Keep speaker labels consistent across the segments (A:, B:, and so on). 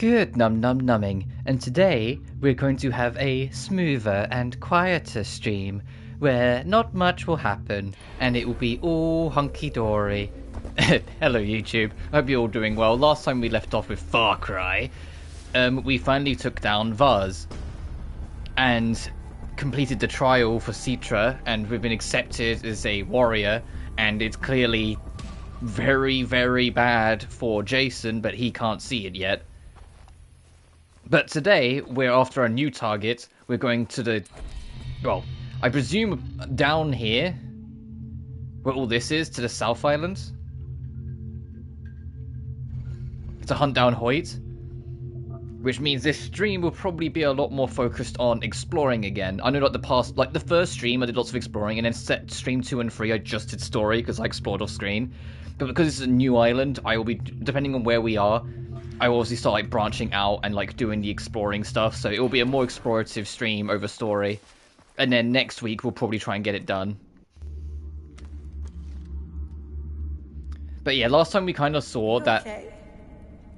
A: Good numbing, and today we're going to have a smoother and quieter stream where not much will happen and it will be all hunky-dory. Hello YouTube, hope you're all doing well. Last time we left off with Far Cry, we finally took down Vaz and completed the trial for Citra, and we've been accepted as a warrior, and it's clearly very, very bad for Jason, but he can't see it yet. But today, we're after a new target. We're going to the... well, I presume down here, where all this is, to the South Island. To hunt down Hoyt. Which means this stream will probably be a lot more focused on exploring again. I know like the first stream I did lots of exploring, and then stream 2 and 3 I just did story because I explored off screen. But because it's a new island, I will be, depending on where we are, I will obviously start like branching out and like doing the exploring stuff. So it will be a more explorative stream over story. And then next week we'll probably try and get it done. But yeah, last time we kind of saw that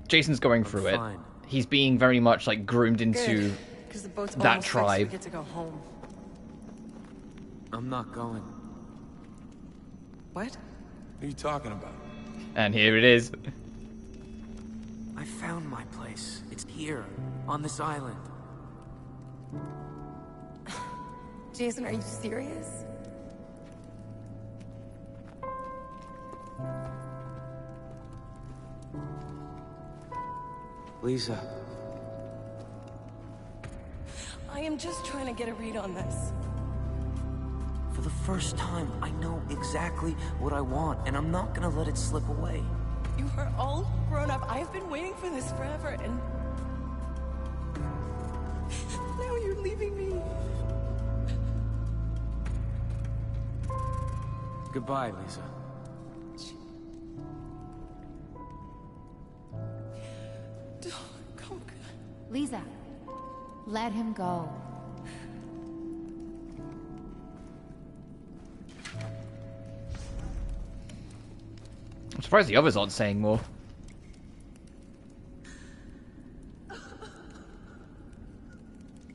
A: Jason's going through it. He's being very much like groomed into that tribe.
B: We get to go home.
C: I'm not going.
B: What?
D: What are you talking about?
A: And here it is.
C: I found my place. It's here, on this island.
B: Jason, are you serious?
C: Lisa.
B: I am just trying to get a read on this.
C: For the first time, I know exactly what I want, and I'm not gonna let it slip away.
B: You are all grown up. I've been waiting for this forever, and now you're leaving me.
C: Goodbye, Lisa.
E: Lisa, let him go.
A: I'm surprised the others aren't saying more.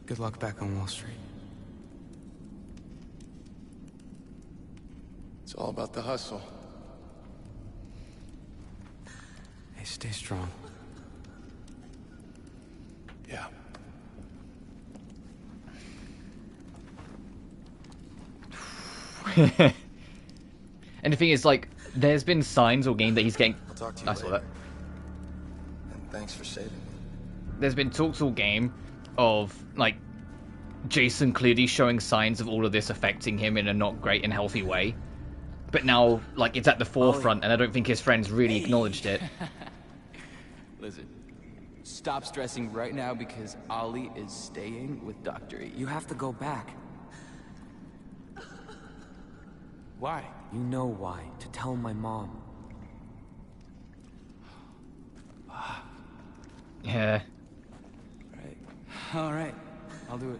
C: Good luck back on Wall Street.
D: It's all about the hustle.
C: Hey, stay strong.
D: Yeah.
A: And the thing is, like, there's been signs or game that he's getting...
D: I'll talk to you
A: I saw
D: later.
A: that.
D: And thanks for saving me.
A: There's been talks all game of, like, Jason clearly showing signs of all of this affecting him in a not great and healthy way. But now, like, it's at the forefront, and I don't think his friends really acknowledged it.
F: Listen, stop stressing right now because Ollie is staying with Dr. E.
C: You have to go back.
F: Why?
C: You know why. To tell my mom.
A: Yeah.
F: All right. I'll do it.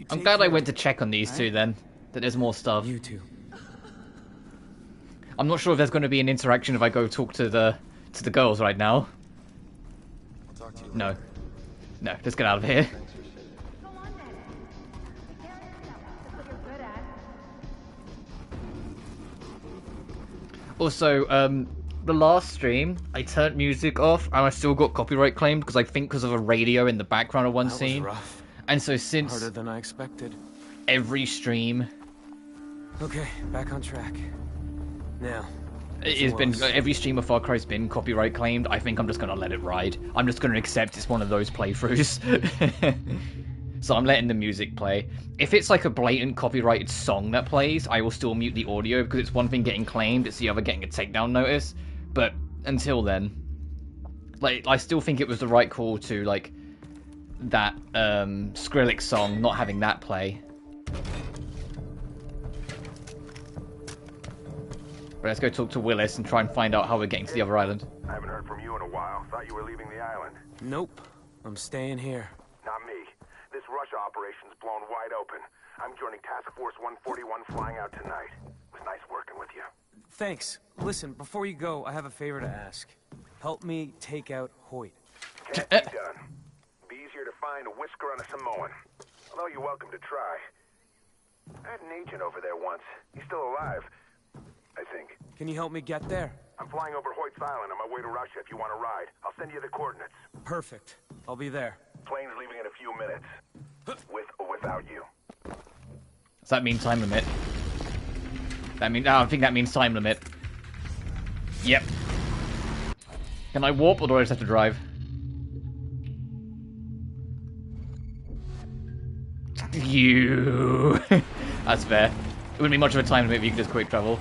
A: I'm glad I went to check on these two then, that there's more stuff.
C: You too.
A: I'm not sure if there's going to be an interaction if I go talk to the girls right now.
D: I'll talk to you
A: No.
D: later.
A: No, let's get out of here.
D: Thanks for saving me.
E: Go on then. Take care of yourself. That's what you're good at.
A: Also, the last stream, I turned music off and I still got copyright claimed because I think because of a radio in the background of one
C: That was
A: scene.
C: rough.
A: And so since
C: Harder than I expected.
A: every stream,
C: Okay, back on track. Now.
A: it has been every stream of Far Cry's been copyright claimed, I think I'm just gonna let it ride. I'm just gonna accept it's one of those playthroughs. So I'm letting the music play. If it's like a blatant copyrighted song that plays, I will still mute the audio because it's one thing getting claimed, it's the other getting a takedown notice. But until then, like, I still think it was the right call to, like, that Skrillex song, not having that play. But let's go talk to Willis and try and find out how we're getting to the other island.
G: I haven't heard from you in a while. Thought you were leaving the island.
C: Nope. I'm staying here.
G: Not me. This Russia operation's blown wide open. I'm joining Task Force 141 flying out tonight. It was nice working with you.
C: Thanks. Listen, before you go, I have a favor to ask. Help me take out Hoyt.
G: Can't be done. Be easier to find a whisker on a Samoan. Although you're welcome to try. I had an agent over there once. He's still alive, I think.
C: Can you help me get there?
G: I'm flying over Hoyt's Island on my way to Russia if you want to ride. I'll send you the coordinates.
C: Perfect. I'll be there.
G: Plane's leaving in a few minutes. With or without you.
A: Does that mean time limit? I think that means time limit. Yep. Can I warp or do I just have to drive? You. That's fair. It wouldn't be much of a time limit if you could just quick travel.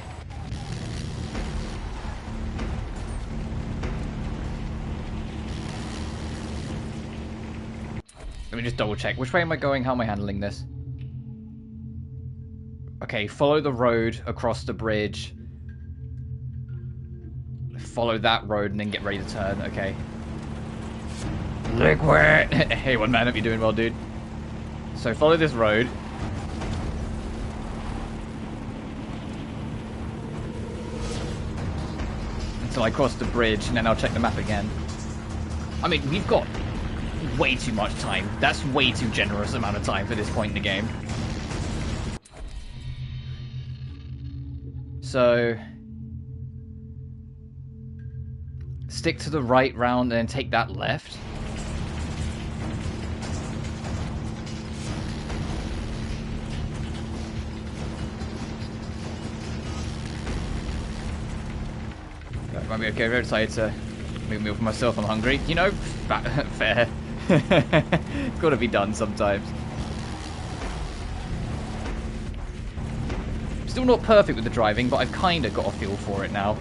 A: Let me just double check. Which way am I going? How am I handling this? Okay, follow the road across the bridge. Follow that road and then get ready to turn. Okay. Liquid! Hey, one man, hope you're doing well, dude. So follow this road. Until I cross the bridge, and then I'll check the map again. I mean, we've got way too much time. That's way too generous amount of time for this point in the game. So stick to the right round and then take that left. That might be okay. Very excited to make a meal for myself. I'm hungry. You know, fair. Gotta be done sometimes. Still not perfect with the driving, but I've kind of got a feel for it now.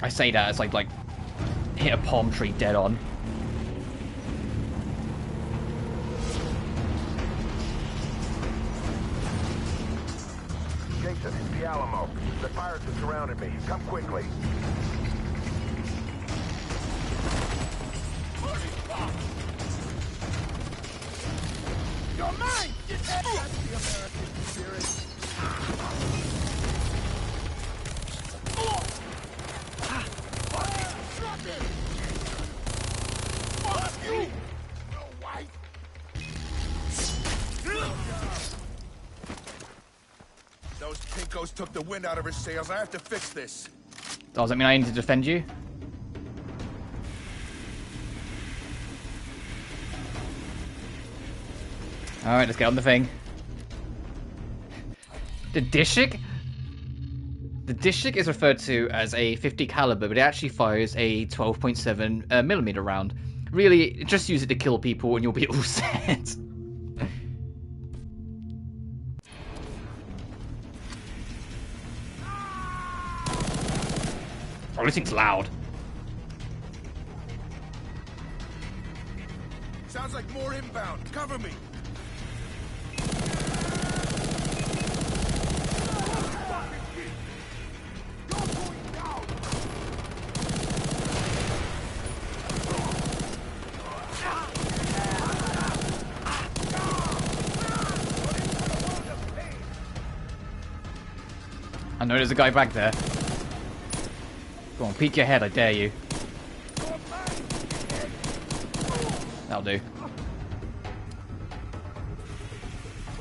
A: I say that as like hit a palm tree dead on.
G: Jason, it's the Alamo. The pirates have surrounded me. Come quickly.
H: You're mine! That's the American spirit. Fuck you! No white. Those pinkos took the wind out of his sails. I have to fix this.
A: Does that mean I need to defend you? Alright, let's get on the thing. The Dishik? The Dishik is referred to as a 50 caliber, but it actually fires a 12.7 millimeter round. Really, just use it to kill people and you'll be all set. Oh, this thing's loud.
H: Sounds like more inbound. Cover me.
A: I know there's a guy back there. Go on, peek your head, I dare you. That'll do.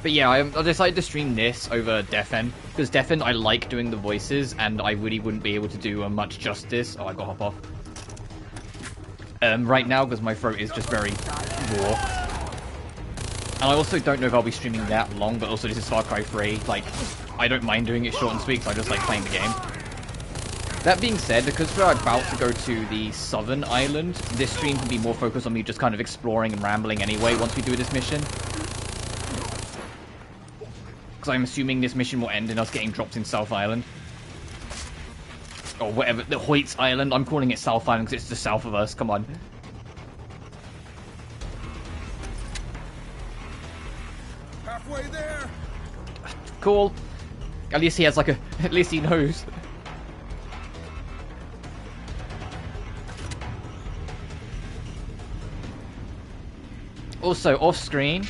A: But yeah, I decided to stream this over Death End, because Death End I like doing the voices, and I really wouldn't be able to do much justice. Oh, I got hop off. Right now, because my throat is just very raw. And I also don't know if I'll be streaming that long, but also this is Far Cry 3. Like, I don't mind doing it short and sweet, so I just like playing the game. That being said, because we're about to go to the southern island, this stream can be more focused on me just kind of exploring and rambling anyway once we do this mission. Because I'm assuming this mission will end in us getting dropped in South Island. Or whatever, the Hoyt's Island. I'm calling it South Island because it's just south of us, come on.
H: Halfway there.
A: Cool. At least he has like a, at least he knows. Also, off screen,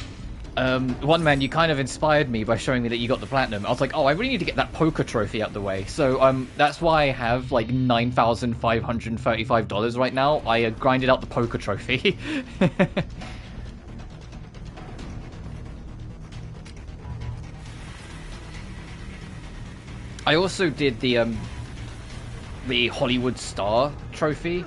A: one man, you kind of inspired me by showing me that you got the platinum. I was like, oh, I really need to get that poker trophy out the way. So that's why I have like $9,535 right now. I grinded out the poker trophy. I also did the Hollywood Star trophy.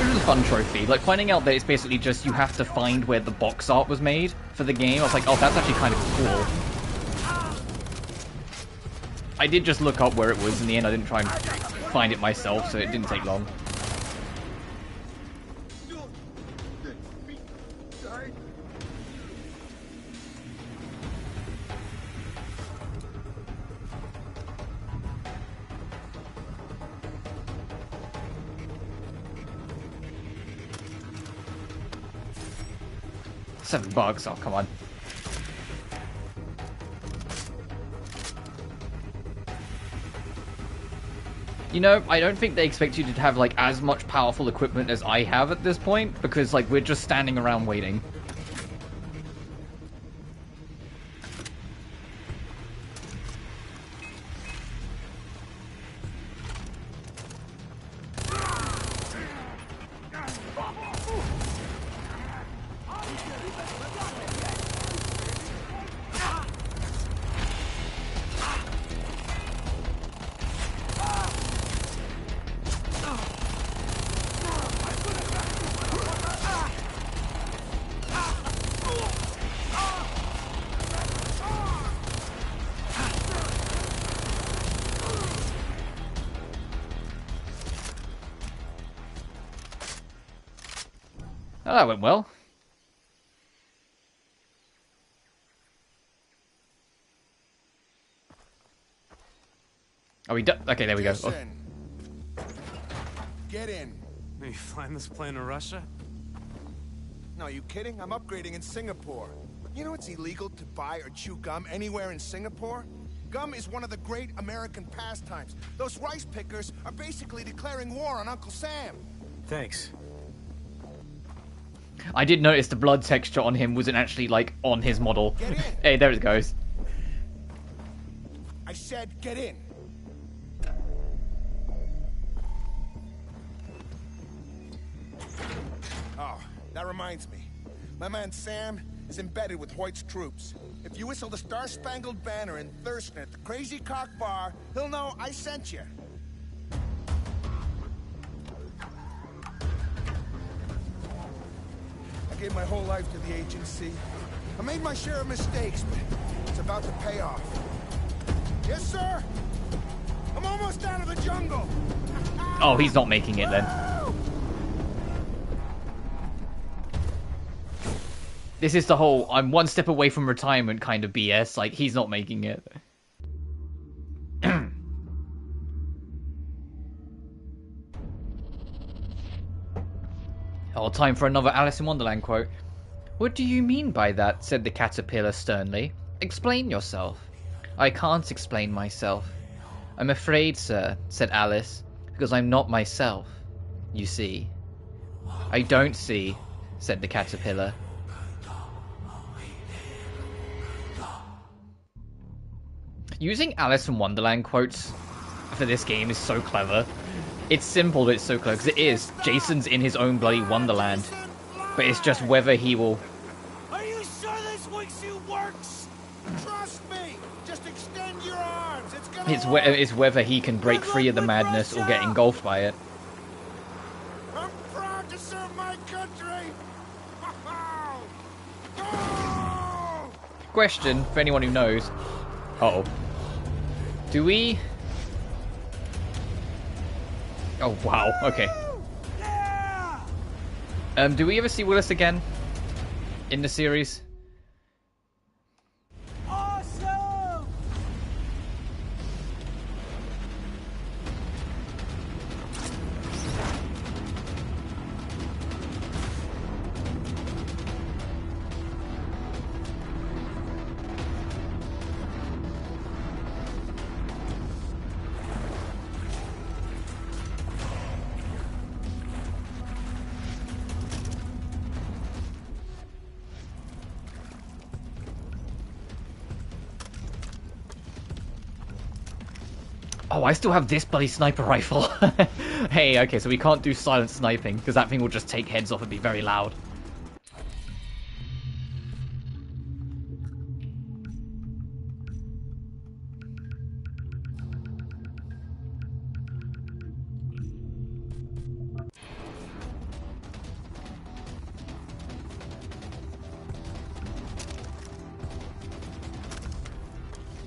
A: It was a fun trophy, like finding out that it's basically just you have to find where the box art was made for the game. I was like, oh, that's actually kind of cool. I did just look up where it was in the end. I didn't try and find it myself, so it didn't take long. $7. Oh, come on. You know, I don't think they expect you to have, like, as much powerful equipment as I have at this point, because, like, we're just standing around waiting. Oh, that went well. Are we done? Okay, there we go. Oh.
H: Get in.
I: Are you flying this plane to Russia?
H: No, are you kidding? I'm upgrading in Singapore. You know it's illegal to buy or chew gum anywhere in Singapore? Gum is one of the great American pastimes. Those rice pickers are basically declaring war on Uncle Sam.
I: Thanks.
A: I did notice the blood texture on him wasn't actually, like, on his model. Hey, there it goes.
H: I said get in. Oh, that reminds me. My man Sam is embedded with Hoyt's troops. If you whistle the Star-Spangled Banner in Thurston at the Crazy Cock Bar, he'll know I sent you. I gave my whole life to the agency. I made my share of mistakes, but it's about to pay off. Yes, sir? I'm almost out of the jungle!
A: Oh, he's not making it then. This is the whole I'm one step away from retirement kind of BS. Like, he's not making it. Oh, time for another Alice in Wonderland quote. What do you mean by that? Said the caterpillar sternly. Explain yourself. I can't explain myself. I'm afraid, sir, said Alice, because I'm not myself, you see. I don't see, said the caterpillar. Using Alice in Wonderland quotes for this game is so clever. It's simple, but it's so clever, because it is. Jason's in his own bloody Wonderland. But it's just whether he will...
H: Are you sure this works? Trust me! Just extend your arms! It's gonna work.
A: It's whether he can break free of the madness or get engulfed by it.
H: I'm proud to serve my country!
A: Question, for anyone who knows. Uh-oh. Do we... Oh, wow. Okay. Do we ever see Willis again in the series?
H: Awesome!
A: Oh, I still have this bloody sniper rifle. Hey, okay, so we can't do silent sniping, because that thing will just take heads off and be very loud.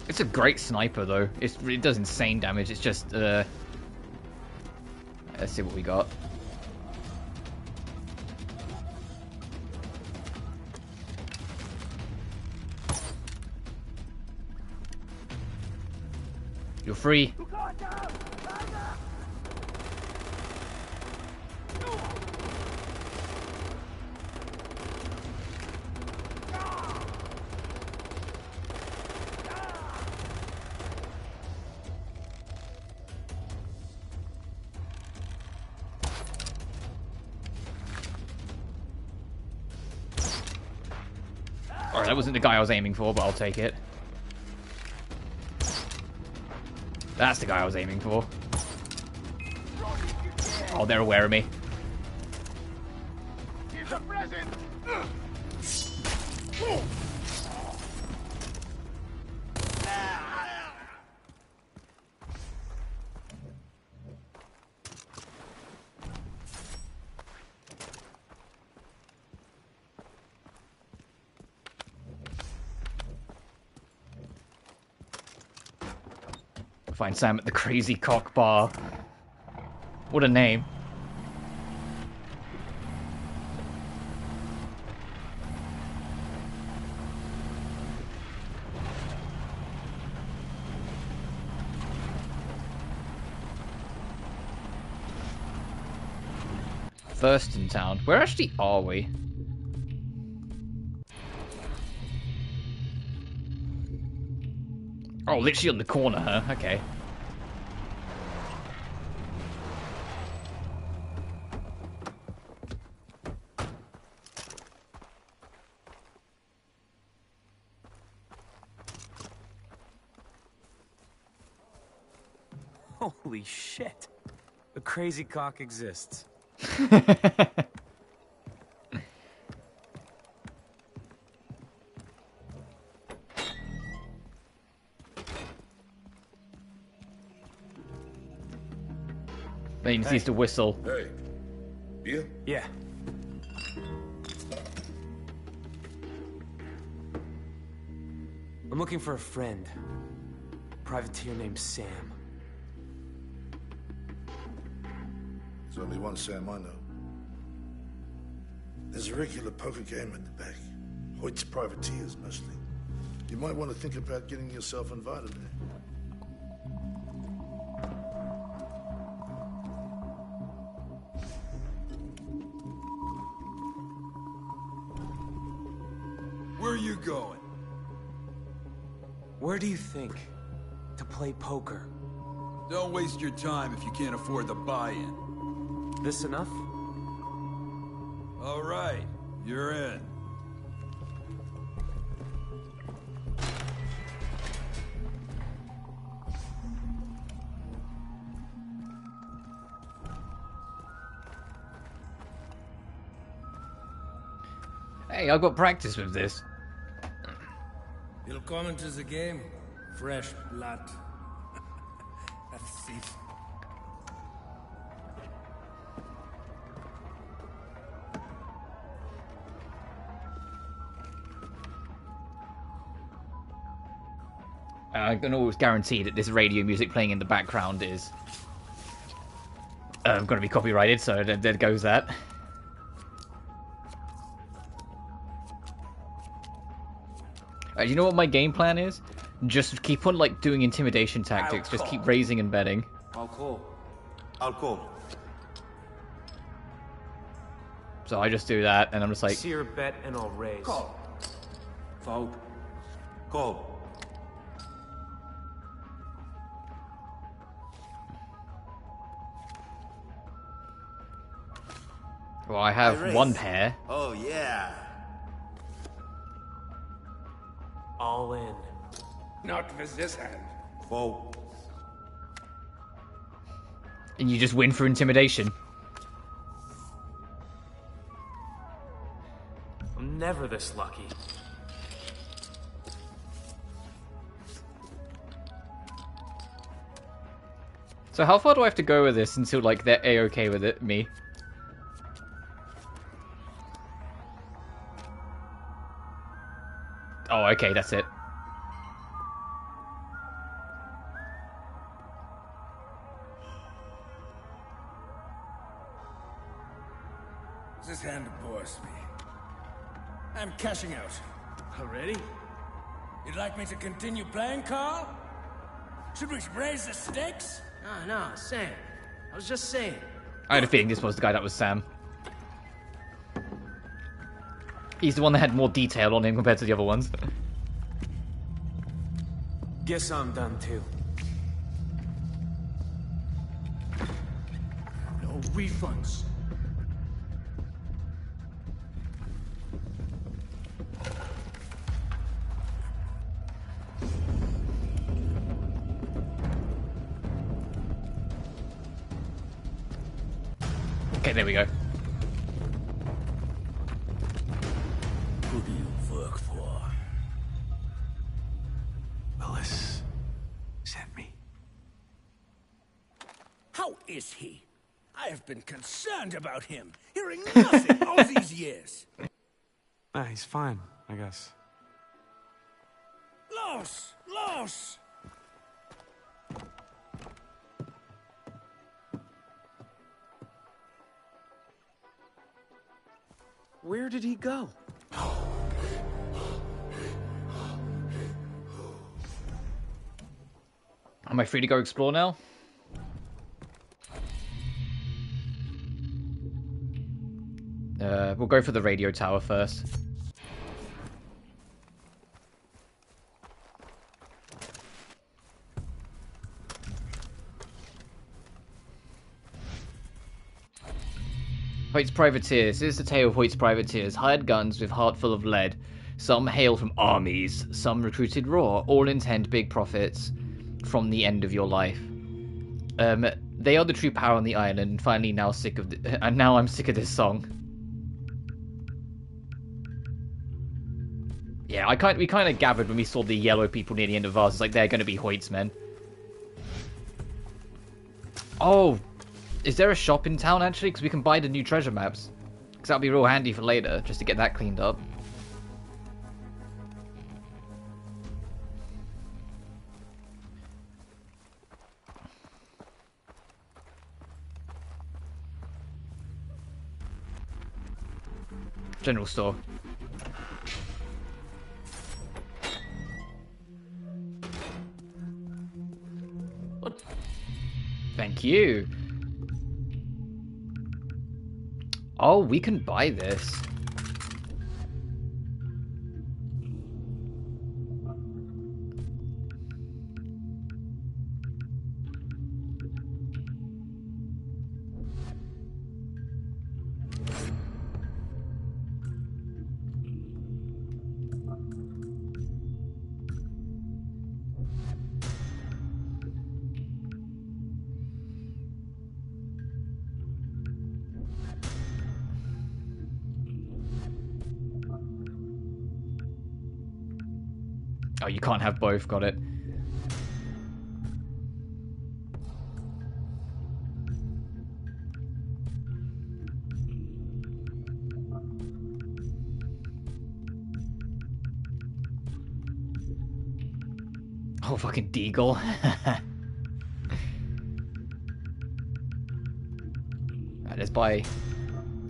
A: It's a great sniper, though. It does insane damage. It's just, let's see what we got. You're free. Alright, that wasn't the guy I was aiming for, but I'll take it. That's the guy I was aiming for. Oh, they're aware of me. Find Sam at the Crazy Cock Bar. What a name. First in town. Where actually are we? Oh, literally on the corner, huh? Okay.
I: Holy shit. The crazy cock exists.
A: He needs to whistle.
D: Hey. Beer?
I: Yeah. I'm looking for a friend. Privateer named Sam.
J: There's only one Sam I know. There's a regular poker game at the back. Hoyt's privateers, mostly. You might want to think about getting yourself invited there.
K: Where are you going?
I: Where do you think? To play poker.
K: Don't waste your time if you can't afford the buy-in.
I: This enough?
K: All right, you're in.
A: Hey, I've got practice with this.
L: Willkommen to the game. Fresh blood. Have a seat.
A: I can always guarantee that this radio music playing in the background is going to be copyrighted, so there goes that. You know what my game plan is? Just keep on like doing intimidation tactics. Just keep raising and betting.
I: I'll call.
L: I'll call.
A: So I just do that, and I'm just like.
I: See your bet, and I'll raise.
L: Call. Fold. Call.
A: Well, I have one pair.
L: Oh yeah.
I: All in.
L: Not with this hand. Fold.
A: And you just win for intimidation.
I: I'm never this lucky.
A: So how far do I have to go with this until, like, they're A-okay with it, me? Oh, okay, that's it.
L: This hand bores me. I'm cashing out. Already? You'd like me to continue playing, Carl? Should we raise the stakes?
M: No, Sam. I was just saying.
A: I had a feeling this was the guy that was Sam. He's the one that had more detail on him compared to the other ones.
I: Guess I'm done too.
L: No refunds.
A: Okay, there we go.
L: Who do you work for?
K: Willis sent me.
L: How is he? I have been concerned about him, hearing nothing all these years.
I: He's fine, I guess.
L: Los!
I: Where did he go?
A: Am I free to go explore now? We'll go for the radio tower first. Hoyt's privateers. This is the tale of Hoyt's privateers. Hired guns with heart full of lead. Some hail from armies. Some recruited raw. All intend big profits from the end of your life. They are the true power on the island. Finally, now sick of and now I'm sick of this song. Yeah, we kind of gathered when we saw the yellow people near the end of ours. It's like they're going to be Hoyt's men. Oh, is there a shop in town actually? Because we can buy the new treasure maps. Because that'll be real handy for later, just to get that cleaned up. General store.
M: What?
A: Thank you. Oh, we can buy this. Oh, you can't have both, got it. Oh, fucking Deagle. Right, let's buy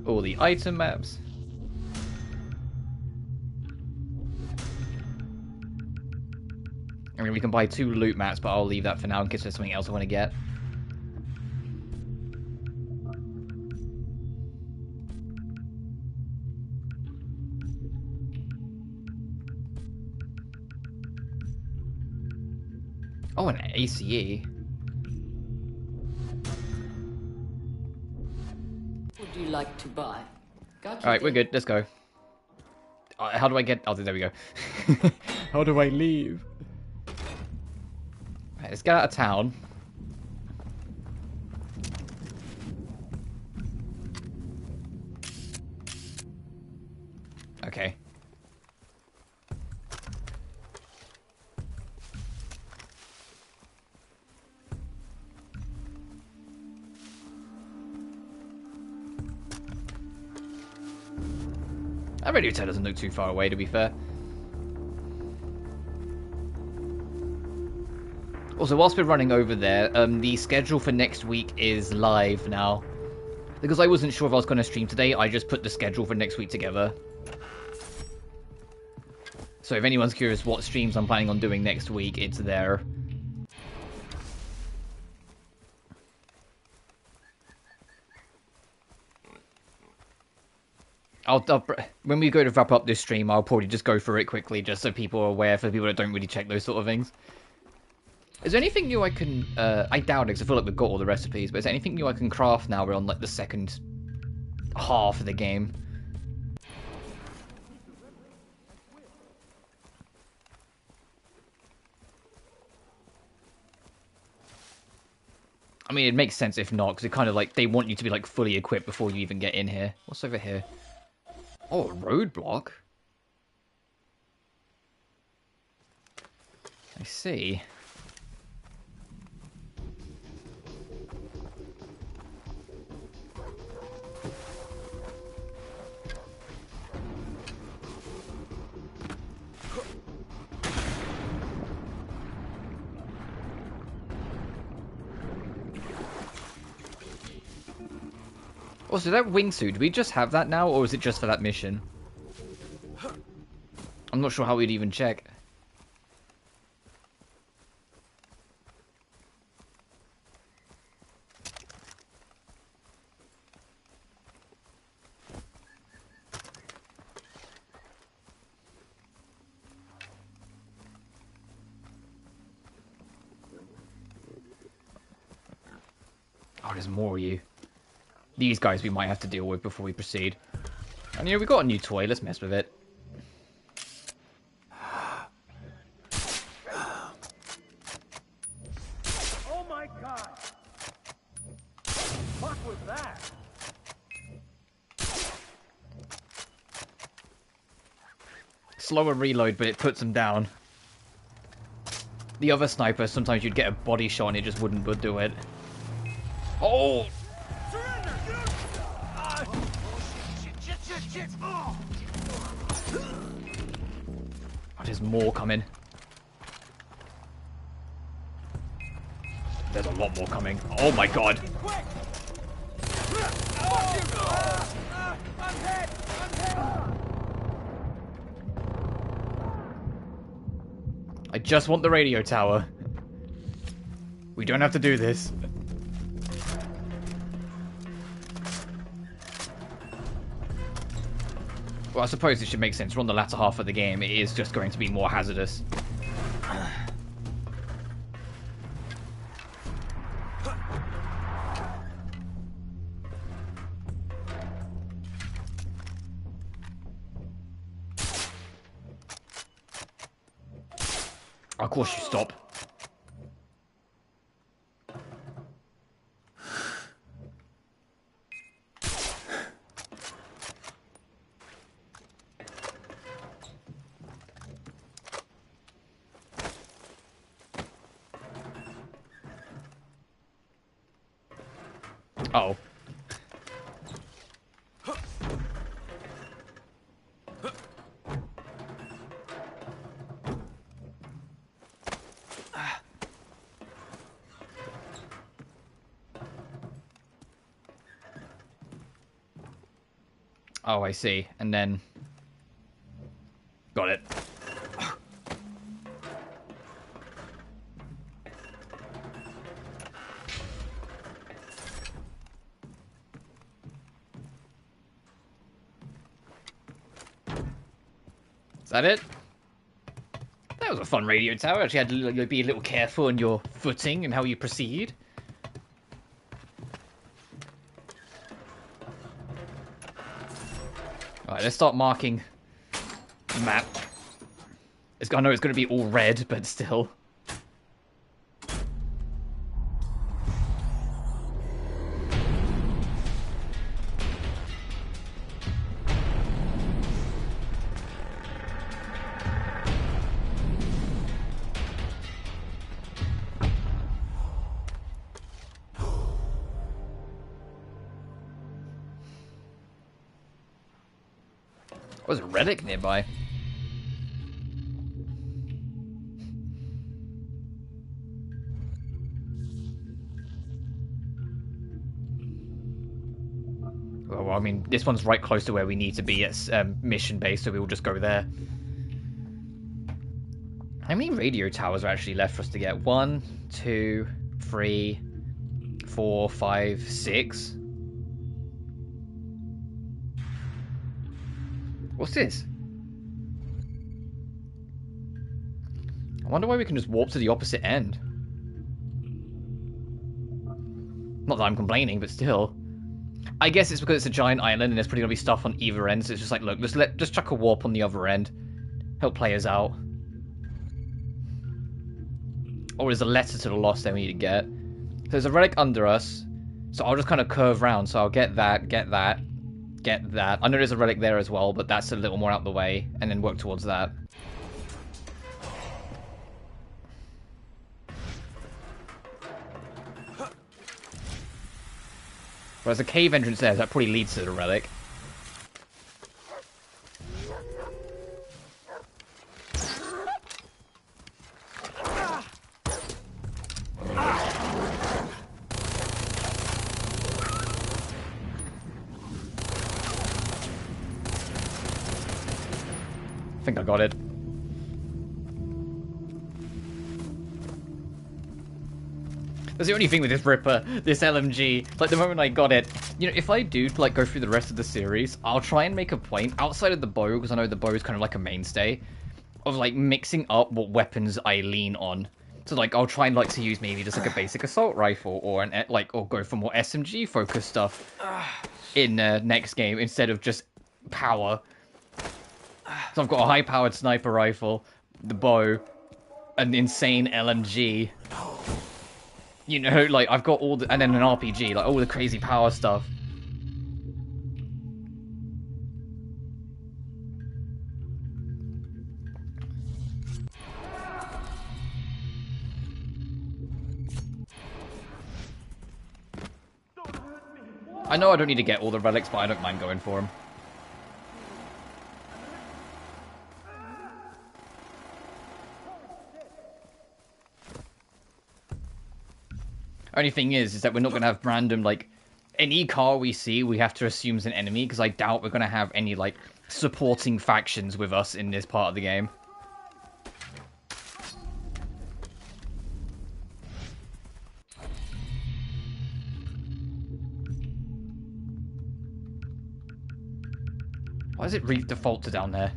A: all the item maps. I mean, we can buy 2 loot maps, but I'll leave that for now in case there's something else I want to get. Oh, an ACE.
M: Would you like to buy? Gotcha.
A: Alright, we're good. Let's go. How do I get... Oh, there we go. How do I leave? Right, let's get out of town. That radio tower doesn't look too far away, to be fair. Also, whilst we're running over there, the schedule for next week is live now. Because I wasn't sure if I was going to stream today, I just put the schedule for next week together. So if anyone's curious what streams I'm planning on doing next week, it's there. When we go to wrap up this stream, I'll probably just go through it quickly, just so people are aware, for people that don't really check those sort of things. Is there anything new I can... I doubt it, because I feel like we've got all the recipes, but is there anything new I can craft now we're on, like, the second half of the game? I mean, it makes sense if not, because it kind of, like, they want you to be, like, fully equipped before you even get in here. What's over here? Oh, a roadblock? I see. Oh, so that wingsuit, do we just have that now, or is it just for that mission? I'm not sure how we'd even check. Oh, there's more of you. These guys we might have to deal with before we proceed. And yeah, we got a new toy, let's mess with it.
L: Oh my god! What was that?
A: Slower reload, but it puts them down. The other sniper, sometimes you'd get a body shot and it just wouldn't do it. Oh! Oh, there's more coming. There's a lot more coming. Oh my god. I just want the radio tower. We don't have to do this. Well, I suppose it should make sense. We're on the latter half of the game. It is just going to be more hazardous. Of course you stop. Uh-oh. Oh, I see. And then... Got it. Is that it? That was a fun radio tower. Actually, had to be a little careful on your footing and how you proceed. Alright, let's start marking the map. I know it's going to be all red, but still. Was a relic nearby? Well, I mean, this one's right close to where we need to be at mission base, so we will just go there. How many radio towers are actually left for us to get? 1, 2, 3, 4, 5, 6. What's this? I wonder why we can just warp to the opposite end. Not that I'm complaining, but still. I guess it's because it's a giant island and there's probably gonna be stuff on either end, so it's just like, look, just chuck a warp on the other end. Help players out. Or there's a letter to the lost that we need to get. So there's a relic under us, so I'll just kind of curve round, so I'll get that, get that, get that. I know there's a relic there as well, but that's a little more out the way, and then work towards that. There's a cave entrance there, so that probably leads to the relic. I think I got it. That's the only thing with this Ripper, this LMG. Like, the moment I got it, you know, if I do, like, go through the rest of the series, I'll try and make a point, outside of the bow, because I know the bow is kind of like a mainstay, of, like, mixing up what weapons I lean on. So, like, I'll try and, like, to use maybe just, like, a basic assault rifle, or, or go for more SMG-focused stuff in next game, instead of just power. So I've got a high-powered sniper rifle, the bow, an insane LMG. You know, like, I've got all the... And then an RPG, like, all the crazy power stuff. I know I don't need to get all the relics, but I don't mind going for them. Only thing is that we're not going to have random, like, any car we see we have to assume is an enemy, because I doubt we're going to have any, like, supporting factions with us in this part of the game. Why does it default to down there?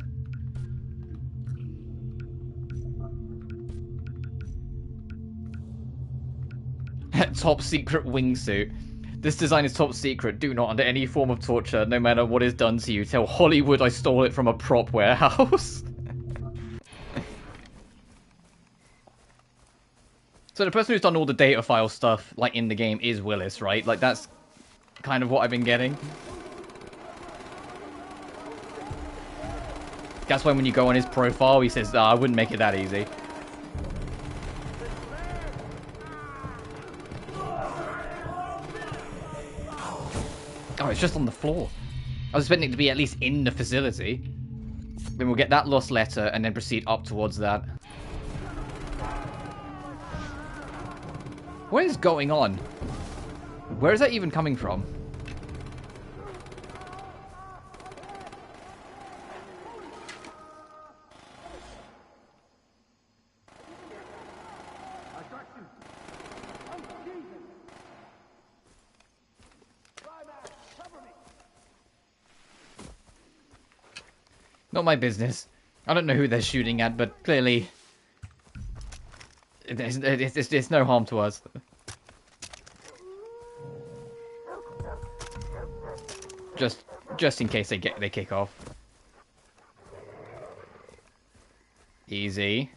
A: Top secret wingsuit. This design is top secret. Do not, under any form of torture, no matter what is done to you, tell Hollywood I stole it from a prop warehouse. So the person who's done all the data file stuff, like, in the game is Willis, right? Like, that's kind of what I've been getting. That's why when you go on his profile, he says, I wouldn't make it that easy. Oh, it's just on the floor. I was expecting it to be at least in the facility. Then we'll get that lost letter and then proceed up towards that. What is going on? Where is that even coming from? Not my business. I don't know who they're shooting at, but clearly there's no harm to us. Just in case they kick off. Easy.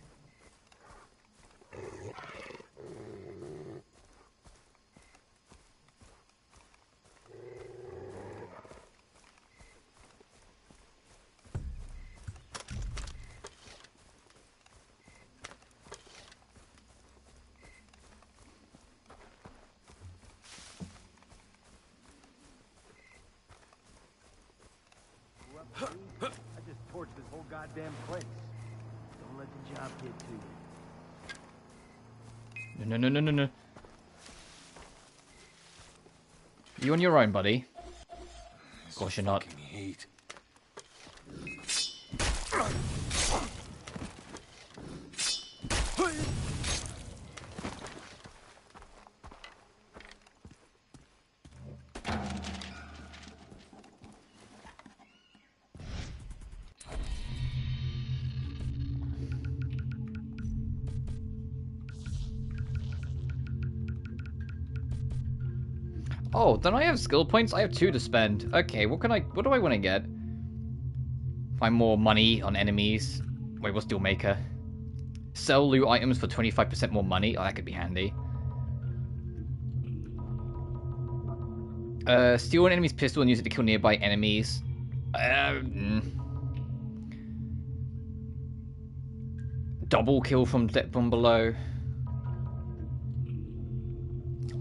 L: goddamn place. Don't let the job get to you.
N: No. You on your own, buddy. Of course you're not.
L: Heat.
N: Oh, don't I have skill points? I have 2 to spend. Okay, what do I want to get? Find more money on enemies. Wait, what's Dealmaker? Sell loot items for 25% more money. Oh, that could be handy. Steal an enemy's pistol and use it to kill nearby enemies. Double kill from below.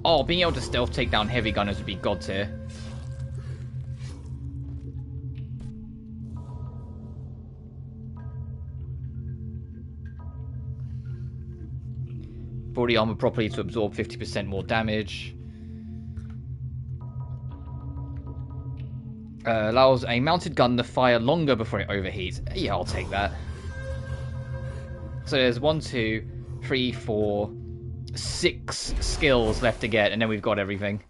N: Oh, being able to stealth take down heavy gunners would be god tier. Body armor properly to absorb 50% more damage. Allows a mounted gun to fire longer before it overheats. Yeah, I'll take that. So there's 1, 2, 3, 4, 6 skills left to get, and then we've got everything.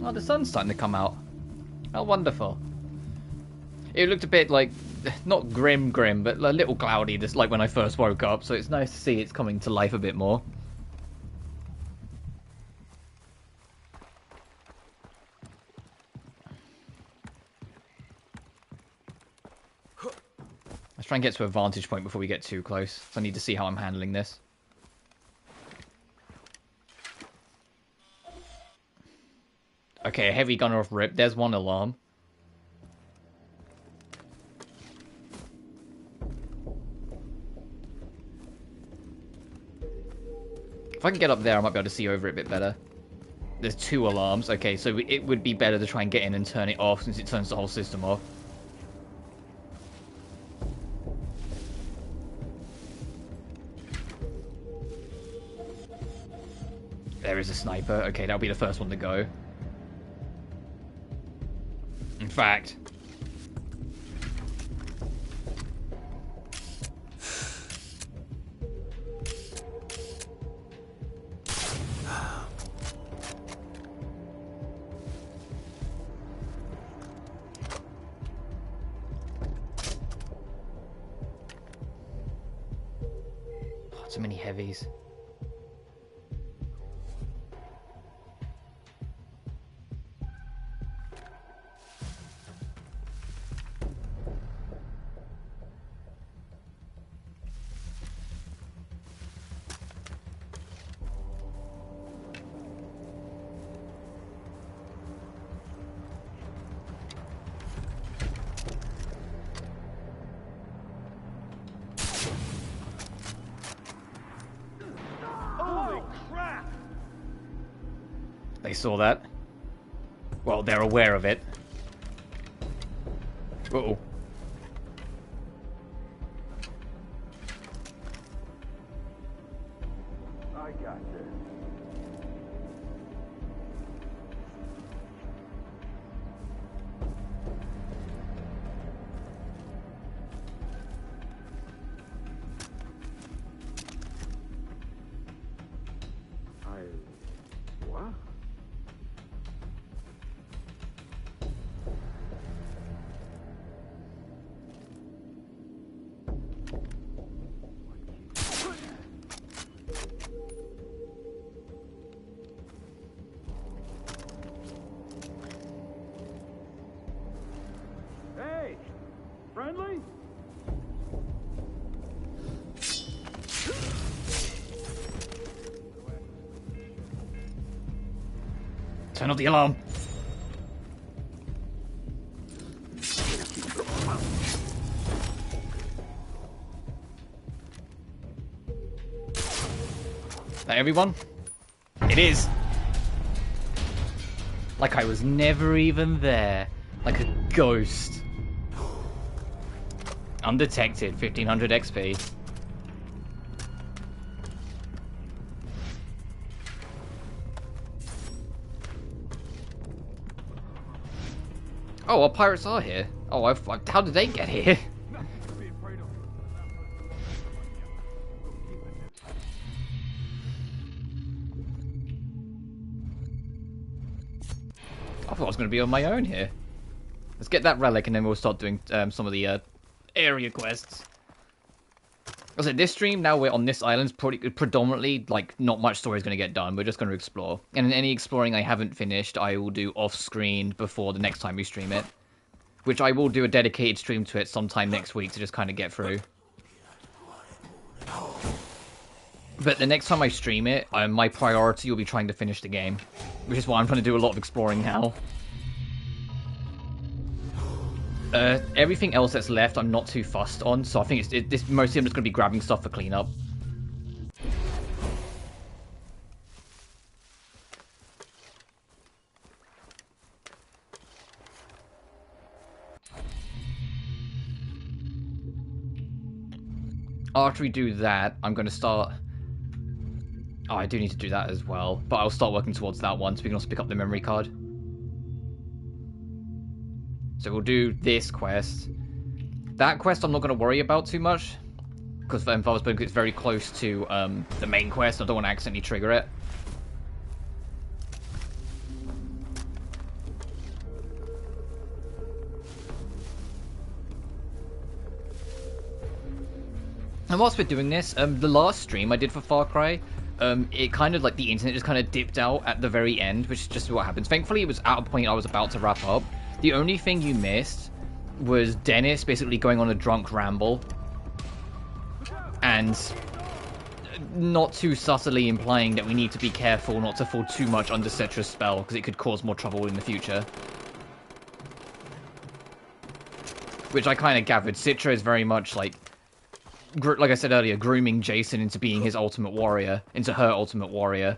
N: Oh, the sun's starting to come out. Oh, wonderful. It looked a bit like, not grim, but a little cloudy, just like when I first woke up, so it's nice to see it's coming to life a bit more. Let's try and get to a vantage point before we get too close, so I need to see how I'm handling this. Okay, a heavy gunner off rip. There's one alarm. If I can get up there, I might be able to see over it a bit better. There's 2 alarms. Okay, so it would be better to try and get in and turn it off, since it turns the whole system off. There is a sniper. Okay, that'll be the first one to go. In fact... so many heavies. They saw that. Well, they're aware of it. Uh-oh.
L: I got this. What? Hey! Friendly?
N: Turn off the alarm. that everyone? It is! Like I was never even there. Like a ghost. Undetected, 1500 XP. Oh, our pirates are here. Oh, how did they get here? I thought I was going to be on my own here. Let's get that relic and then we'll start doing some of the area quests. I said, this stream, now we're on this island, predominantly, like, not much story is going to get done. We're just going to explore. And in any exploring I haven't finished, I will do off-screen before the next time we stream it. Which I will do a dedicated stream to it sometime next week to just kind of get through. But the next time I stream it, my priority will be trying to finish the game. Which is why I'm trying to do a lot of exploring now. Everything else that's left, I'm not too fussed on, so I think it's mostly I'm just going to be grabbing stuff for cleanup. After we do that, I'm going to start... Oh, I do need to do that as well, but I'll start working towards that one, so we can also pick up the memory card. So we'll do this quest. That quest I'm not going to worry about too much, because Father's Book is very close to the main quest. I don't want to accidentally trigger it. And whilst we're doing this, the last stream I did for Far Cry, it kind of, like, the internet just kind of dipped out at the very end, which is just what happens. Thankfully, it was at a point I was about to wrap up. The only thing you missed was Dennis basically going on a drunk ramble and not too subtly implying that we need to be careful not to fall too much under Cetra's spell, because it could cause more trouble in the future. Which I kind of gathered. Citra is very much, like I said earlier, grooming Jason into being his ultimate warrior, into her ultimate warrior.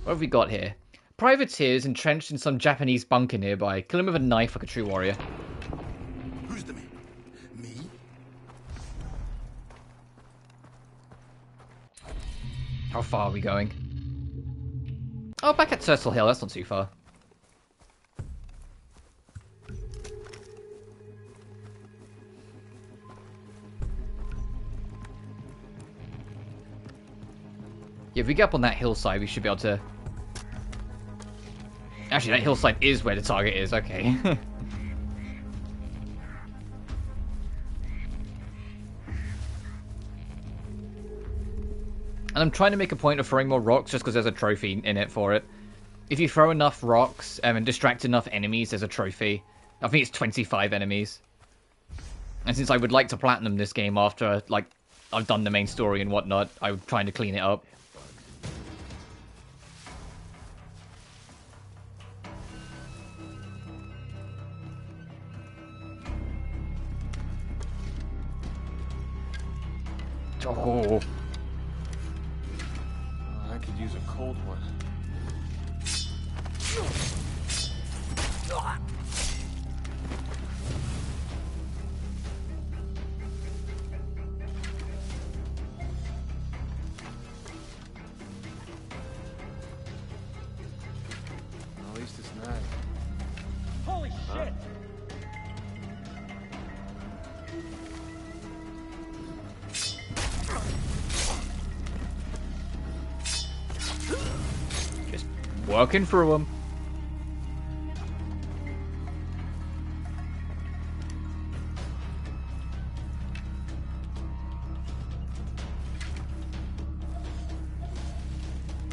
N: What have we got here? Privateers entrenched in some Japanese bunker nearby. Kill him with a knife like a true warrior.
J: Who's the man? Me?
N: How far are we going? Oh, back at Turtle Hill. That's not too far. Yeah, if we get up on that hillside, we should be able to... Actually, that hillside is where the target is. Okay. And I'm trying to make a point of throwing more rocks just because there's a trophy in it for it. If you throw enough rocks and distract enough enemies, there's a trophy. I think it's 25 enemies. And since I would like to platinum this game after, like, I've done the main story and whatnot, I'm trying to clean it up. Oh.
O: I could use a cold one. At least it's not.
L: Holy shit!
N: Just working through them.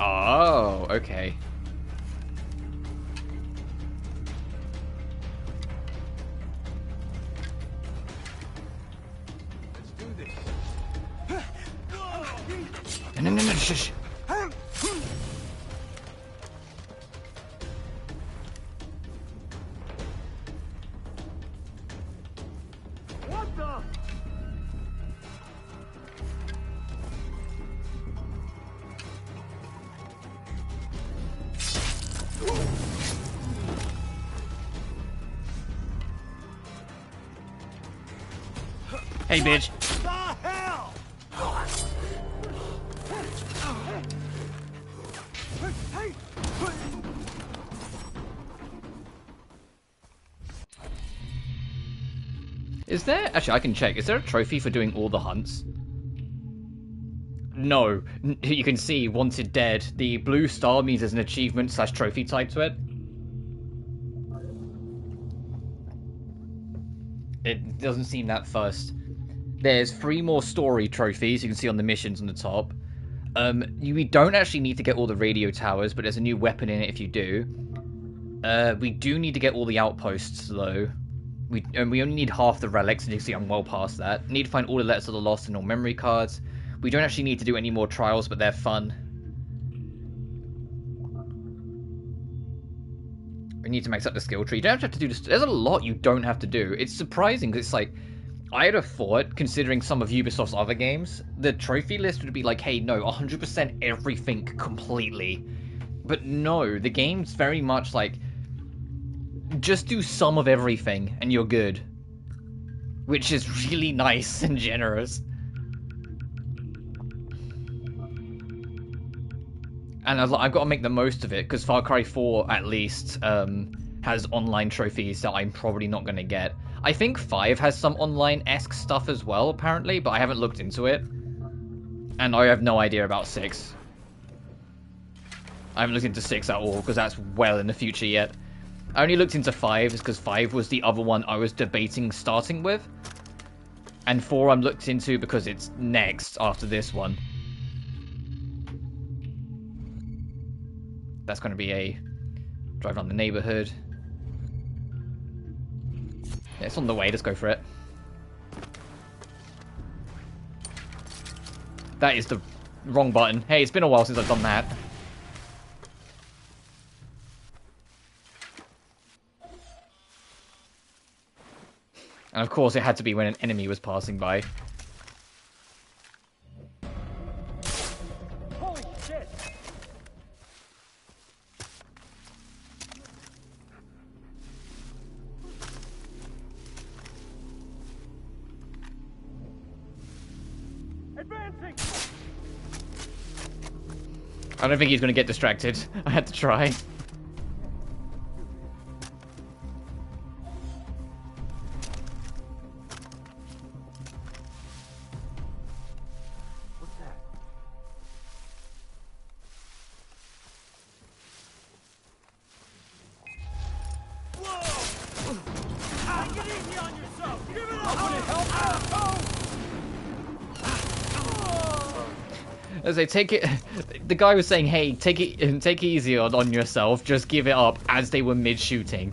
N: Oh, okay.
O: Let's do this.
N: No, shush.
L: What the?
N: Hey, bitch.
H: The hell?
N: Is there... Actually, I can check. Is there a trophy for doing all the hunts? No. You can see, wanted dead. The blue star means there's an achievement / trophy type to it. It doesn't seem that first. There's 3 more story trophies you can see on the missions on the top. We don't actually need to get all the radio towers, but there's a new weapon in it if you do. We do need to get all the outposts, though. We only need half the relics, and you can see I'm well past that. Need to find all the letters of the lost and all memory cards. We don't actually need to do any more trials, but they're fun. We need to max up the skill tree. You don't have to do this. There's a lot you don't have to do. It's surprising, because it's like, I'd have thought, considering some of Ubisoft's other games, the trophy list would be like, hey, no, 100% everything completely. But no, the game's very much like, just do some of everything and you're good. Which is really nice and generous. And I've got to make the most of it, because Far Cry 4, at least, has online trophies that I'm probably not going to get. I think 5 has some online-esque stuff as well, apparently, but I haven't looked into it. And I have no idea about 6. I haven't looked into 6 at all, because that's well in the future yet. I only looked into 5, because 5 was the other one I was debating starting with. And 4 I'm looked into because it's next after this one. That's going to be a drive around the neighborhood. Yeah, it's on the way. Let's go for it. That is the wrong button. Hey, it's been a while since I've done that. And of course, it had to be when an enemy was passing by.
L: Holy shit! Advancing!
N: I don't think he's going to get distracted. I had to try. As I take it, the guy was saying, "Hey, take it easy on yourself. Just give it up." As they were mid-shooting.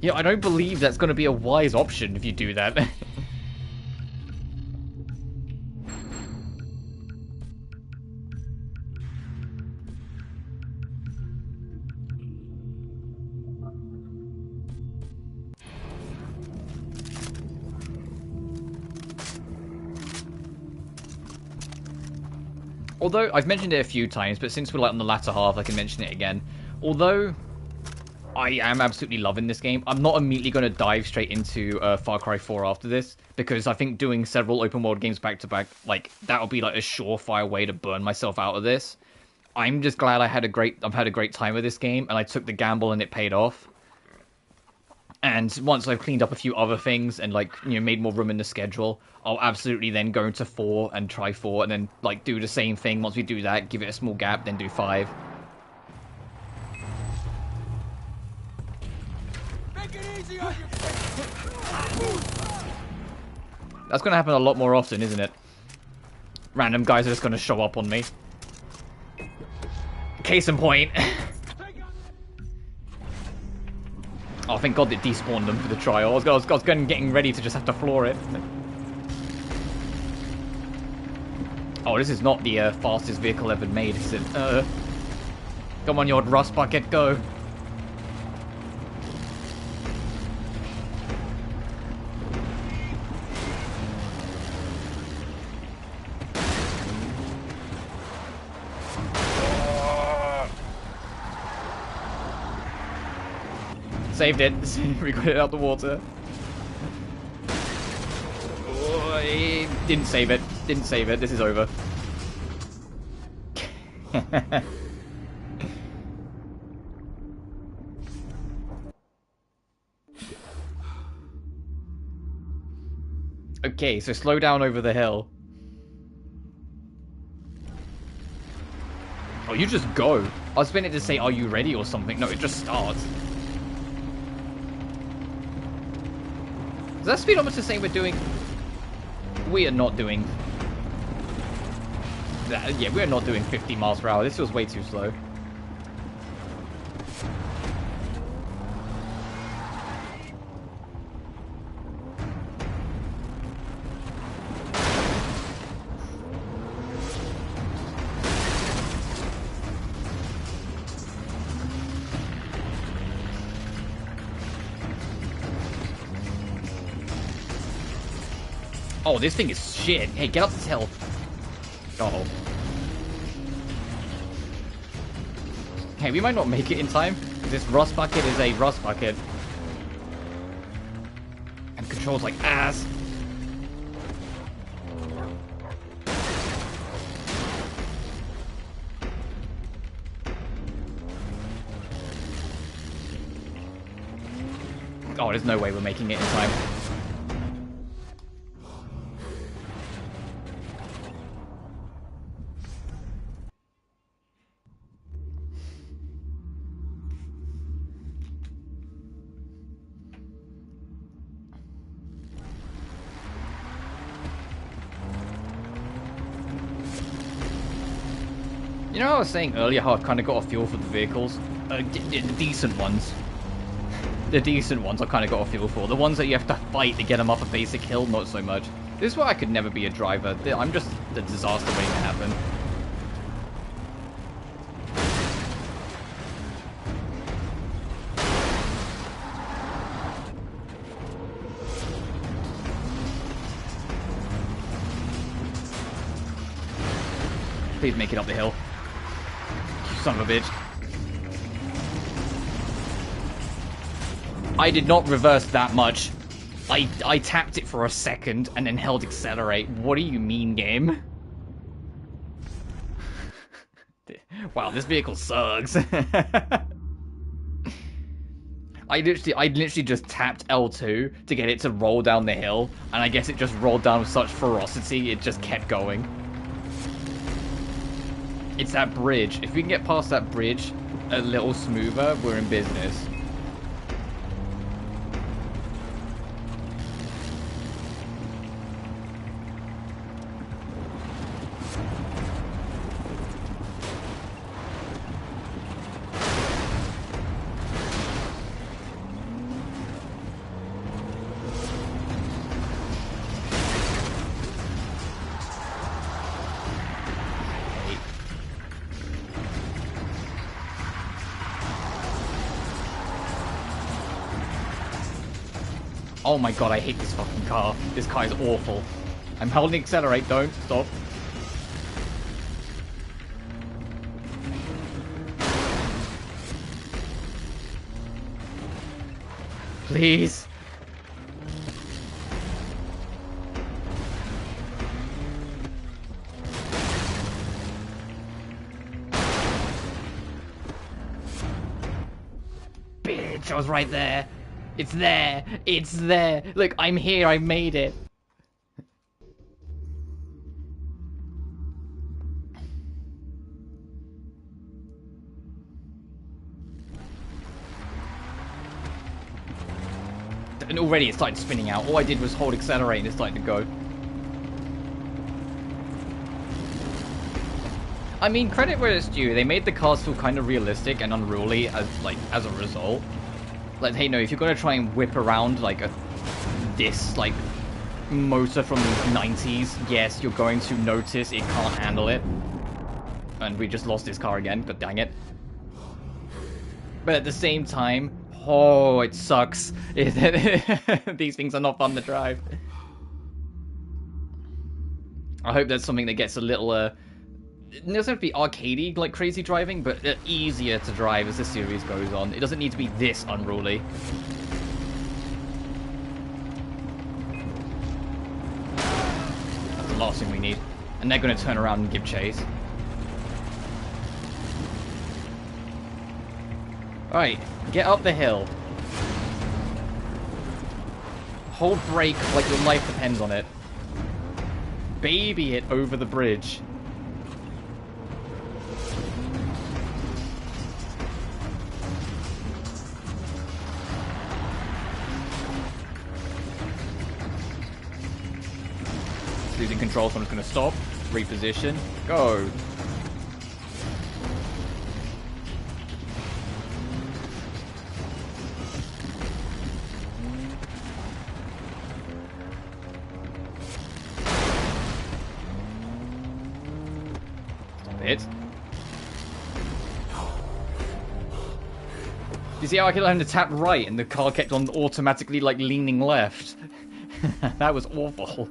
N: Yeah, I don't believe that's going to be a wise option if you do that. Although, I've mentioned it a few times, but since we're like on the latter half, I can mention it again. Although, I am absolutely loving this game, I'm not immediately going to dive straight into Far Cry 4 after this, because I think doing several open world games back to back, like, that'll be like a surefire way to burn myself out of this. I'm just glad I've had a great time with this game, and I took the gamble and it paid off. And once I've cleaned up a few other things and, like, you know, made more room in the schedule, I'll absolutely then go into 4 and try 4 and then, like, do the same thing. Once we do that, give it a small gap, then do 5.
L: Make it easy on your...
N: That's going to happen a lot more often, isn't it? Random guys are just going to show up on me. Case in point. Oh, thank God it despawned them for the trial. I was getting ready to just have to floor it. Oh, this is not the fastest vehicle ever made, is it? Come on, you old rust bucket, go. Saved it. We got it out the water. Oh, didn't save it. Didn't save it. This is over. Okay, so slow down over the hill. Oh, you just go. I was meant to say, are you ready or something? No, it just starts. Is that speedometer saying we're doing... We are not doing... Yeah, we're not doing 50 miles per hour. This was way too slow. Oh, this thing is shit. Hey, get up this hill. Uh-oh. Hey, we might not make it in time. This rust bucket is a rust bucket. And controls like ass. Oh, there's no way we're making it in time. You know how I was saying earlier how I've kind of got a feel for the vehicles? The decent ones. The decent ones I've kind of got a feel for. The ones that you have to fight to get them up a basic hill, not so much. This is why I could never be a driver. I'm just the disaster waiting to happen. Please make it up the hill. Son of a bitch. I did not reverse that much. I tapped it for a second and then held accelerate. What do you mean, game? Wow, this vehicle sucks. I literally just tapped L2 to get it to roll down the hill, and I guess it just rolled down with such ferocity, it just kept going. It's that bridge. If we can get past that bridge a little smoother, we're in business. Oh my god, I hate this fucking car. This car is awful. I'm holding accelerate, don't stop. Please. Bitch, I was right there. It's there! It's there! Look, I'm here, I made it! And already it started spinning out. All I did was hold accelerate and it started to go. I mean, credit where it's due. They made the cars feel kind of realistic and unruly as a result. Like, hey, no, if you're gonna try and whip around like this motor from the 90s, yes, you're going to notice it can't handle it. And we just lost this car again, but dang it. But at the same time, oh, it sucks. These things are not fun to drive. I hope that's something that gets a little it doesn't have to be arcadey like crazy driving, but easier to drive as the series goes on. It doesn't need to be this unruly. the last thing we need. And they're going to turn around and give chase. Alright, get up the hill. Hold brake like your life depends on it. Baby it over the bridge. Losing control, so I'm just going to stop, reposition, go. Stop it. You see how I kept having to tap right and the car kept on automatically like leaning left? That was awful.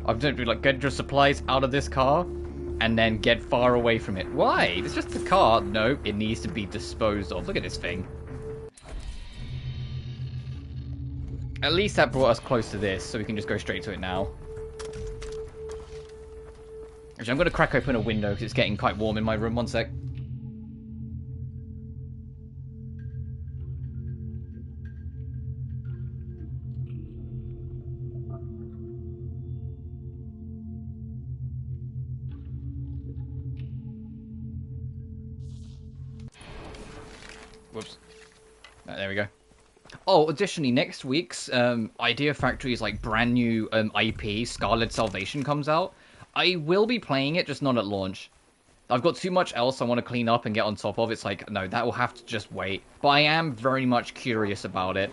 N: I'm going to like get your supplies out of this car and then get far away from it. Why? It's just the car. No, it needs to be disposed of. Look at this thing. At least that brought us close to this, so we can just go straight to it now. Actually, I'm going to crack open a window because it's getting quite warm in my room. One sec. Whoops. There we go. Oh, additionally, next week's Idea Factory's like brand new IP, Scarlet Salvation, comes out. I will be playing it, just not at launch. I've got too much else I want to clean up and get on top of. It's like, no, that will have to just wait. But I am very much curious about it.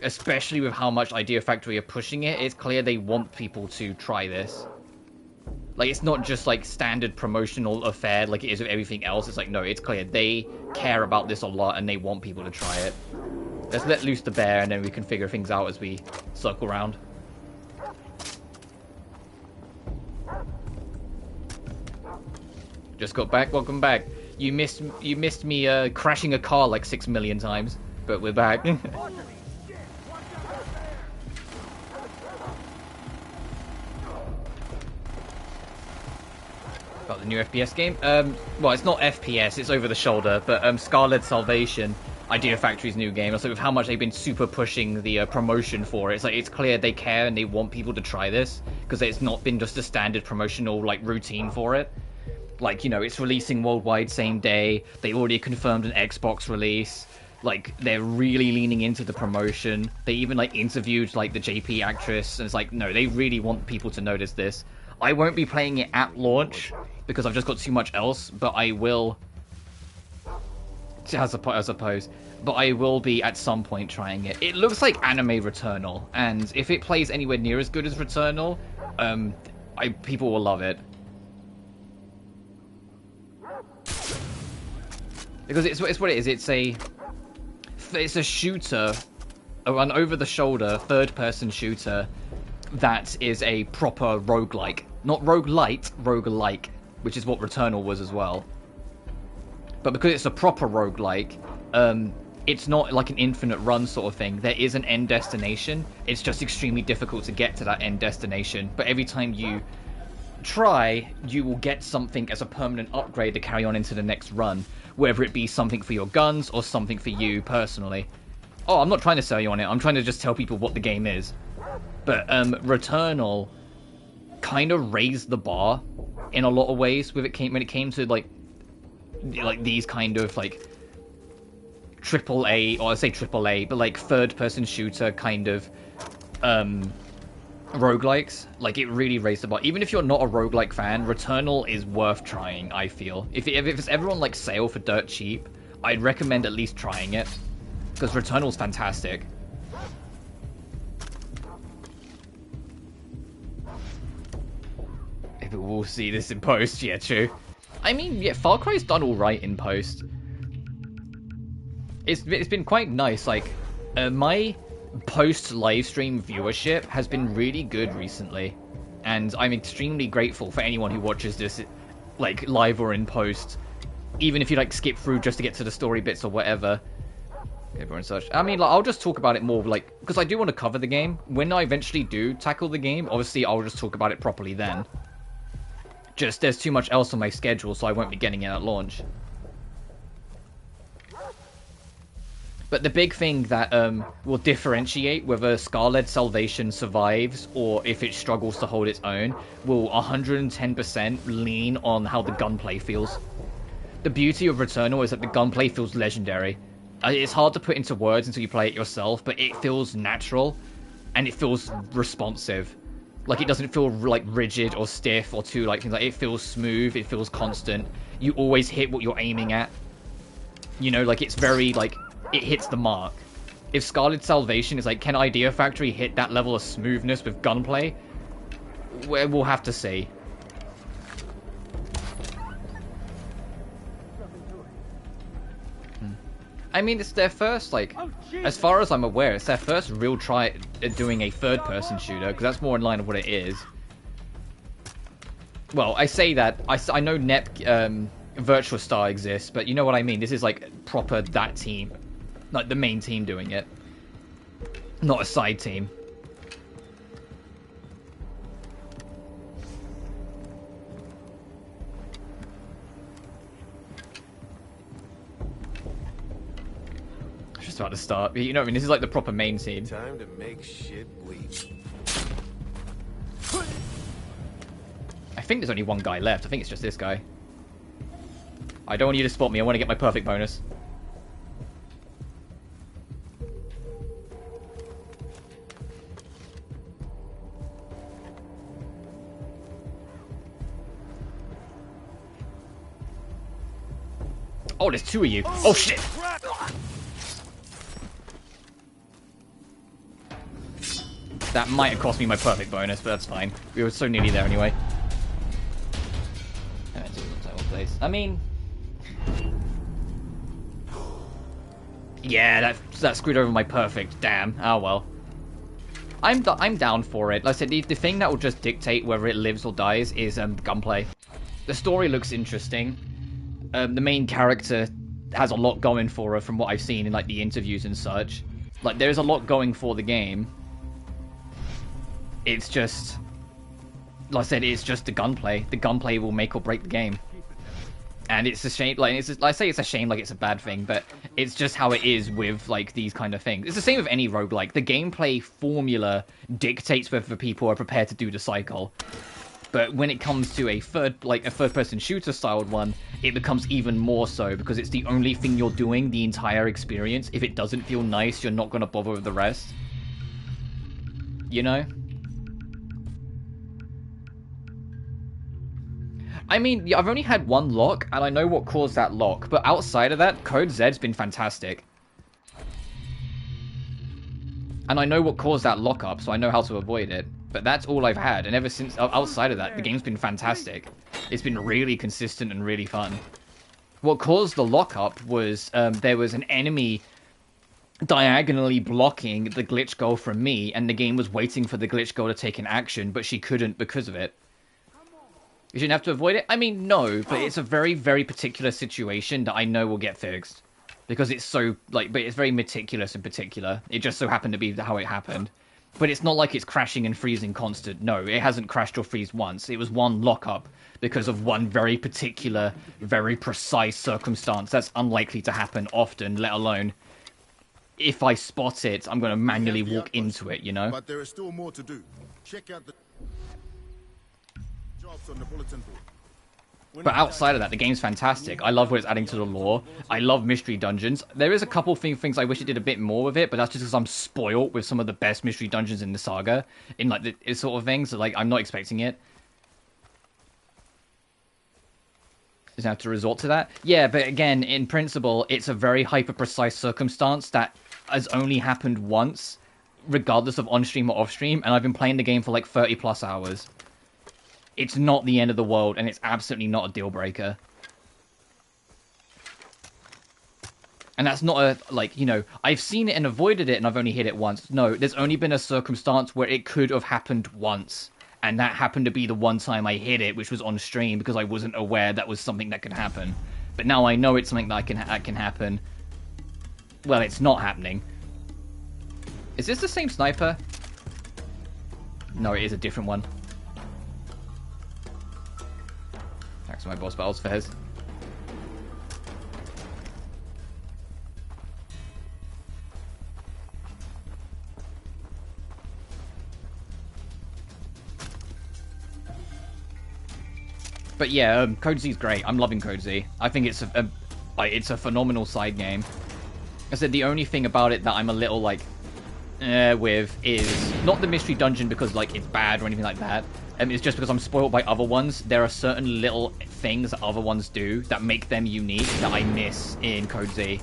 N: Especially with how much Idea Factory are pushing it. It's clear they want people to try this. Like, it's not just, like, standard promotional affair like it is with everything else. It's like, no, it's clear. They care about this a lot, and they want people to try it. Let's let loose the bear, and then we can figure things out as we circle around. Just got back. Welcome back. You missed me crashing a car like 6 million times, but we're back. About the new FPS game? Well, it's not FPS, it's over the shoulder, but Scarlet Salvation, Idea Factory's new game. Also, with how much they've been super pushing the promotion for it, it's clear they care and they want people to try this, because it's not been just a standard promotional like routine for it. Like, you know, it's releasing worldwide same day. They already confirmed an Xbox release. Like, they're really leaning into the promotion. They even like interviewed like the JP actress, and it's like, no, they really want people to notice this. I won't be playing it at launch because I've just got too much else, but I will, I suppose, but I will be at some point trying it. It looks like anime Returnal, and if it plays anywhere near as good as Returnal, people will love it. Because it's what it is. It's a shooter, an over-the-shoulder, third-person shooter that is a proper roguelike. Not roguelite, roguelike, which is what Returnal was as well. But because it's a proper roguelike, it's not like an infinite run sort of thing. There is an end destination. It's just extremely difficult to get to that end destination. But every time you try, you will get something as a permanent upgrade to carry on into the next run. Whether it be something for your guns or something for you personally. Oh, I'm not trying to sell you on it. I'm trying to just tell people what the game is. But Returnal kind of raised the bar in a lot of ways when it came to like these kind of like AAA, or I say AAA, but like third-person shooter kind of roguelikes. Like, it really raised the bar. Even if you're not a roguelike fan, Returnal is worth trying, I feel. If it's ever on like sale for dirt cheap, I'd recommend at least trying it, because Returnal's fantastic. Maybe we'll see this in post. Yeah, true. I mean, yeah, Far Cry's done alright in post. It's been quite nice. Like, my post livestream viewership has been really good recently, and I'm extremely grateful for anyone who watches this like live or in post, even if you like skip through just to get to the story bits or whatever. and such. I mean, like, I'll just talk about it more, like, because I do want to cover the game. When I eventually do tackle the game, obviously I'll just talk about it properly then. Just, there's too much else on my schedule, so I won't be getting it at launch. But the big thing that will differentiate whether Scarlet Salvation survives or if it struggles to hold its own will 110% lean on how the gunplay feels. The beauty of Returnal is that the gunplay feels legendary. It's hard to put into words until you play it yourself, but it feels natural and it feels responsive. Like, it doesn't feel like rigid or stiff or too like things like it feels smooth, it feels constant. You always hit what you're aiming at. You know, like, it's very like it hits the mark. If Scarlet Salvation is like, can Idea Factory hit that level of smoothness with gunplay? We'll have to see. I mean, it's their first, like, as far as I'm aware, it's their first real try at doing a third-person shooter, because that's more in line with what it is. Well, I say that, I know NEP Virtual Star exists, but you know what I mean. This is, like, proper that team. Like, the main team doing it. Not a side team. Just about to start. You know what I mean? This is like the proper main team.
O: Time to make shit bleed.
N: I think there's only one guy left. I think it's just this guy. I don't want you to spot me. I want to get my perfect bonus. Oh, there's two of you. Oh, shit. That might have cost me my perfect bonus, but that's fine. We were so nearly there anyway. I mean... Yeah, that screwed over my perfect. Damn. Oh, well. I'm down for it. Like I said, the thing that will just dictate whether it lives or dies is gunplay. The story looks interesting. The main character has a lot going for her from what I've seen in like the interviews and such. Like, there's a lot going for the game. It's just, like I said, it's just the gunplay. The gunplay will make or break the game. And it's a shame, like, I say it's a shame, like it's a bad thing, but it's just how it is with, like, these kind of things. It's the same with any roguelike. The gameplay formula dictates whether people are prepared to do the cycle. But when it comes to a third-person shooter-styled one, it becomes even more so, because it's the only thing you're doing the entire experience. If it doesn't feel nice, you're not going to bother with the rest. You know? I mean, yeah, I've only had one lock, and I know what caused that lock, but outside of that, Code Z's been fantastic. And I know what caused that lockup, so I know how to avoid it. But that's all I've had, and ever since, outside of that, the game's been fantastic. It's been really consistent and really fun. What caused the lockup was, there was an enemy diagonally blocking the glitch goal from me, and the game was waiting for the glitch goal to take an action, but she couldn't because of it. You shouldn't have to avoid it? I mean, no, but it's a very, very particular situation that I know will get fixed. Because it's so, like, but it's very meticulous in particular. It just so happened to be how it happened. But it's not like it's crashing and freezing constant. No, it hasn't crashed or freezed once. It was one lockup because of one very particular, very precise circumstance. That's unlikely to happen often, let alone if I spot it, I'm going to manually walk into it, you know?
P: But there is still more to do. Check out the jobs on the bulletin board.
N: But outside of that, the game's fantastic. I love what it's adding to the lore. I love mystery dungeons. There is a couple things I wish it did a bit more with it, but that's just because I'm spoiled with some of the best mystery dungeons in the saga. In, like, the sort of things. So, like, I'm not expecting it. Just have to resort to that. Yeah, but again, in principle, it's a very hyper-precise circumstance that has only happened once, regardless of on-stream or off-stream, and I've been playing the game for, like, 30-plus hours. It's not the end of the world, and it's absolutely not a deal breaker. And that's not a, like, you know, I've seen it and avoided it, and I've only hit it once. No, there's only been a circumstance where it could have happened once. And that happened to be the one time I hit it, which was on stream, because I wasn't aware that was something that could happen. But now I know it's something that can happen. well, it's not happening. Is this the same sniper? No, it is a different one. Back to my boss battles for his. But yeah, Code Z is great. I'm loving Code Z. I think it's a phenomenal side game. I said the only thing about it that I'm a little like with is not the mystery dungeon because like it's bad or anything like that. It's just because I'm spoiled by other ones. There are certain little things that other ones do that make them unique that I miss in Code Z.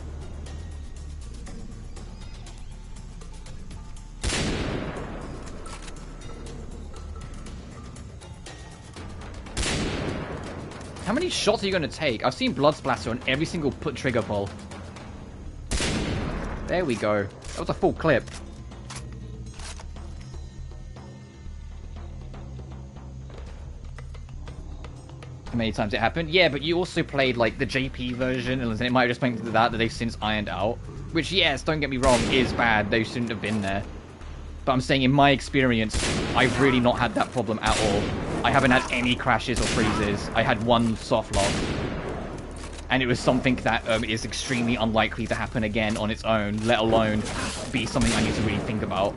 N: How many shots are you going to take? I've seen blood splatter on every single trigger pull. There we go. That was a full clip. How many times it happened? Yeah, but you also played like the JP version, and it might have just been that they've since ironed out. Which, yes, don't get me wrong, is bad. They shouldn't have been there. But I'm saying, in my experience, I've really not had that problem at all. I haven't had any crashes or freezes. I had one soft lock. And it was something that is extremely unlikely to happen again on its own, let alone be something I need to really think about.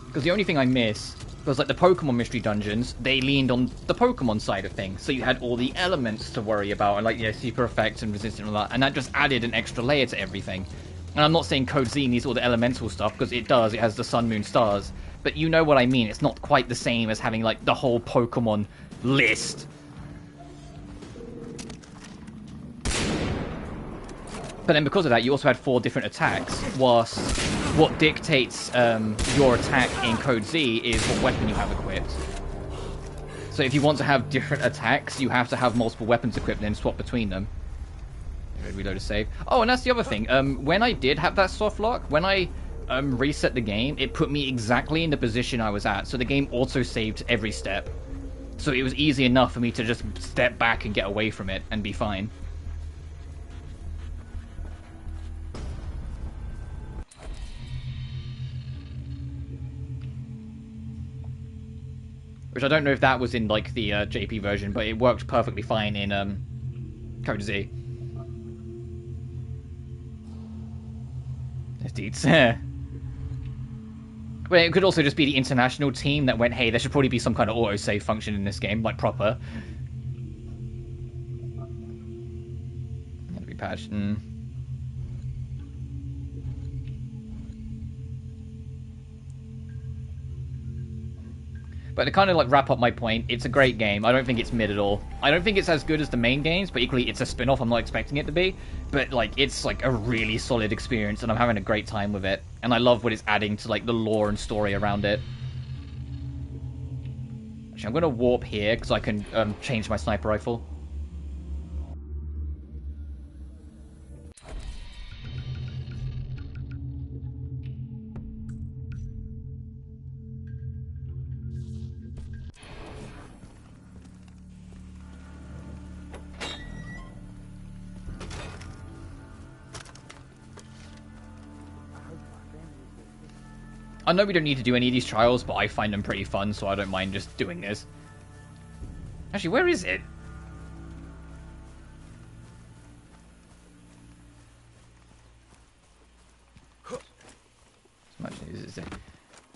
N: Because the only thing I miss was like the Pokemon mystery dungeons, they leaned on the Pokemon side of things. So you had all the elements to worry about, and like, yeah, super effects and resistance and all that. And that just added an extra layer to everything. And I'm not saying Code Z needs all the elemental stuff, because it does. It has the sun, moon, stars. But you know what I mean. It's not quite the same as having like the whole Pokemon list. But then because of that, you also had 4 different attacks, whilst what dictates your attack in Code Z is what weapon you have equipped. So if you want to have different attacks, you have to have multiple weapons equipped and then swap between them. Reload a save. Oh, and that's the other thing. When I did have that soft lock, when I reset the game, it put me exactly in the position I was at. So the game auto-saved every step. So it was easy enough for me to just step back and get away from it and be fine. Which I don't know if that was in like the JP version, but it worked perfectly fine in Code Z. Deeds. But it could also just be the international team that went, hey, there should probably be some kind of autosave function in this game, like proper. Gotta be patched. But to kind of like wrap up my point, it's a great game. I don't think it's mid at all. I don't think it's as good as the main games, but equally it's a spin-off. I'm not expecting it to be. But like it's like a really solid experience and I'm having a great time with it. And I love what it's adding to like the lore and story around it. Actually, I'm going to warp here because I can change my sniper rifle. I know we don't need to do any of these trials, but I find them pretty fun, so I don't mind just doing this. Actually, where is it?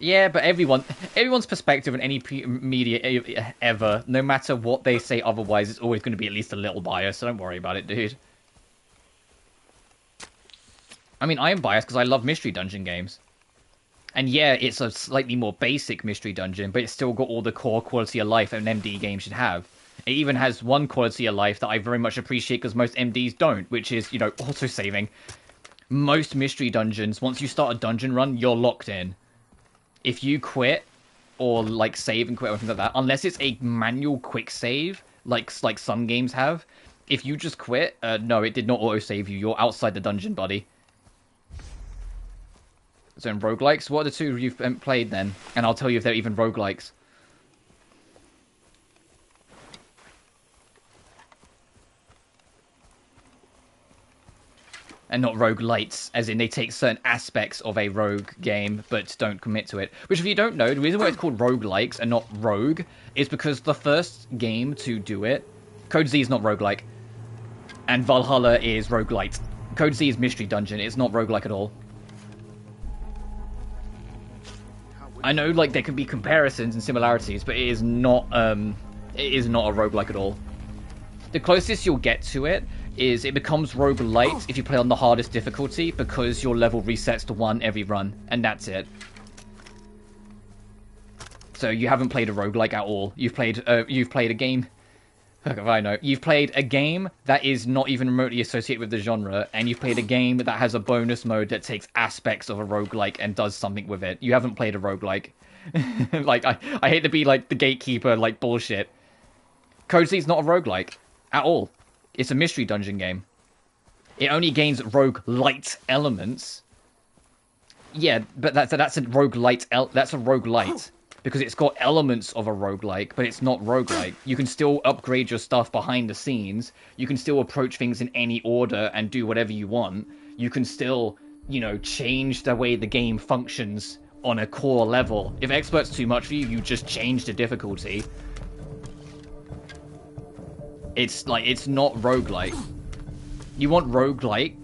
N: Yeah, but everyone's perspective on any media ever, no matter what they say otherwise, it's always going to be at least a little biased, so don't worry about it, dude. I mean, I am biased because I love mystery dungeon games. And yeah, it's a slightly more basic mystery dungeon, but it's still got all the core quality of life an MD game should have. It even has one quality of life that I very much appreciate because most MDs don't, which is, you know, auto-saving. Most mystery dungeons, once you start a dungeon run, you're locked in. If you quit, or like save and quit or something like that, unless it's a manual quick save, like some games have, if you just quit, no, it did not auto-save you. You're outside the dungeon, buddy. So in roguelikes, what are the two you've played then? And I'll tell you if they're even roguelikes. and not roguelites, as in they take certain aspects of a rogue game but don't commit to it. Which, if you don't know, the reason why it's called roguelikes and not rogue is because the first game to do it, Code Z is not roguelike, and Valhalla is roguelite. Code Z is Mystery Dungeon, it's not roguelike at all. I know, like, there can be comparisons and similarities, but it is not a roguelike at all. The closest you'll get to it is it becomes roguelite if you play on the hardest difficulty, because your level resets to 1 every run, and that's it. So you haven't played a roguelike at all. You've played a game... I know. You've played a game that is not even remotely associated with the genre, and you've played a game that has a bonus mode that takes aspects of a roguelike and does something with it. You haven't played a roguelike. Like, I hate to be, like, the gatekeeper, like, bullshit. Code Z is not a roguelike. At all. It's a mystery dungeon game. It only gains roguelite elements. Yeah, but that's a roguelite. That's a roguelite. Because it's got elements of a roguelike, but it's not roguelike. You can still upgrade your stuff behind the scenes. You can still approach things in any order and do whatever you want. You can still, you know, change the way the game functions on a core level. If expert's too much for you, you just change the difficulty. It's like, it's not roguelike. You want roguelike,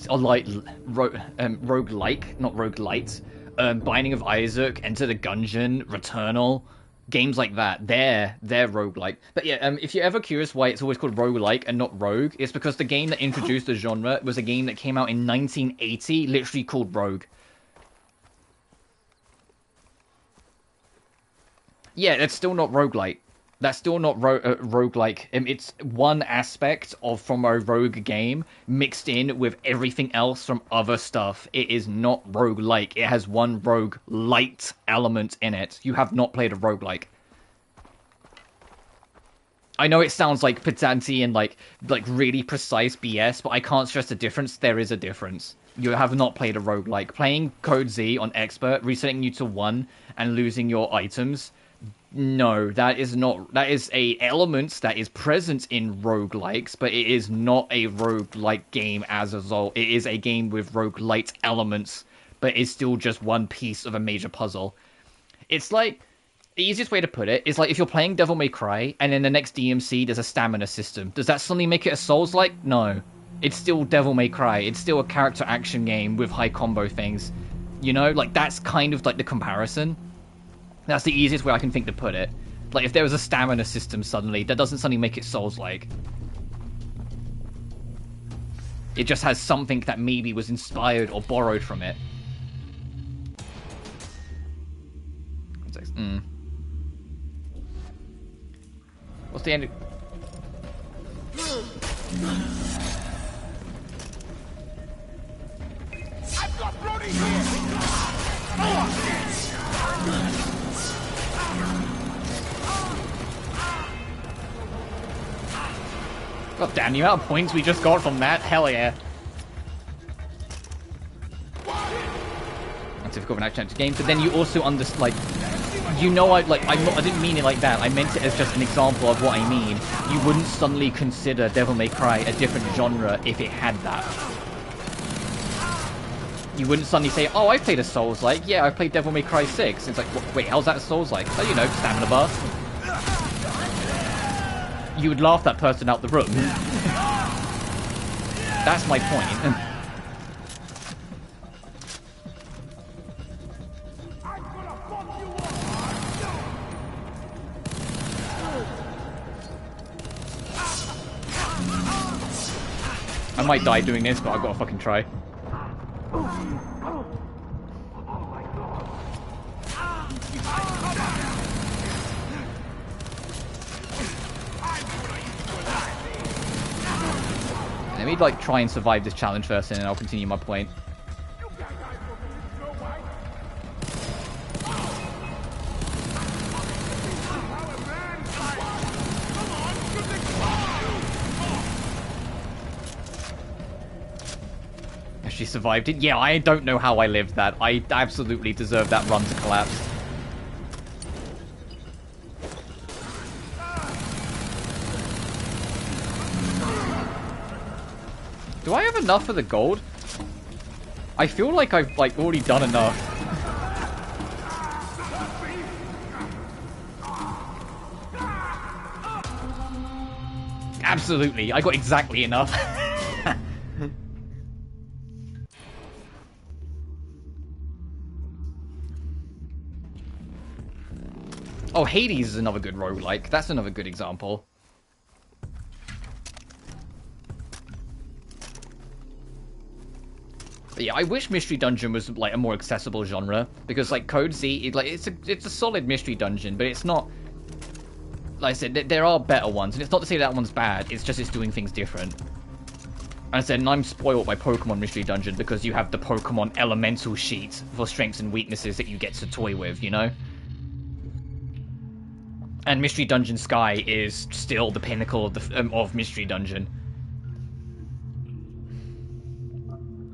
N: or like roguelike, not roguelite. Binding of Isaac, Enter the Gungeon, Returnal, games like that. They're roguelike. But yeah, if you're ever curious why it's always called roguelike and not rogue, it's because the game that introduced the genre was a game that came out in 1980, literally called Rogue. Yeah, that's still not roguelike. That's still not roguelike. It's one aspect from a rogue game mixed in with everything else from other stuff. It is not roguelike. It has one roguelite element in it. You have not played a roguelike. I know it sounds like pedantic and like really precise BS, but I can't stress the difference. There is a difference. You have not played a roguelike. Playing Code Z on Expert, resetting you to 1 and losing your items... No, that is not... That is a element that is present in roguelikes, but it is not a roguelike game as a result. It is a game with roguelite elements, but it's still just one piece of a major puzzle. It's like... The easiest way to put it is like if you're playing Devil May Cry, and in the next DMC there's a stamina system. Does that suddenly make it a Souls-like? No. It's still Devil May Cry. It's still a character action game with high combo things. You know? Like, that's kind of like the comparison. That's the easiest way I can think to put it. Like, if there was a stamina system suddenly, that doesn't suddenly make it Souls-like. It just has something that maybe was inspired or borrowed from it. What's the end?
H: I've got Brody here!
N: God damn, the amount of points we just got from that, hell yeah. That's difficult for an action game, but then you also understand, like, you know, I didn't mean it like that. I meant it as just an example of what I mean. You wouldn't suddenly consider Devil May Cry a different genre if it had that. You wouldn't suddenly say, oh, I played a Souls-like. Yeah, I played Devil May Cry 6. It's like, wait, how's that a Souls-like? Oh, you know, stamina bar. You would laugh that person out the room. That's my point. I might die doing this, but I've got to fucking try. Let me, like, try and survive this challenge first, and then I'll continue my point. She survived it. Yeah, I don't know how I lived that. I absolutely deserve that run to collapse. Do I have enough for the gold? I feel like I've like already done enough. Absolutely, I got exactly enough. Oh, Hades is another good roguelike. That's another good example. But yeah, I wish Mystery Dungeon was like a more accessible genre, because like Code Z, it's a solid mystery dungeon, but it's not. Like I said, there are better ones, and it's not to say that one's bad. It's just it's doing things different. And I said, and I'm spoiled by Pokemon Mystery Dungeon because you have the Pokemon Elemental sheet for strengths and weaknesses that you get to toy with, you know. And Mystery Dungeon Sky is still the pinnacle of of Mystery Dungeon.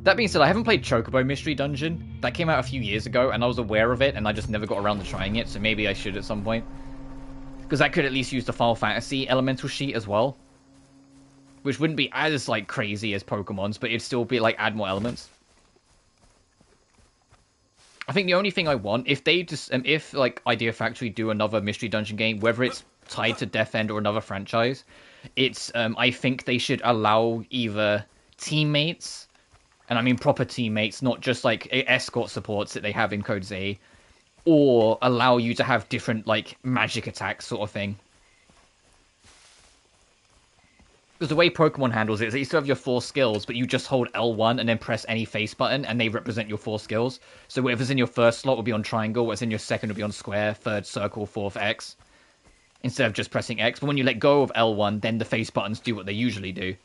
N: That being said, I haven't played Chocobo Mystery Dungeon. That came out a few years ago, and I was aware of it, and I just never got around to trying it, so maybe I should at some point. Because that could at least use the Final Fantasy elemental sheet as well. Which wouldn't be as, like, crazy as Pokemon's, but it'd still be, like, add more elements. I think the only thing I want, if they just, if, like, Idea Factory do another Mystery Dungeon game, whether it's tied to Death End or another franchise, it's, I think they should allow either teammates, and I mean proper teammates, not just, like, escort supports that they have in Code Z, or allow you to have different, like, magic attacks sort of thing. Because the way Pokemon handles it is that you still have your 4 skills, but you just hold L1 and then press any face button, and they represent your 4 skills. So whatever's in your first slot will be on triangle, what's in your second will be on square, third circle, fourth X. Instead of just pressing X. But when you let go of L1, then the face buttons do what they usually do.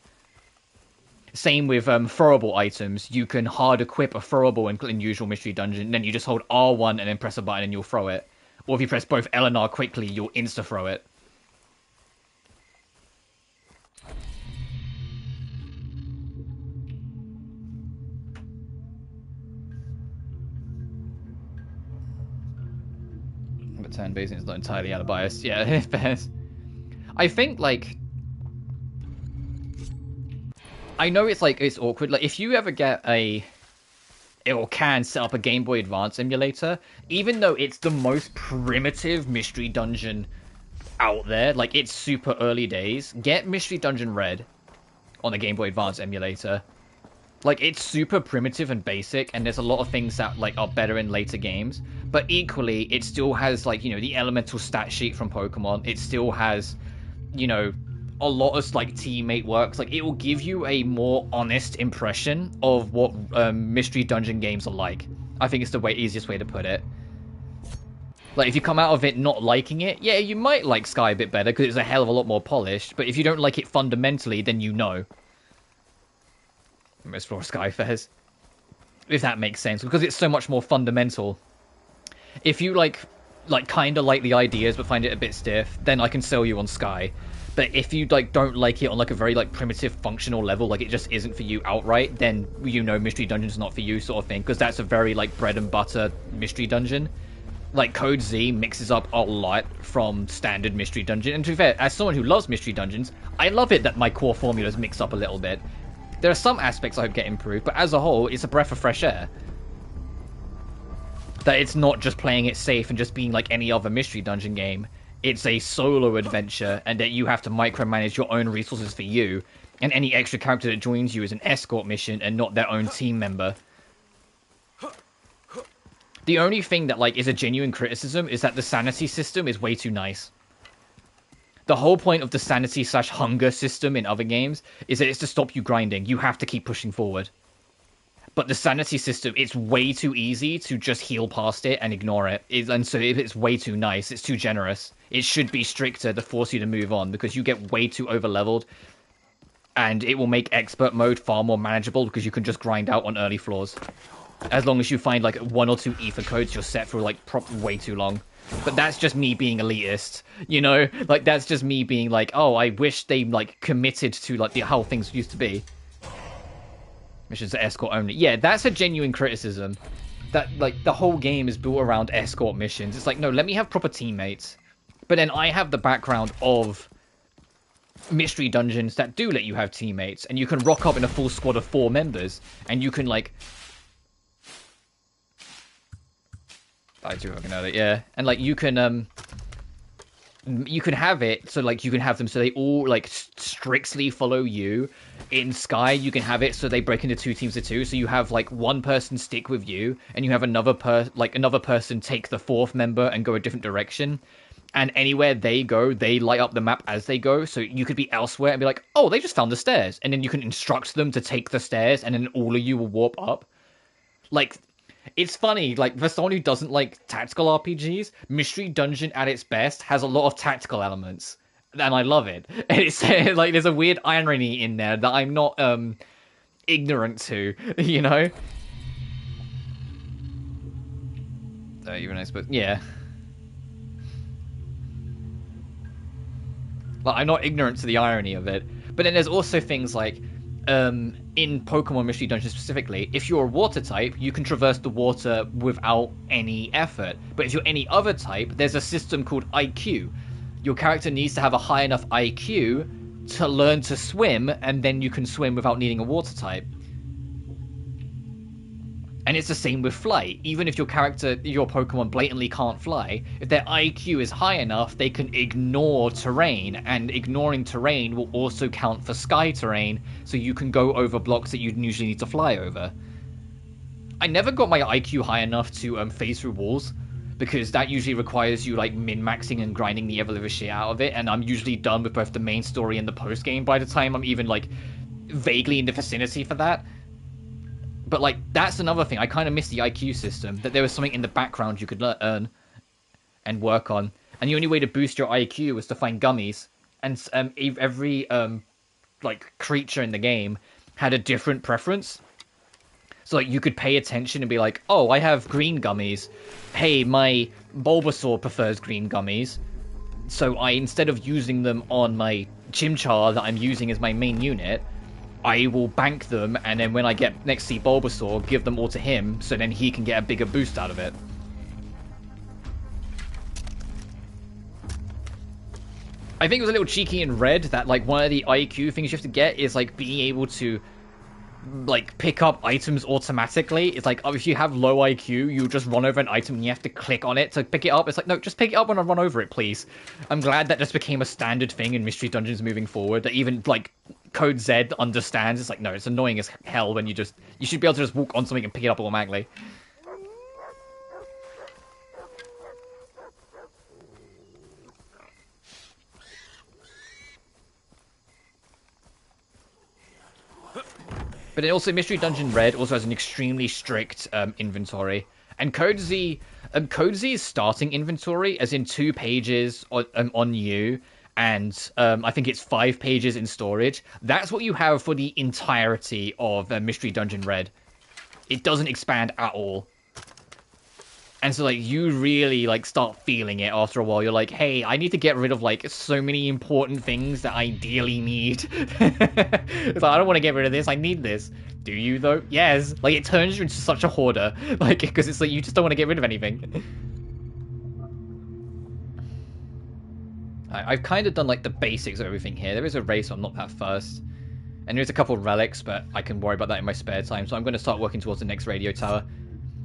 N: Same with throwable items. You can hard equip a throwable in usual Mystery Dungeon, then you just hold R1 and then press a button and you'll throw it. Or if you press both L and R quickly, you'll insta-throw it. But turn-based is not entirely out of bias. Yeah, it bears. I think, like... I know it's like it's awkward. Like if you ever get or can set up a Game Boy Advance emulator, even though it's the most primitive Mystery Dungeon out there, like it's super early days, get Mystery Dungeon Red on a Game Boy Advance emulator. Like it's super primitive and basic, and there's a lot of things that like are better in later games. But equally, it still has like, you know, the elemental stat sheet from Pokemon. It still has, you know, a lot of like teammate works. Like it will give you a more honest impression of what Mystery Dungeon games are like. I think it's the easiest way to put it. Like if you come out of it not liking it, yeah, you might like Sky a bit better because it's a hell of a lot more polished. But if you don't like it fundamentally, then you know. Explore Sky Fairs, if that makes sense, because it's so much more fundamental. If you like kind of like the ideas but find it a bit stiff, then I can sell you on Sky. But if you like don't like it on like a very like primitive functional level, like it just isn't for you outright, then you know Mystery Dungeon's not for you sort of thing, because that's a very like bread and butter Mystery Dungeon. Like Code Z mixes up a lot from standard Mystery Dungeon, and to be fair, as someone who loves Mystery Dungeons, I love it that my core formulas mix up a little bit. There are some aspects I hope get improved, but as a whole, it's a breath of fresh air. That it's not just playing it safe and just being like any other Mystery Dungeon game. It's a solo adventure, and that you have to micromanage your own resources for you, and any extra character that joins you is an escort mission and not their own team member. The only thing that like is a genuine criticism is that the sanity system is way too nice. The whole point of the sanity/hunger system in other games is that it's to stop you grinding. You have to keep pushing forward. But the sanity system, it's way too easy to just heal past it and ignore it. And so if it's way too nice, it's too generous. It should be stricter to force you to move on, because you get way too over-leveled. And it will make expert mode far more manageable, because you can just grind out on early floors. As long as you find like 1 or 2 ether codes, you're set for like way too long. But that's just me being elitist, you know? Like, that's just me being like, oh, I wish they, like, committed to, like, how things used to be. Missions are escort only. Yeah, that's a genuine criticism. That, like, the whole game is built around escort missions. It's like, no, let me have proper teammates. But then I have the background of mystery dungeons that do let you have teammates, and you can rock up in a full squad of 4 members, and you can like... I do fucking know that, yeah. And like you can have it so like you can have them so they all like strictly follow you. In Sky you can have it so they break into 2 teams of 2, so you have like one person stick with you and you have another person take the 4th member and go a different direction, and anywhere they go they light up the map as they go, so you could be elsewhere and be like, oh, they just found the stairs, and then you can instruct them to take the stairs and then all of you will warp up. Like, it's funny, like, for someone who doesn't like tactical RPGs, Mystery Dungeon at its best has a lot of tactical elements, and I love it. And it's like, there's a weird irony in there that I'm not ignorant to, you know? Even I suppose, yeah. Like, I'm not ignorant to the irony of it. But then there's also things like, in Pokemon Mystery Dungeon specifically, if you're a water type, you can traverse the water without any effort. But if you're any other type, there's a system called IQ. Your character needs to have a high enough IQ to learn to swim, and then you can swim without needing a water type. And it's the same with flight. Even if your Pokemon blatantly can't fly, if their IQ is high enough, they can ignore terrain, and ignoring terrain will also count for sky terrain, so you can go over blocks that you'd usually need to fly over. I never got my IQ high enough to phase through walls, because that usually requires you like min-maxing and grinding the ever-living shit out of it, and I'm usually done with both the main story and the post-game by the time I'm even like vaguely in the vicinity for that. But, like, that's another thing. I kind of miss the IQ system. That there was something in the background you could earn and work on. And the only way to boost your IQ was to find gummies. And every, like, creature in the game had a different preference. So, like, you could pay attention and be like, oh, I have green gummies. Hey, my Bulbasaur prefers green gummies. So instead of using them on my Chimchar that I'm using as my main unit, I will bank them, and then when I get next to see Bulbasaur, give them all to him, so then he can get a bigger boost out of it. I think it was a little cheeky in Red that, like, one of the IQ things you have to get is, like, being able to, like, pick up items automatically. It's like, if you have low IQ, you just run over an item and you have to click on it to pick it up. It's like, no, just pick it up when I run over it, please. I'm glad that just became a standard thing in Mystery Dungeons moving forward, that even, like, Code Z understands. It's like, no, it's annoying as hell when you should be able to just walk on something and pick it up automatically. But then also Mystery Dungeon Red also has an extremely strict inventory. And Code Z's starting inventory, as in 2 pages on you, and I think it's 5 pages in storage. That's what you have for the entirety of Mystery Dungeon Red. It doesn't expand at all. And so, like, you really, like, start feeling it after a while. You're like, hey, I need to get rid of, like, so many important things that I ideally need. It's like, I don't want to get rid of this. I need this. Do you, though? Yes. Like, it turns you into such a hoarder. Like, because it's like, you just don't want to get rid of anything. I've kind of done, like, the basics of everything here. There is a race, so I'm not that first. And there's a couple of relics, but I can worry about that in my spare time. So I'm going to start working towards the next radio tower.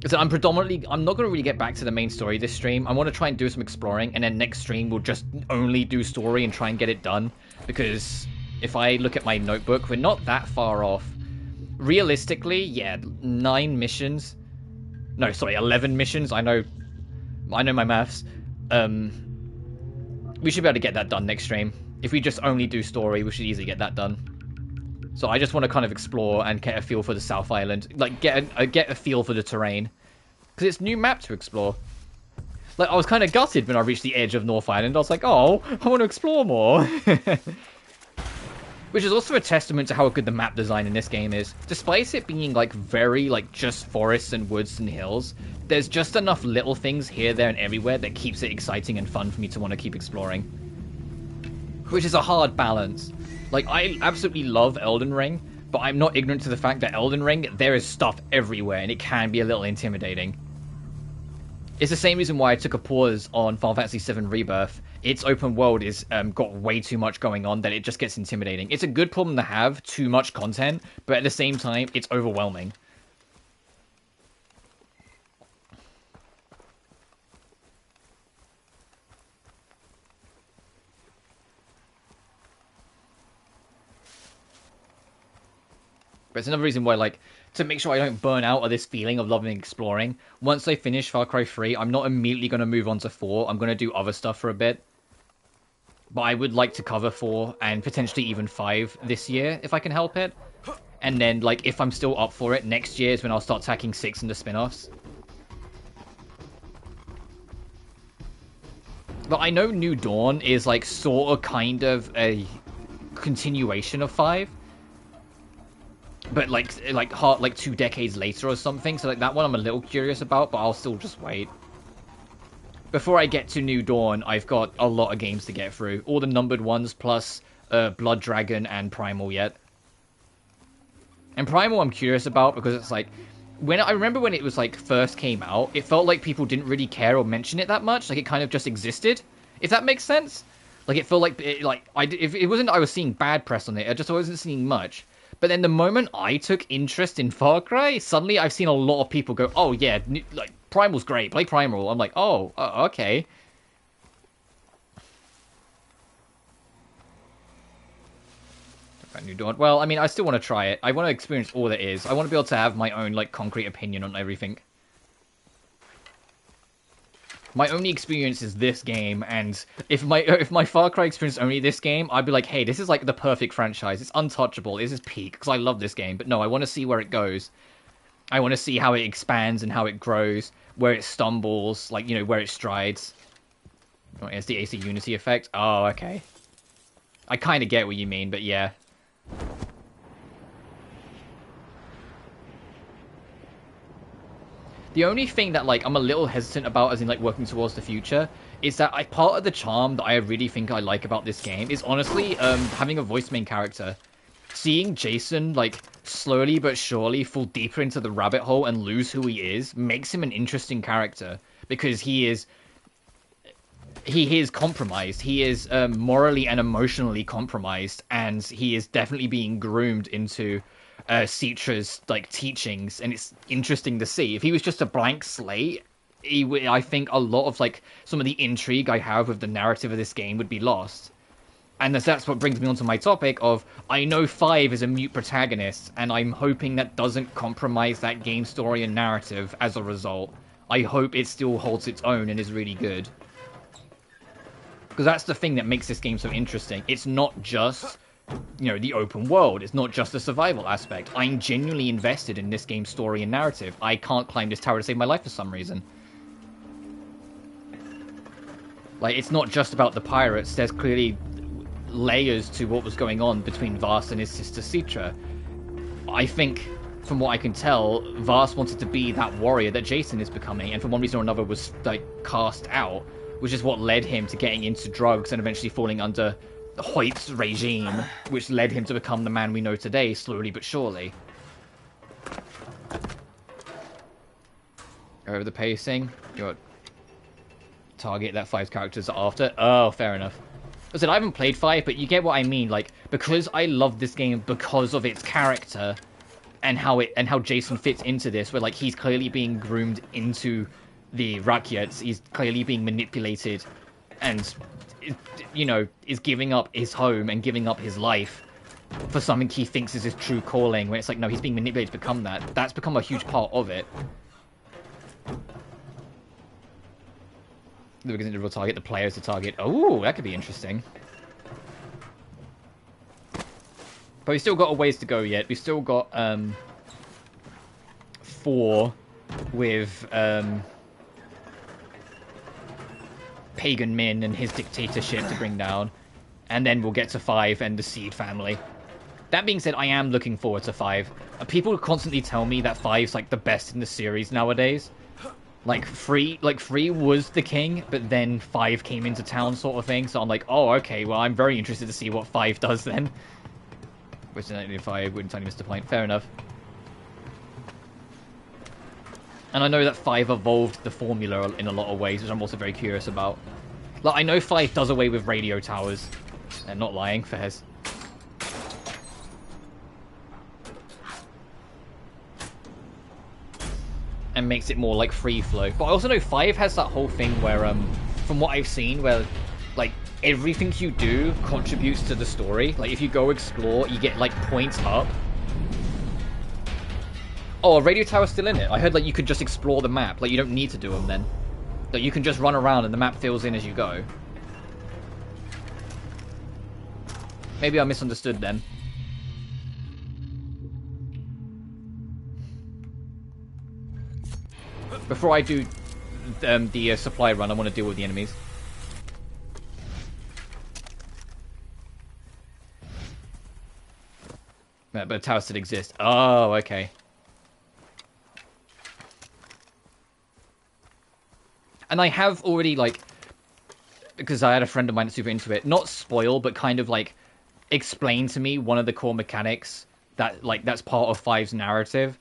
N: So I'm not going to really get back to the main story this stream. I want to try and do some exploring, and then next stream we'll just only do story and try and get it done. Because if I look at my notebook, we're not that far off. Realistically, yeah, 9 missions. No, sorry, 11 missions. I know my maths. We should be able to get that done next stream. If we just only do story, we should easily get that done. So I just want to kind of explore and get a feel for the South Island. Like, get a feel for the terrain. Because it's new map to explore. Like, I was kind of gutted when I reached the edge of North Island. I was like, oh, I want to explore more. Which is also a testament to how good the map design in this game is. Despite it being, like, very, like, just forests and woods and hills, there's just enough little things here, there, and everywhere that keeps it exciting and fun for me to want to keep exploring. Which is a hard balance. Like, I absolutely love Elden Ring, but I'm not ignorant to the fact that Elden Ring, there is stuff everywhere, and it can be a little intimidating. It's the same reason why I took a pause on Final Fantasy VII Rebirth. its open world is got way too much going on that it just gets intimidating. It's a good problem to have, too much content, but at the same time, it's overwhelming. But it's another reason why, like, to make sure I don't burn out of this feeling of loving exploring, once I finish Far Cry 3, I'm not immediately going to move on to 4. I'm going to do other stuff for a bit. But I would like to cover 4 and potentially even 5 this year, if I can help it. And then, like, if I'm still up for it, next year is when I'll start tacking 6 and the spin-offs. But I know New Dawn is, like, sort of kind of a continuation of 5. But like 2 decades later or something. So like that one I'm a little curious about, but I'll still just wait. Before I get to New Dawn, I've got a lot of games to get through. All the numbered ones plus Blood Dragon and Primal yet. And Primal I'm curious about because it's like I remember when it was like first came out, it felt like people didn't really care or mention it that much. Like it kind of just existed. If that makes sense. Like it felt like if it wasn't I was seeing bad press on it, I just wasn't seeing much. But then the moment I took interest in Far Cry, suddenly I've seen a lot of people go, oh yeah, like Primal's great, play Primal. I'm like, oh, okay. New Dawn. Well, I mean, I still want to try it. I want to experience all that is. I want to be able to have my own like concrete opinion on everything. My only experience is this game, and if my Far Cry experience is only this game, I'd be like, hey, this is like the perfect franchise. It's untouchable. This is peak, because I love this game. But no, I want to see where it goes. I want to see how it expands and how it grows, where it stumbles, like, you know, where it strides. Oh, it's the AC Unity effect. Oh, okay. I kind of get what you mean, but yeah. The only thing that, like, I'm a little hesitant about, as in, like, working towards the future, is that part of the charm that I really think I like about this game is, honestly, having a voice main character. Seeing Jason, like, slowly but surely fall deeper into the rabbit hole and lose who he is makes him an interesting character. Because he is compromised. He is morally and emotionally compromised, and he is definitely being groomed into Citra's like teachings, and it's interesting to see. If he was just a blank slate, I think a lot of like some of the intrigue I have with the narrative of this game would be lost. And that's what brings me onto my topic of I know 5 is a mute protagonist, and I'm hoping that doesn't compromise that game story and narrative as a result. I hope it still holds its own and is really good. Because that's the thing that makes this game so interesting. It's not just, you know, the open world. It's not just the survival aspect. I'm genuinely invested in this game's story and narrative. I can't climb this tower to save my life for some reason. Like, it's not just about the pirates. There's clearly layers to what was going on between Vaas and his sister Citra. I think, from what I can tell, Vaas wanted to be that warrior that Jason is becoming, and for one reason or another was, like, cast out, which is what led him to getting into drugs and eventually falling under Hoyt's regime, which led him to become the man we know today, slowly but surely. Over the pacing, your target that 5 characters are after. Oh, fair enough. I said I haven't played 5, but you get what I mean. Like, because I love this game because of its character and how Jason fits into this, where like he's clearly being groomed into the Rakyats. He's clearly being manipulated, and you know, is giving up his home and giving up his life for something he thinks is his true calling, when it's like, no, he's being manipulated to become that. That's become a huge part of it. We're going to target the players to target. Oh, that could be interesting. But we've still got a ways to go yet. We've still got 4 with Pagan Min and his dictatorship to bring down. And then we'll get to 5 and the Seed family. That being said, I am looking forward to 5. People constantly tell me that 5's like the best in the series nowadays. Like 3 was the king, but then 5 came into town sort of thing. So I'm like, oh, okay, well, I'm very interested to see what 5 does then. Which if I wouldn't totally miss the point. Fair enough. And I know that 5 evolved the formula in a lot of ways, which I'm also very curious about. Like, I know 5 does away with radio towers. And not lying, Fez. And makes it more like free flow. But I also know 5 has that whole thing where, from what I've seen, where like everything you do contributes to the story. Like if you go explore, you get like points up. Oh, a radio tower's still in it. I heard like you could just explore the map. Like you don't need to do them then. Like you can just run around and the map fills in as you go. Maybe I misunderstood then. Before I do the supply run, I want to deal with the enemies. But the tower still exists. Oh, okay. And I have already, like, because I had a friend of mine that's super into it, not spoil, but kind of, like, explain to me one of the core mechanics that, like, that's part of 5's narrative.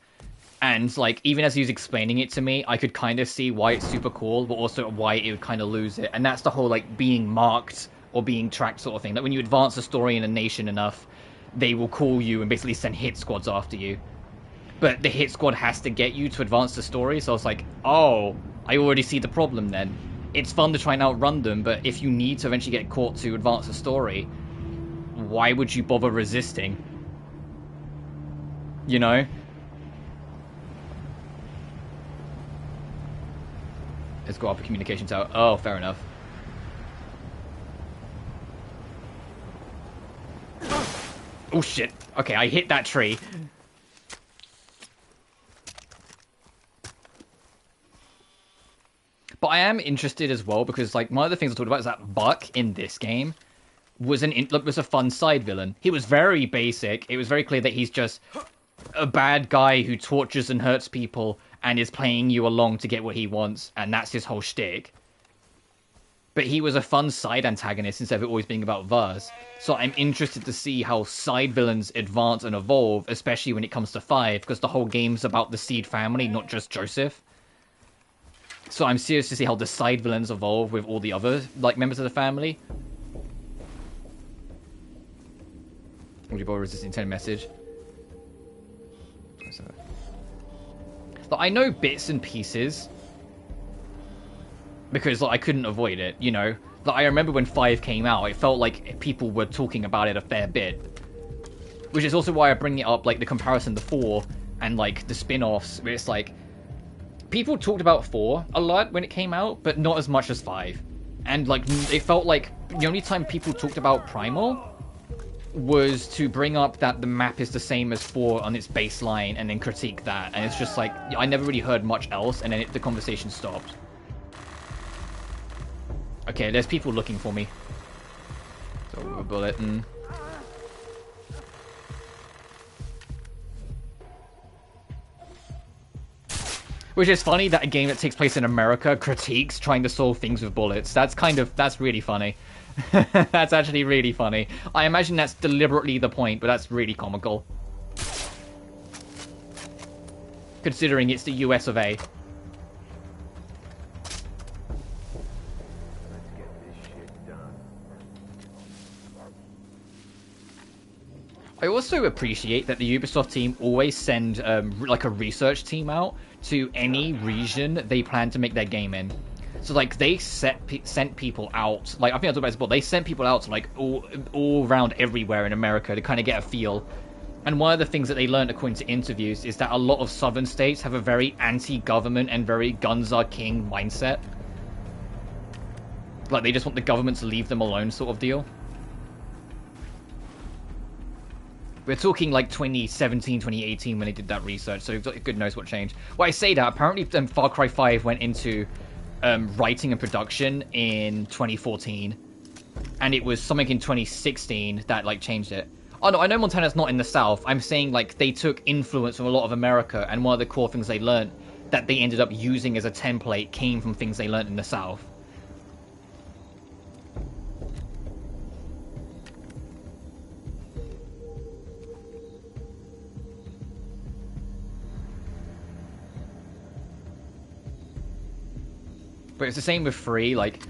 N: And, like, even as he was explaining it to me, I could kind of see why it's super cool, but also why it would kind of lose it. And that's the whole, like, being marked or being tracked sort of thing. Like, when you advance the story in a nation enough, they will call you and basically send hit squads after you. But the hit squad has to get you to advance the story, so I was like, oh, I already see the problem then. It's fun to try and outrun them, but if you need to eventually get caught to advance the story, why would you bother resisting? You know? Let's go up a communication tower. Oh, fair enough. Oh shit. Okay, I hit that tree. But I am interested as well because, like, one of the things I talked about is that Buck in this game was was a fun side villain. He was very basic. It was very clear that he's just a bad guy who tortures and hurts people and is playing you along to get what he wants, and that's his whole shtick. But he was a fun side antagonist instead of it always being about Vars. So I'm interested to see how side villains advance and evolve, especially when it comes to 5, because the whole game's about the Seed family, not just Joseph. So I'm serious to see how the side villains evolve with all the other, like, members of the family. Would you bother resisting 10 message? Like, I know bits and pieces because, like, I couldn't avoid it, you know. Like, I remember when 5 came out, it felt like people were talking about it a fair bit. Which is also why I bring it up, like, the comparison to 4 and, like, the spin-offs, where it's like, people talked about 4 a lot when it came out, but not as much as 5. And, like, it felt like the only time people talked about Primal was to bring up that the map is the same as 4 on its baseline and then critique that. And it's just like, I never really heard much else, and then the conversation stopped. Okay, there's people looking for me. So, a bulletin. Which is funny that a game that takes place in America critiques trying to solve things with bullets. That's really funny. That's actually really funny. I imagine that's deliberately the point, but that's really comical. Considering it's the US of A. I also appreciate that the Ubisoft team always send like a research team out to any region they plan to make their game in. So, like, they sent people out, like, I think I talked about this before, they sent people out to, like, all around everywhere in America to kind of get a feel. And one of the things that they learned, according to interviews, is that a lot of southern states have a very anti-government and very guns are king mindset. Like, they just want the government to leave them alone sort of deal. We're talking, like, 2017, 2018 when they did that research, so good knows what changed. Well, I say that, apparently Far Cry 5 went into writing and production in 2014, and it was something in 2016 that, like, changed it. Oh no, I know Montana's not in the South. I'm saying, like, they took influence from a lot of America, and one of the core things they learned that they ended up using as a template came from things they learned in the South. But it's the same with 3, like,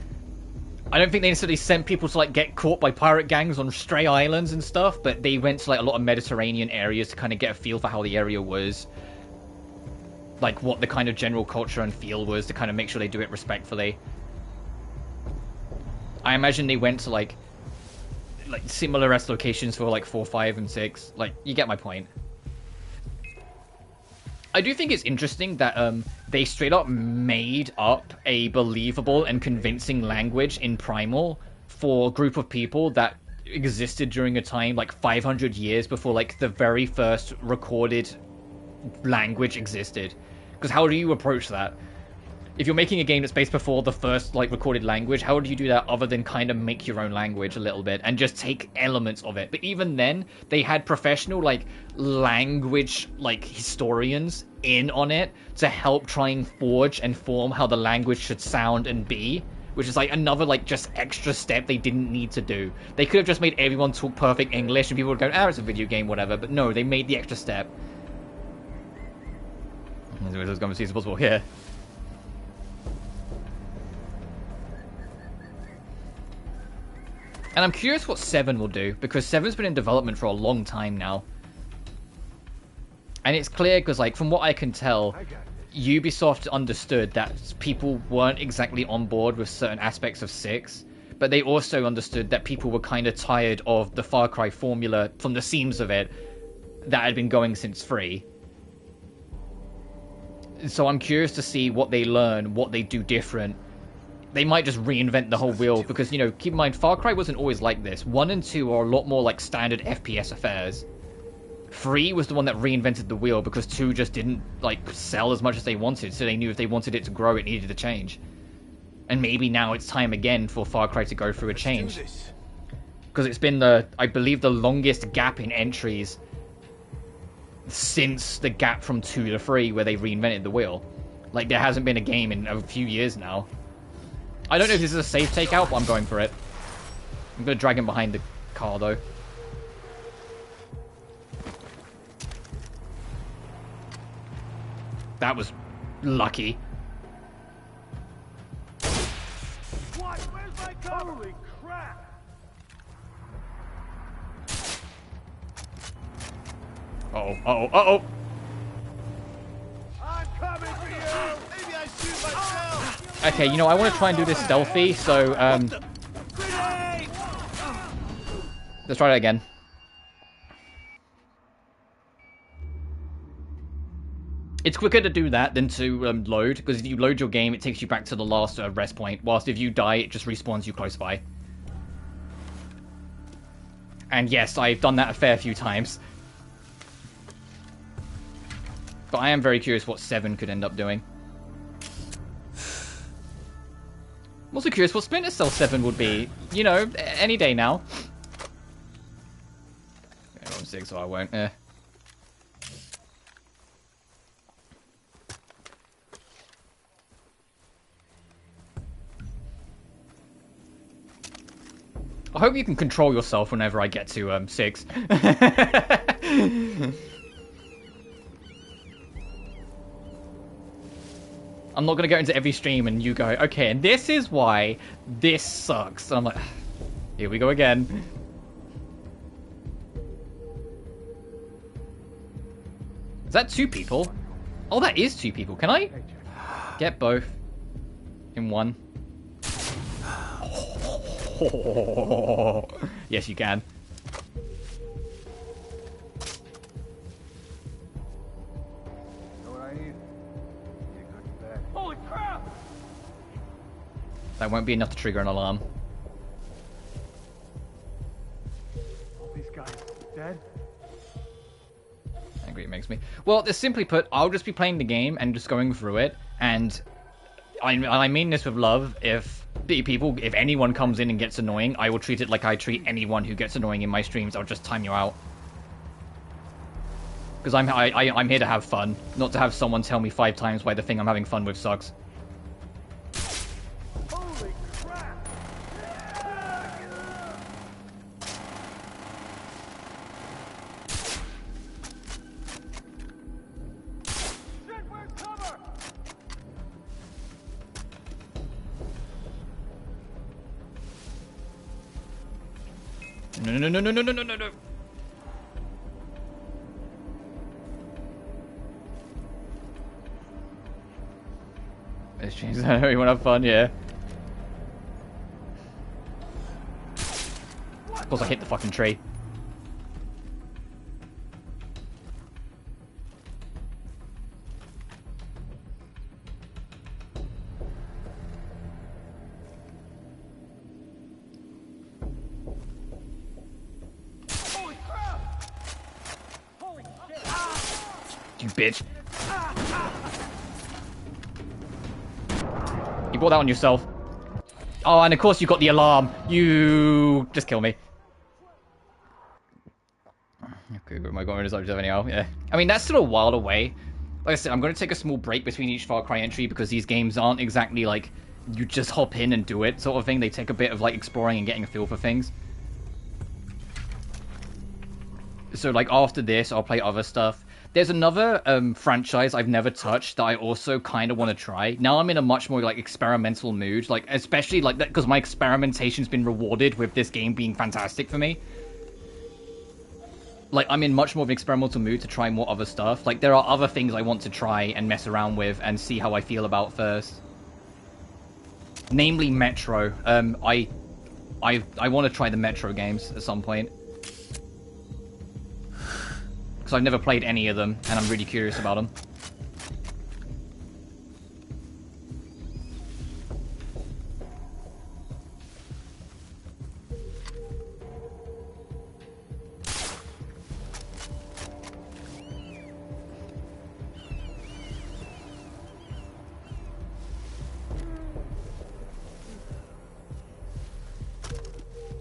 N: I don't think they necessarily sent people to like get caught by pirate gangs on stray islands and stuff, but they went to like a lot of Mediterranean areas to kind of get a feel for how the area was. Like what the kind of general culture and feel was to kind of make sure they do it respectfully. I imagine they went to like similar rest locations for like 4, 5, and 6. Like, you get my point. I do think it's interesting that they straight up made up a believable and convincing language in Primal for a group of people that existed during a time like 500 years before like the very first recorded language existed. Because how do you approach that? If you're making a game that's based before the first like recorded language, how do you do that other than kind of make your own language a little bit and just take elements of it? But even then, they had professional like language like historians in on it to help try and forge and form how the language should sound and be, which is like another like just extra step they didn't need to do. They could have just made everyone talk perfect English and people would go, "Ah, it's a video game, whatever." But no, they made the extra step. As going to see as possible here. And I'm curious what 7 will do, because 7's been in development for a long time now. And it's clear, because like from what I can tell, Ubisoft understood that people weren't exactly on board with certain aspects of 6, but they also understood that people were kind of tired of the Far Cry formula, from the seams of it, that had been going since 3. So I'm curious to see what they learn, what they do different. They might just reinvent the whole wheel, because, you know, keep in mind, Far Cry wasn't always like this. 1 and 2 are a lot more like standard FPS affairs. 3 was the one that reinvented the wheel, because 2 just didn't, like, sell as much as they wanted, so they knew if they wanted it to grow, it needed to change. And maybe now it's time again for Far Cry to go through a change. Because it's been I believe, the longest gap in entries since the gap from 2 to 3, where they reinvented the wheel. Like, there hasn't been a game in a few years now. I don't know if this is a safe takeout, but I'm going for it. I'm going to drag him behind the car, though. That was lucky.
L: What? Where's my cover? Holy crap!
N: Uh-oh, uh-oh, uh-oh!
L: I'm coming for you! Maybe I shoot myself!
N: Okay, you know, I want to try and do this stealthy, so, let's try that again. It's quicker to do that than to load, because if you load your game, it takes you back to the last rest point, whilst if you die, it just respawns you close by. And yes, I've done that a fair few times. But I am very curious what 7 could end up doing. I'm also curious what Splinter Cell 7 would be. You know, any day now. I'm 6, so I won't. I hope you can control yourself whenever I get to 6. I'm not going to go into every stream and you go, okay, and this is why this sucks. And I'm like, here we go again. Is that 2 people? Oh, that is 2 people. Can I get both in one? Oh, yes, you can.
L: Holy crap!
N: That won't be enough to trigger an alarm.
L: All these guys dead?
N: Angry it makes me. Well, simply put, I'll just be playing the game and just going through it, and I mean this with love. If anyone comes in and gets annoying, I will treat it like I treat anyone who gets annoying in my streams. I'll just time you out. Because I'm here to have fun, not to have someone tell me 5 times why the thing I'm having fun with sucks.
L: Holy crap! Shit, where's cover?
N: No, no, no, no, no, no, no, no, no. Let's change that. We want to have fun, yeah. Of course, I hit the fucking tree. You bitch. You brought that on yourself. Oh, and of course you got the alarm. You just kill me. Okay, am I going to subject anyhow? Yeah. I mean, that's still a while away. Like I said, I'm going to take a small break between each Far Cry entry because these games aren't exactly like you just hop in and do it sort of thing. They take a bit of like exploring and getting a feel for things. So like after this, I'll play other stuff. There's another franchise I've never touched that I also kind of want to try. Now I'm in a much more like experimental mood, like especially like that because my experimentation's been rewarded with this game being fantastic for me. Like I'm in much more of an experimental mood to try more other stuff. Like there are other things I want to try and mess around with and see how I feel about first. Namely Metro. I want to try the Metro games at some point. Because I've never played any of them, and I'm really curious about them.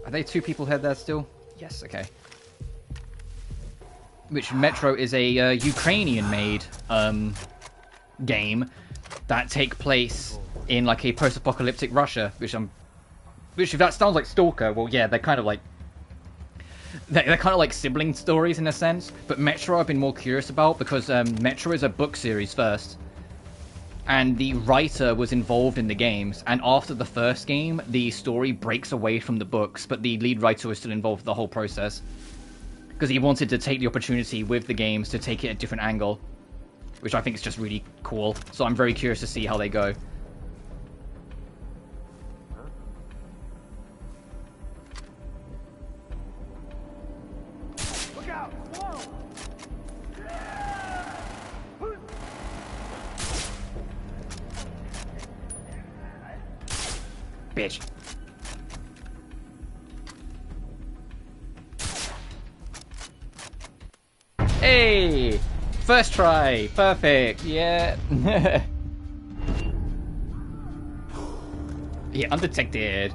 N: Are they two people head there still? Yes, okay. Which Metro is a Ukrainian-made game that take place in like a post-apocalyptic Russia, which if that sounds like Stalker, well, yeah, they're kind of like sibling stories in a sense. But Metro I've been more curious about because Metro is a book series first, and the writer was involved in the games. And after the first game, the story breaks away from the books, but the lead writer was still involved in the whole process. Because he wanted to take the opportunity with the games to take it a different angle. Which I think is just really cool. So I'm very curious to see how they go.
L: Look out! Whoa!
N: Bitch. Hey! First try! Perfect! Yeah! Yeah, undetected.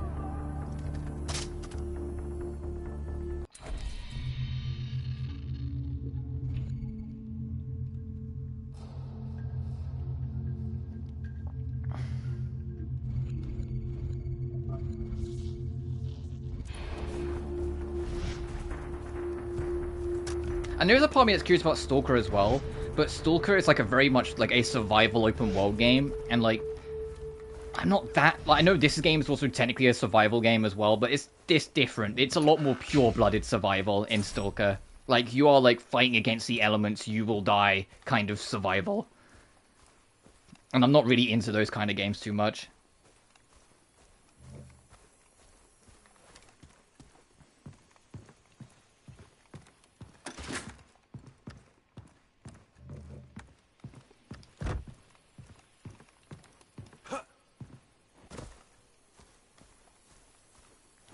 N: And there's a part of me that's curious about Stalker as well, but Stalker is like a very much like a survival open world game, and like I'm not that like I know this game is also technically a survival game as well, but it's different. It's a lot more pure-blooded survival in Stalker. Like you are like fighting against the elements, you will die kind of survival. And I'm not really into those kind of games too much.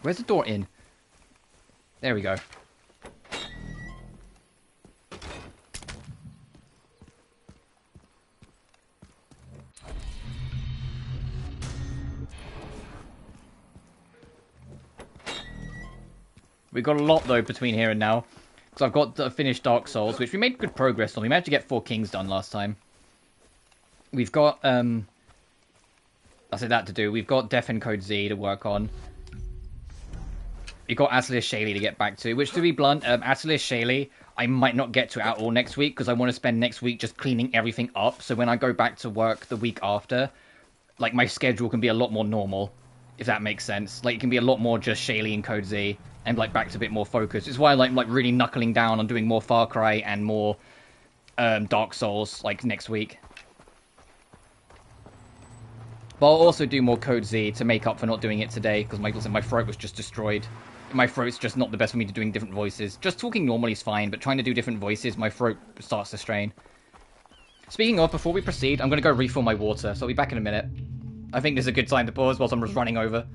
N: Where's the door in? There we go. We got a lot though between here and now. Because I've got to finish Dark Souls, which we made good progress on. We managed to get 4 Kings done last time. We've got I said that to do. We've got Death Encode Z to work on. You've got Atelier Shaley to get back to, which, to be blunt, Atelier Shaley, I might not get to at all next week, because I want to spend next week just cleaning everything up, so when I go back to work the week after, like, my schedule can be a lot more normal, if that makes sense. Like, it can be a lot more just Shaley and Code Z, and like back to a bit more focus. It's why I like really knuckling down on doing more Far Cry and more Dark Souls like next week. But I'll also do more Code Z to make up for not doing it today, because my throat was just destroyed. My throat's just not the best for me to doing different voices. Just talking normally is fine, but trying to do different voices, my throat starts to strain. Speaking of, before we proceed, I'm going to go refill my water, so I'll be back in a minute. I think this is a good time to pause whilst I'm just running over.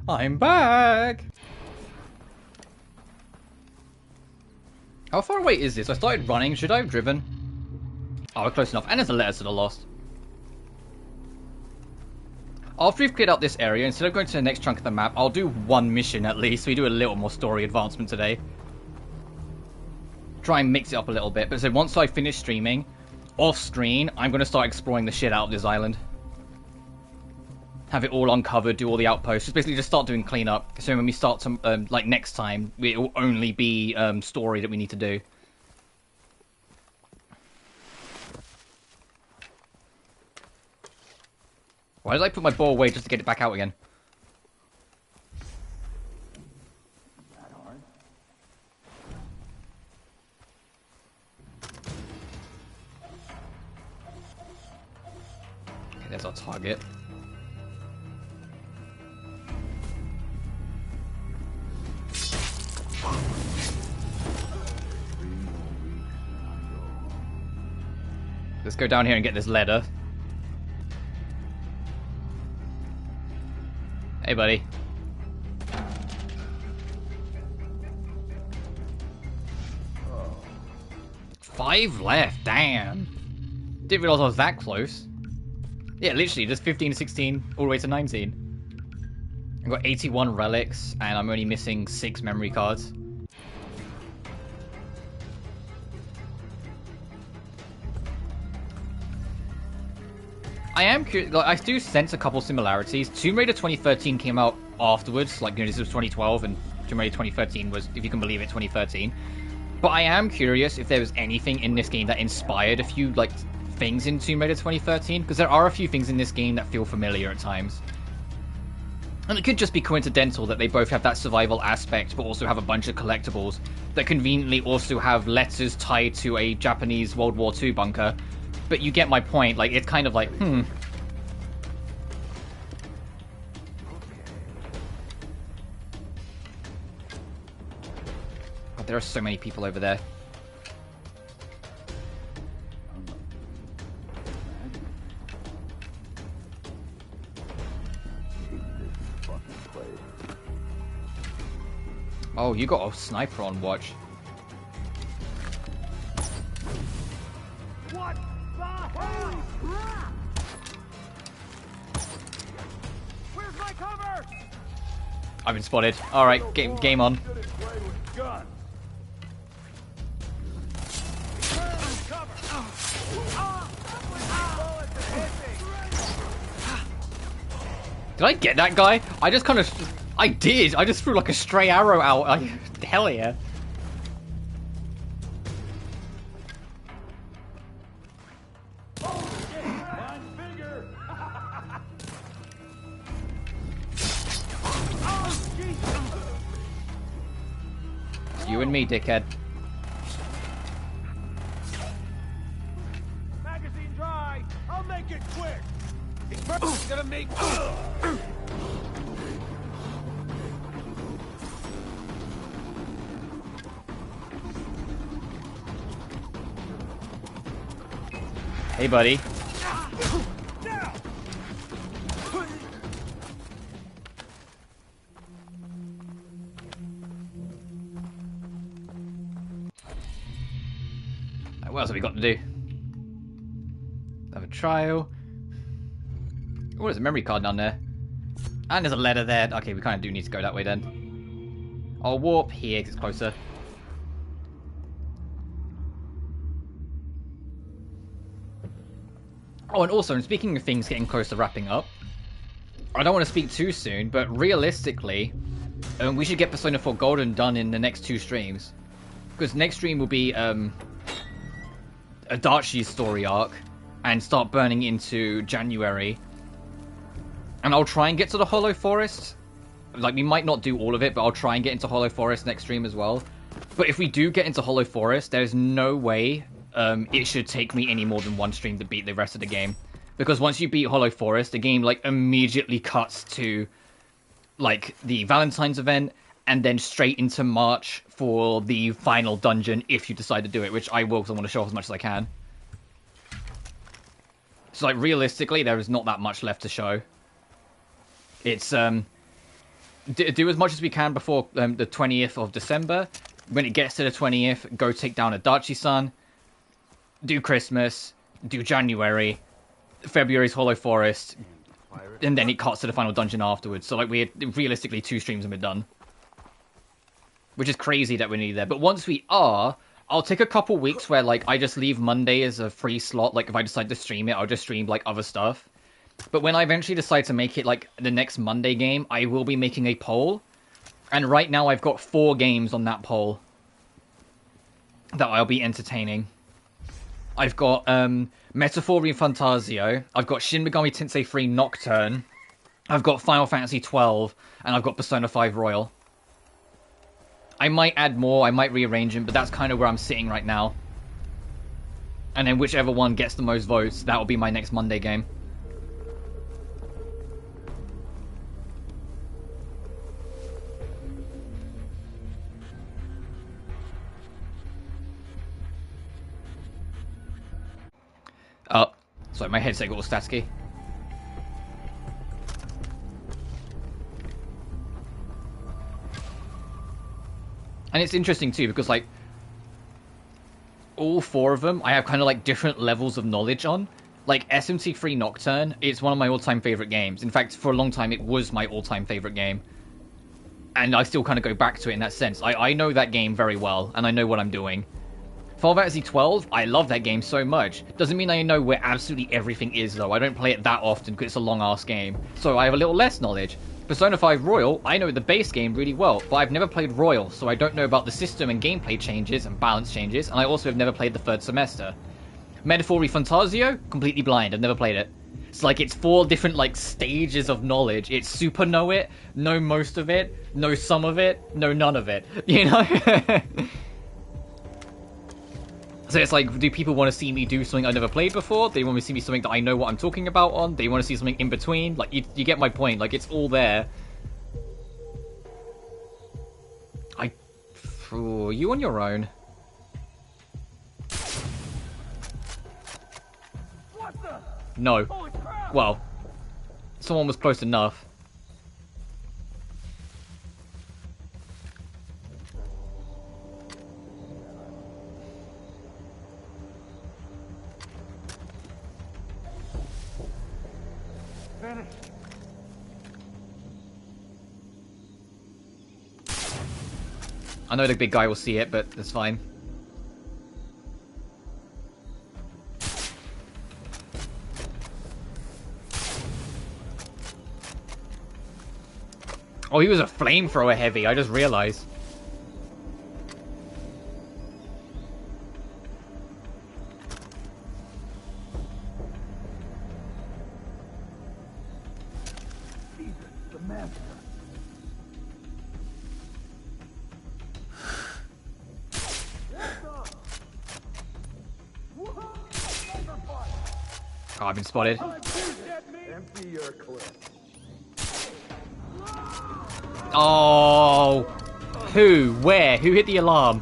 N: I'm back! How far away is this? I started running. Should I have driven? Oh, we're close enough. And there's a letter to the Lost. After we've cleared out this area, instead of going to the next chunk of the map, I'll do one mission at least, so we do a little more story advancement today. Try and mix it up a little bit. But so once I finish streaming, off screen, I'm going to start exploring the shit out of this island. Have it all uncovered, do all the outposts. Just start doing cleanup. So when we start to, like next time, it will only be story that we need to do. Why did I put my ball away just to get it back out again? Okay, there's our target. Let's go down here and get this letter. Hey, buddy. Five left, damn. Didn't realize I was that close. Yeah, literally, just 15 to 16, all the way to 19. I've got 81 relics, and I'm only missing 6 memory cards. I am curious, like, I do sense a couple similarities. Tomb Raider 2013 came out afterwards, like, you know, this was 2012, and Tomb Raider 2013 was, if you can believe it, 2013. But I am curious if there was anything in this game that inspired a few, like, things in Tomb Raider 2013, because there are a few things in this game that feel familiar at times. And it could just be coincidental that they both have that survival aspect, but also have a bunch of collectibles that conveniently also have letters tied to a Japanese World War II bunker. But you get my point, like, it's kind of like, God, there are so many people over there. Oh, you got a sniper on watch.
L: What the hell? Where's my cover?
N: I've been spotted. Alright, game on. Did I get that guy? I just kind of... I did! I just threw like a stray arrow out. Hell yeah. It's you and me, dickhead.
L: Magazine dry. I'll make it quick. It's gonna make.
N: Hey, buddy. What else have we got to do? Have a trial. Oh, there's a memory card down there. And there's a letter there. Okay, we kind of do need to go that way then. I'll warp here because it's closer. Oh, and also, and speaking of things getting close to wrapping up, I don't want to speak too soon, but realistically, we should get Persona 4 Golden done in the next 2 streams. Because next stream will be a Adachi's story arc, and start burning into January. And I'll try and get to the Hollow Forest. Like, we might not do all of it, but I'll try and get into Hollow Forest next stream as well. But if we do get into Hollow Forest, there's no way it should take me any more than 1 stream to beat the rest of the game. Because once you beat Hollow Forest, the game, like, immediately cuts to, like, the Valentine's event, and then straight into March for the final dungeon, if you decide to do it, which I will, because I want to show off as much as I can. So, like, realistically, there is not that much left to show. It's, do as much as we can before the 20th of December. When it gets to the 20th, go take down Adachi-san. Do Christmas, do January, February's Hollow Forest, and then it cuts to the final dungeon afterwards. So, like, we're realistically 2 streams and we're done. Which is crazy that we're nearly there. But once we are, I'll take a couple weeks where, like, I just leave Monday as a free slot. Like, if I decide to stream it, I'll just stream, like, other stuff. But when I eventually decide to make it, like, the next Monday game, I will be making a poll. And right now I've got 4 games on that poll that I'll be entertaining. I've got Metaphor Refantasio, I've got Shin Megami Tensei 3 Nocturne, I've got Final Fantasy 12, and I've got Persona 5 Royal. I might add more, I might rearrange them, but that's kind of where I'm sitting right now. And then whichever one gets the most votes, that will be my next Monday game. Oh, sorry, my headset got all staticky. And it's interesting too, because, like, all 4 of them, I have kind of, like, different levels of knowledge on. Like, SMT3 Nocturne, it's one of my all-time favorite games. In fact, for a long time, it was my all-time favorite game. And I still kind of go back to it in that sense. I know that game very well, and I know what I'm doing. Final Fantasy 12, I love that game so much. Doesn't mean I know where absolutely everything is, though. I don't play it that often because it's a long-ass game. So I have a little less knowledge. Persona 5 Royal, I know the base game really well, but I've never played Royal, so I don't know about the system and gameplay changes and balance changes, and I also have never played the third semester. Metaphor Fantasio, completely blind, I've never played it. It's like it's 4 different like stages of knowledge. It's super know it, know most of it, know some of it, know none of it. You know? So it's like, do people want to see me do something I never played before? They want to see me something that I know what I'm talking about on? They want to see something in between? Like, you get my point. Like, it's all there. Ooh, you on your own. No. Well, someone was close enough. I know the big guy will see it, but that's fine. Oh, he was a flamethrower heavy, I just realized. Oh, I've been spotted.
G: Empty your clip.
N: Oh, who? Where? Who hit the alarm?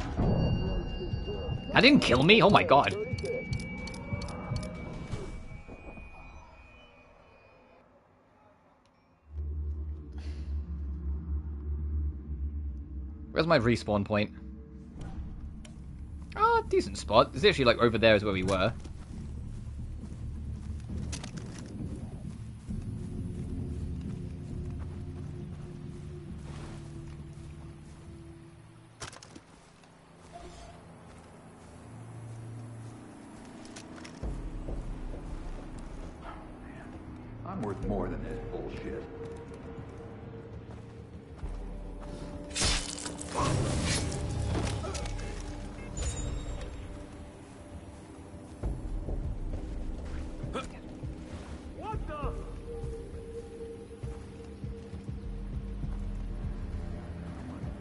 N: That didn't kill me? Oh my god. Where's my respawn point? Oh, decent spot. It's actually like over there is where we were.
Q: I'm worth more than this bullshit.
G: What the?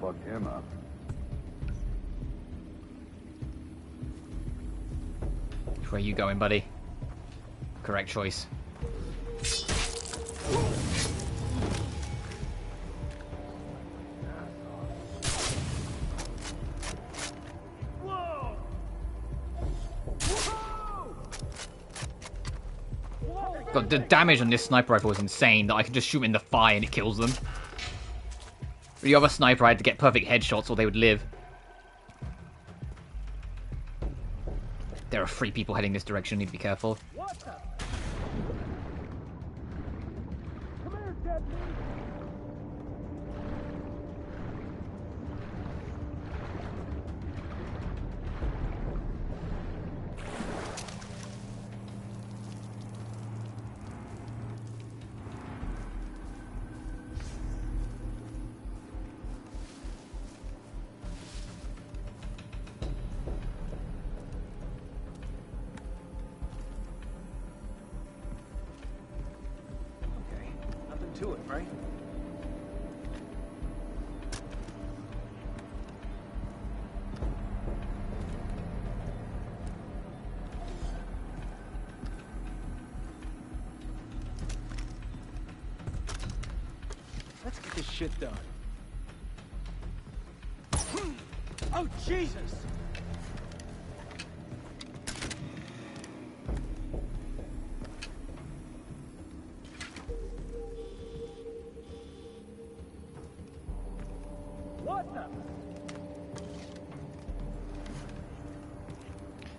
Q: Fuck him up.
N: Where are you going, buddy? Correct choice. God, the damage on this sniper rifle is insane that I can just shoot in the thigh and it kills them. With the other sniper I had to get perfect headshots or they would live. There are 3 people heading this direction, need to be careful.
L: To it, right? Let's get this shit done. Oh, Jesus!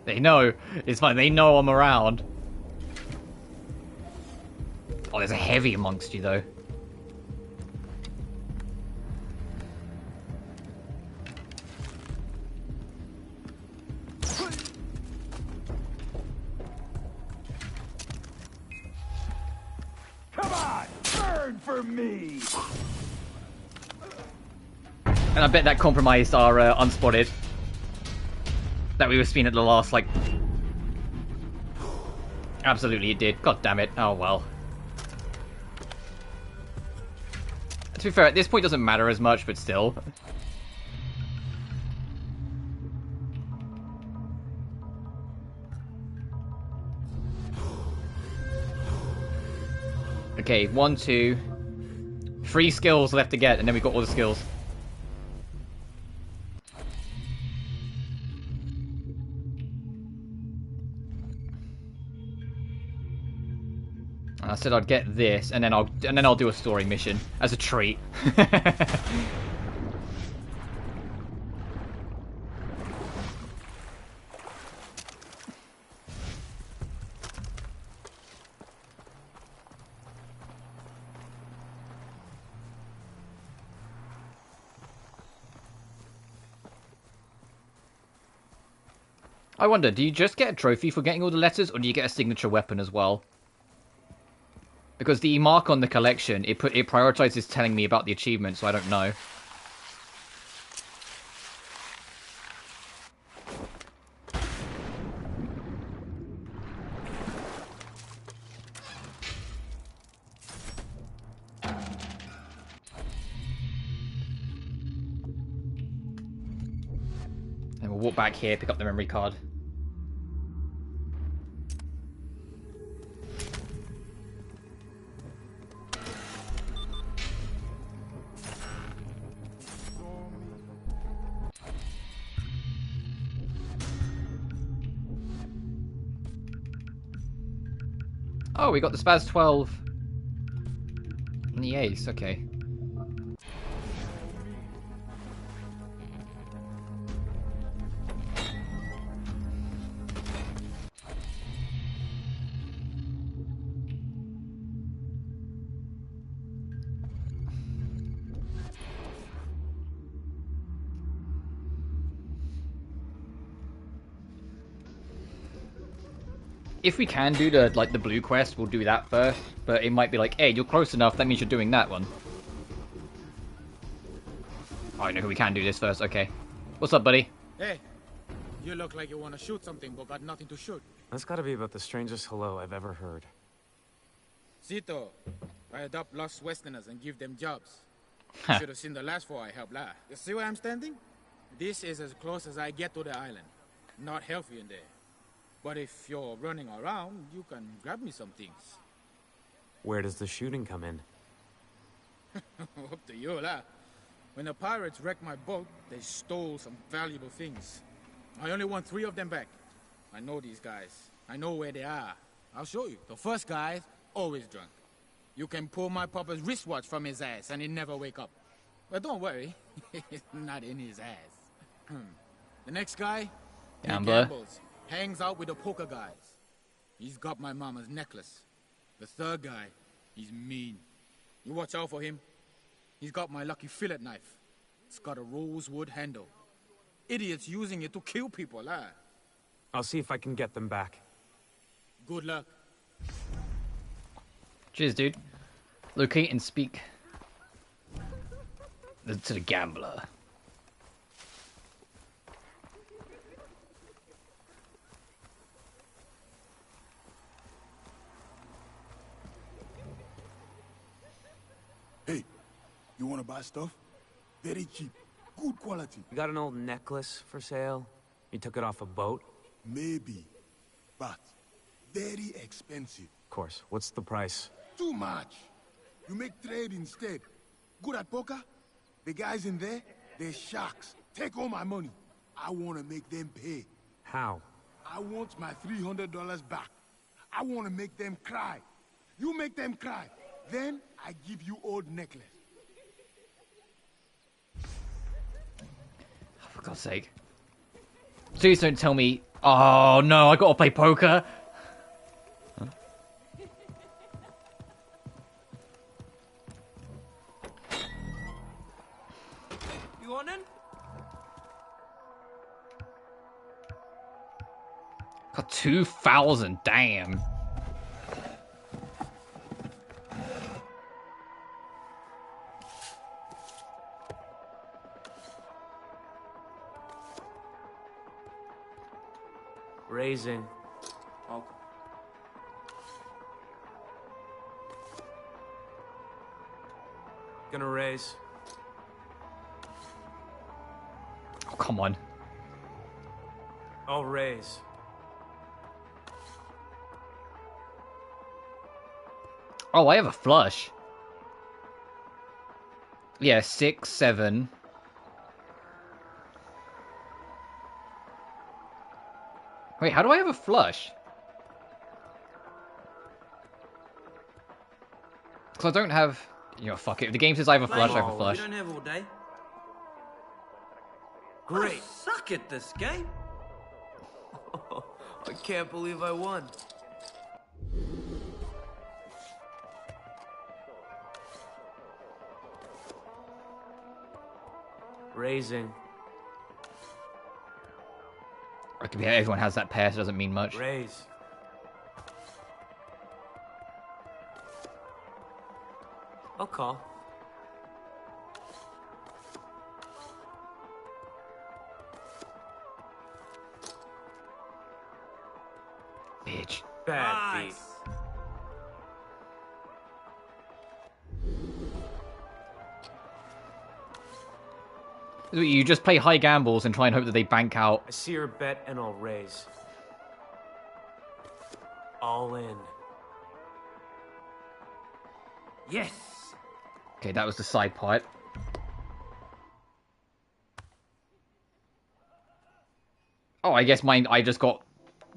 N: They know. It's fine. They know I'm around. Oh, there's a heavy amongst you, though.
G: Come on!
Q: Burn for me!
N: And I bet that compromised our unspotted. That we were spinning at the last, like... Absolutely it did. God damn it. Oh well. To be fair, at this point it doesn't matter as much, but still. Okay, 1, 2... 3 skills left to get, and then we've got all the skills. I said I'd get this, and then I'll do a story mission as a treat. I wonder, do you just get a trophy for getting all the letters, or do you get a signature weapon as well? Because the mark on the collection, it prioritizes telling me about the achievement, so I don't know. And we'll walk back here, pick up the memory card. Oh, we got the Spaz 12 and the Ace, okay. If we can do the blue quest, we'll do that first. But it might be like, hey, you're close enough, that means you're doing that one. Oh, I know we can do this first, okay. What's up, buddy?
R: Hey, you look like you want to shoot something, but got nothing to shoot.
I: That's gotta be about the strangest hello I've ever heard.
R: Zito, I adopt lost Westerners and give them jobs. You should have seen the last 4 I helped lah. You see where I'm standing? This is as close as I get to the island. Not healthy in there. But if you're running around, you can grab me some things.
I: Where does the shooting come in?
R: Up to you, lah. When the pirates wrecked my boat, they stole some valuable things. I only want 3 of them back. I know these guys. I know where they are. I'll show you. The first guy's always drunk. You can pull my papa's wristwatch from his ass and he'll never wake up. But don't worry, it's not in his ass. The next guy, he
N: Gambler.
R: gambles. Hangs out with the poker guys. He's got my mama's necklace. The third guy, he's mean. You watch out for him. He's got my lucky fillet knife. It's got a rosewood handle. Idiots using it to kill people, lah.
I: I'll see if I can get them back.
R: Good luck.
N: Cheers, dude. Locate and speak to the gambler.
P: Hey, you want to buy stuff? Very cheap. Good quality.
I: You got an old necklace for sale? You took it off a boat?
P: Maybe. But very expensive.
I: Of course. What's the price?
P: Too much. You make trade instead. Good at poker? The guys in there, they're sharks. Take all my money. I want to make them pay.
I: How?
P: I want my $300 back. I want to make them cry. You make them cry. Then I give you old necklace.
N: For God's sake. Please don't tell me... Oh no, I gotta play poker. Huh?
B: You want in?
N: Got 2,000, damn.
I: Raising.
F: Okay.
I: Gonna raise.
N: Oh, come on.
I: I'll raise.
N: Oh, I have a flush. Yeah, 6, 7. Wait, how do I have a flush? Because I don't have... You know, fuck it. If the game says I have a flush, I have a flush.
M: We don't have all day.
I: Great.
M: I suck at this game.
I: I can't believe I won. Raising.
N: Okay, yeah, everyone has that pair, so it doesn't mean much.
I: Raise. I'll call.
N: Bitch.
I: Bad beat.
N: You just play high gambles and try and hope that they bank out.
I: I see her bet and I'll raise. All in.
M: Yes.
N: Okay, that was the side part. Oh, I guess I just got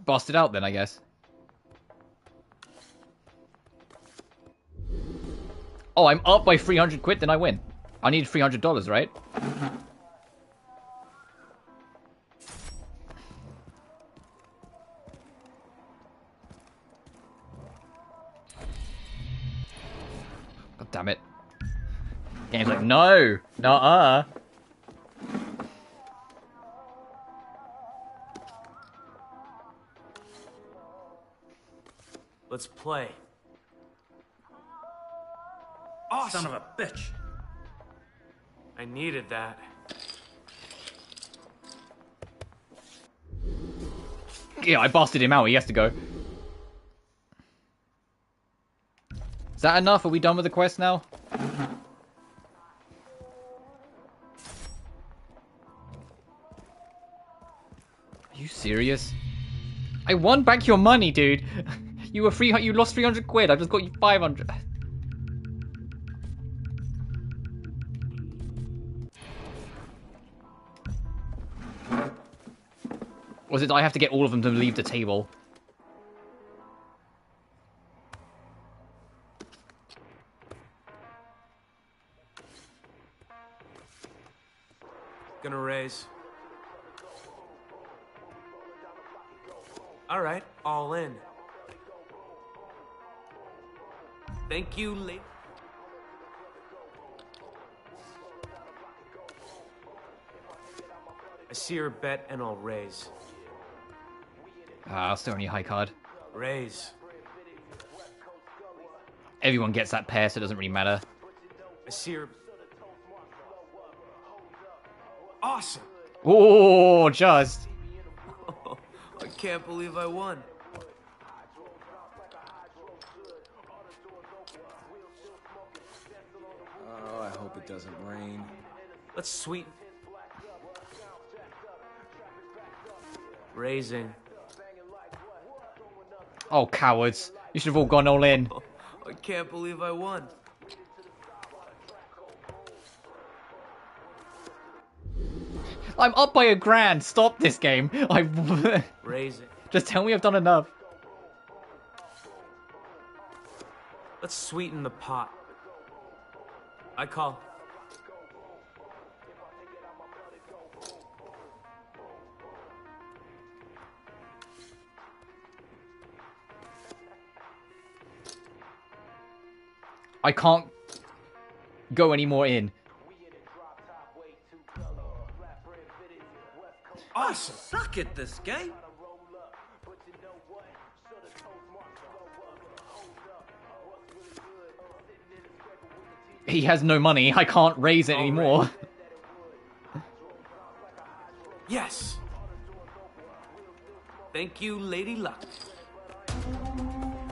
N: busted out then, I guess. Oh, I'm up by 300 quid, then I win. I need $300, right? God damn it. Game's like, no! Nuh-uh!
I: Let's play.
M: Awesome. Son of a bitch.
I: I needed that.
N: Yeah, I busted him out. He has to go. Is that enough? Are we done with the quest now? Are you serious? I won back your money, dude. You were free. You lost 300 quid. I just got you 500. Was it I have to get all of them to leave the table?
I: Gonna raise. All right, all in. Thank you, lady. I see her bet and I'll raise.
N: Ah, I'll still only high card.
I: Raise.
N: Everyone gets that pair, so it doesn't really matter.
I: I see her. Awesome.
N: Oh, just.
I: I can't believe I won.
F: Oh, I hope it doesn't rain.
I: Let's sweeten. Raising.
N: Oh, cowards. You should have all gone all in.
I: I can't believe I won.
N: I'm up by $1,000. Stop this game.
I: Raising.
N: Just tell me I've done enough.
I: Let's sweeten the pot. I call.
N: I can't go any more in.
M: I suck at this game.
N: He has no money. I can't raise it anymore.
I: Yes.
M: Thank you, Lady Luck.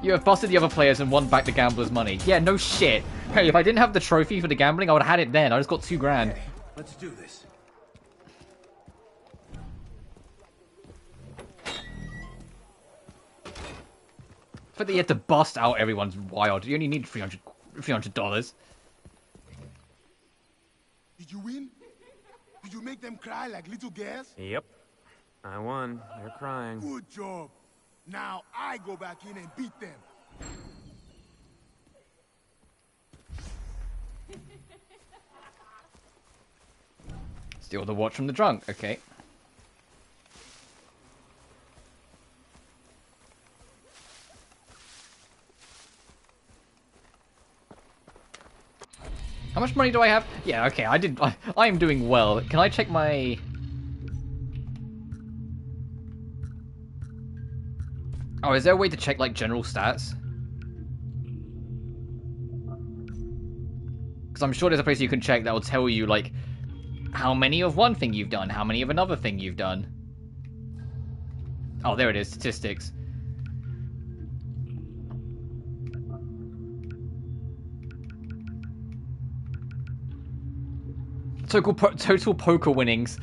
N: You have busted the other players and won back the gambler's money. Yeah, no shit. Hey, if I didn't have the trophy for the gambling, I would have had it then. I just got $2 grand.
L: Okay, let's do this.
N: But you had to bust out everyone's wild. You only need $300.
P: Did you win? Did you make them cry like little girls?
I: Yep. I won. They're crying.
P: Good job. Now I go back in and beat them.
N: Steal the watch from the drunk. Okay. How much money do I have? Yeah, okay, I am doing well. Can I check my... Oh, is there a way to check, like, general stats? Because I'm sure there's a place you can check that will tell you, like, how many of one thing you've done, how many of another thing you've done. Oh, there it is, statistics. Total poker winnings.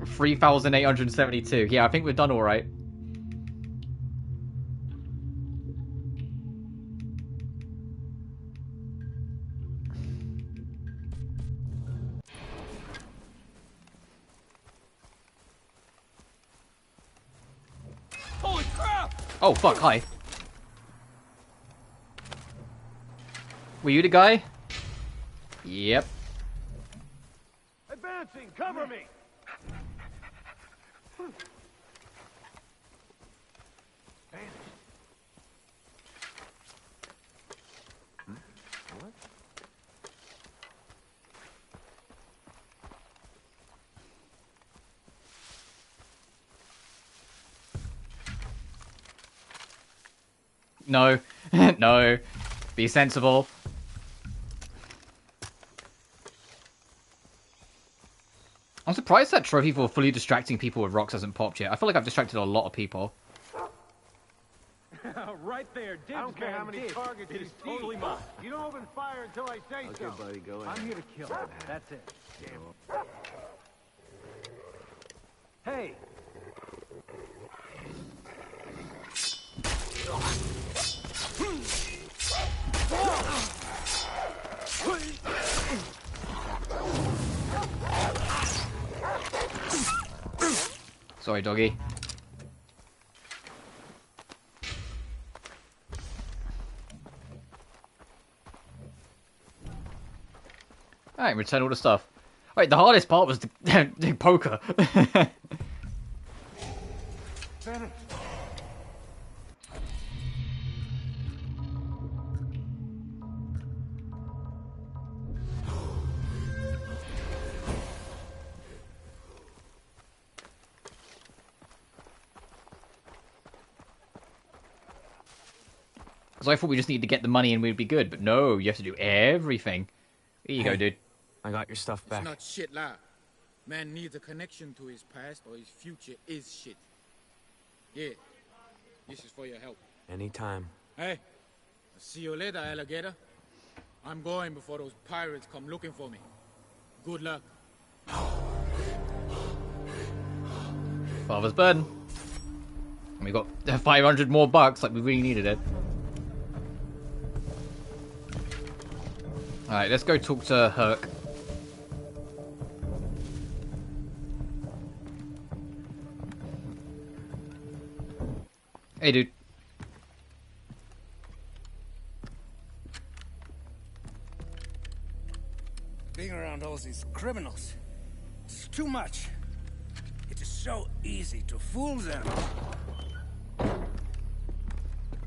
N: 3,872. Yeah, I think we've done all right.
L: Holy crap!
N: Oh fuck! Hi. Were you the guy? Yep.
G: Advancing, cover me!
N: No. No. Be sensible. I'm surprised that trophy for fully distracting people with rocks hasn't popped yet. I feel like I've distracted a lot of people.
G: Right there, dibs, I don't care how many targets it is totally mine. You don't open fire until I say so.
O: Okay, buddy, go ahead.
G: I'm here to kill. That's it. Damn. Hey.
N: Sorry, doggy. Alright, return all the stuff. Alright, the hardest part was the poker.
G: Finish.
N: Because I thought we just needed to get the money and we'd be good, but no, you have to do everything. Here you go, dude.
I: I got your stuff back.
R: It's not shit, lah. Man needs a connection to his past or his future is shit. Yeah, this is for your help.
I: Anytime.
R: Hey, I'll see you later, alligator. I'm going before those pirates come looking for me. Good luck.
N: Father's burden. And we got 500 more bucks, like we really needed it. Alright, let's go talk to Herc. Hey, dude.
L: Being around all these criminals, it's too much. It is so easy to fool them.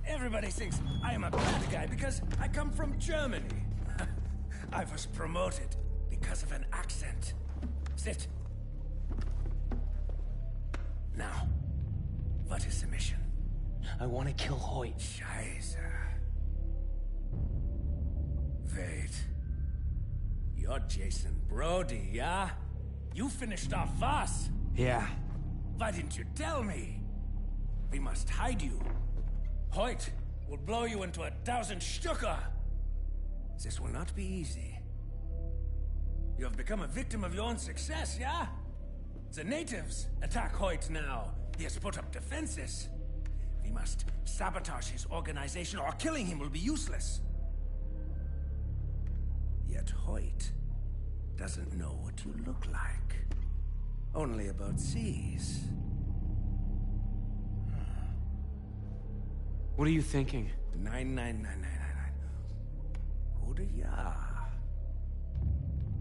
L: Everybody thinks I am a bad guy because I come from Germany. I was promoted because of an accent. Sit. Now, what is the mission?
C: I want to kill Hoyt.
L: Scheiße. Wait. You're Jason Brody, yeah? You finished off Voss.
I: Yeah.
L: Why didn't you tell me? We must hide you. Hoyt will blow you into 1,000 Stücke. This will not be easy. You have become a victim of your own success, yeah? The natives attack Hoyt now. He has put up defenses. We must sabotage his organization, or killing him will be useless. Yet Hoyt doesn't know what you look like. Only about seas.
I: What are you thinking?
L: 99999. Goede ja.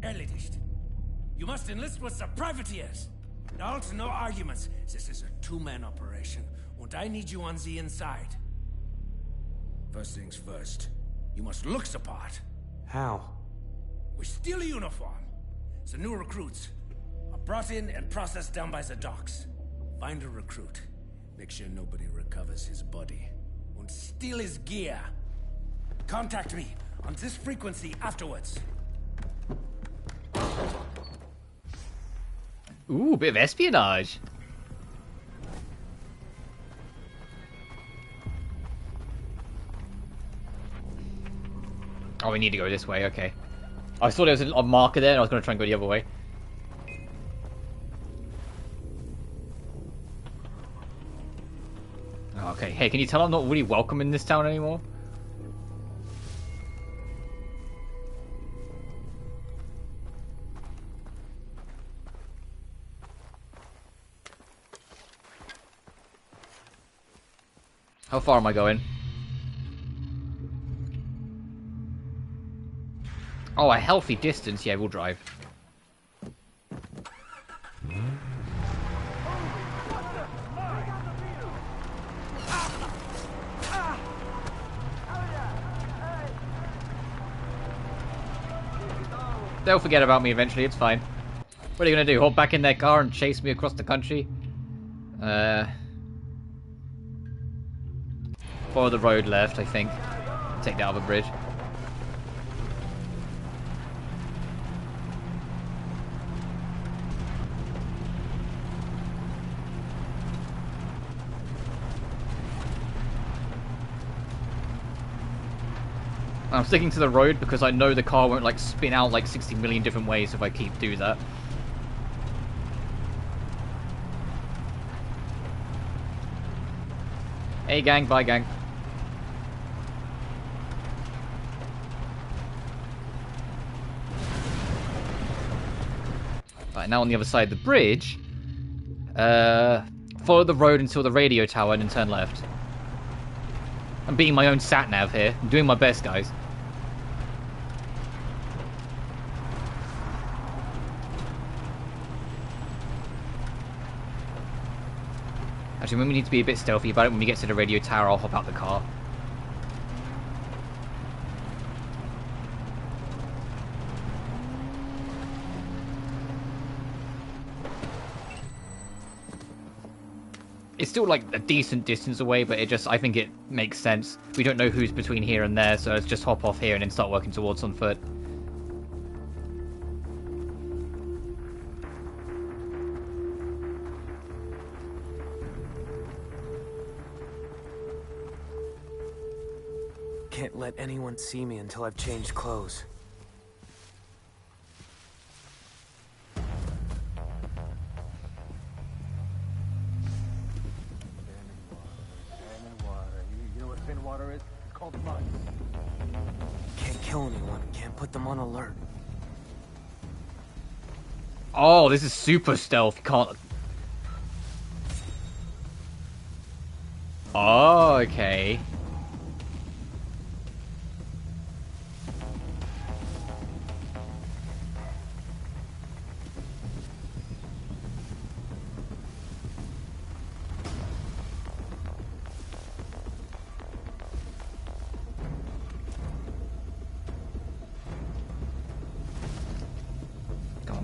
L: Erledigt. You must enlist with the privateers. Also, no arguments. This is a two-man operation, and I need you on the inside. First things first, you must look the part.
I: How?
L: We steal a uniform. The new recruits are brought in and processed down by the docks. Find a recruit. Make sure nobody recovers his body. And steal his gear. Contact me on this frequency afterwards.
N: Ooh, bit of espionage. Oh, we need to go this way, okay. I saw there was a marker there and I was going to try and go the other way. Oh, okay, hey, can you tell I'm not really welcome in this town anymore? How far am I going? Oh, a healthy distance. Yeah, we'll drive. They'll forget about me eventually, it's fine. What are you gonna do? Hop back in their car and chase me across the country? Follow the road left, I think. Take that other bridge. I'm sticking to the road because I know the car won't like spin out like 60 million different ways if I keep doing that. Hey gang, bye gang. Right, now on the other side of the bridge, follow the road until the radio tower and then turn left. I'm being my own sat-nav here. I'm doing my best, guys. Actually, we need to be a bit stealthy about it. When we get to the radio tower, I'll hop out the car. It's still like a decent distance away, but I think it makes sense. We don't know who's between here and there, so let's just hop off here and then start working towards on foot.
C: Can't let anyone see me until I've changed clothes.
S: You know what thin water is? It's called mud.
C: Can't kill anyone. Can't put them on alert.
N: Oh, this is super stealth. Can't. Oh, okay.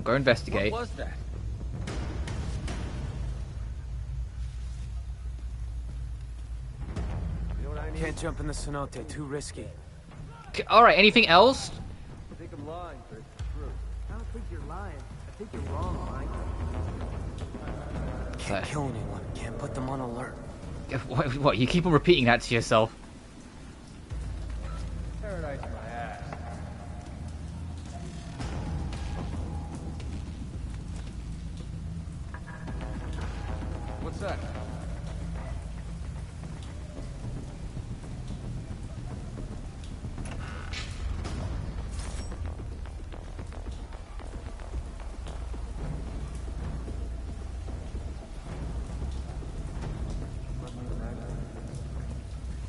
N: Go investigate.
S: What was that? You know what I need?
C: Can't jump in the cenote. Too risky.
N: Alright, anything else?
S: I think I'm lying, but it's the truth. I don't think you're lying. I
C: think you're wrong, Mike. Can't kill anyone. Can't put them on alert.
N: What? You keep on repeating that to yourself.
S: Paradise my ass.
I: What's that?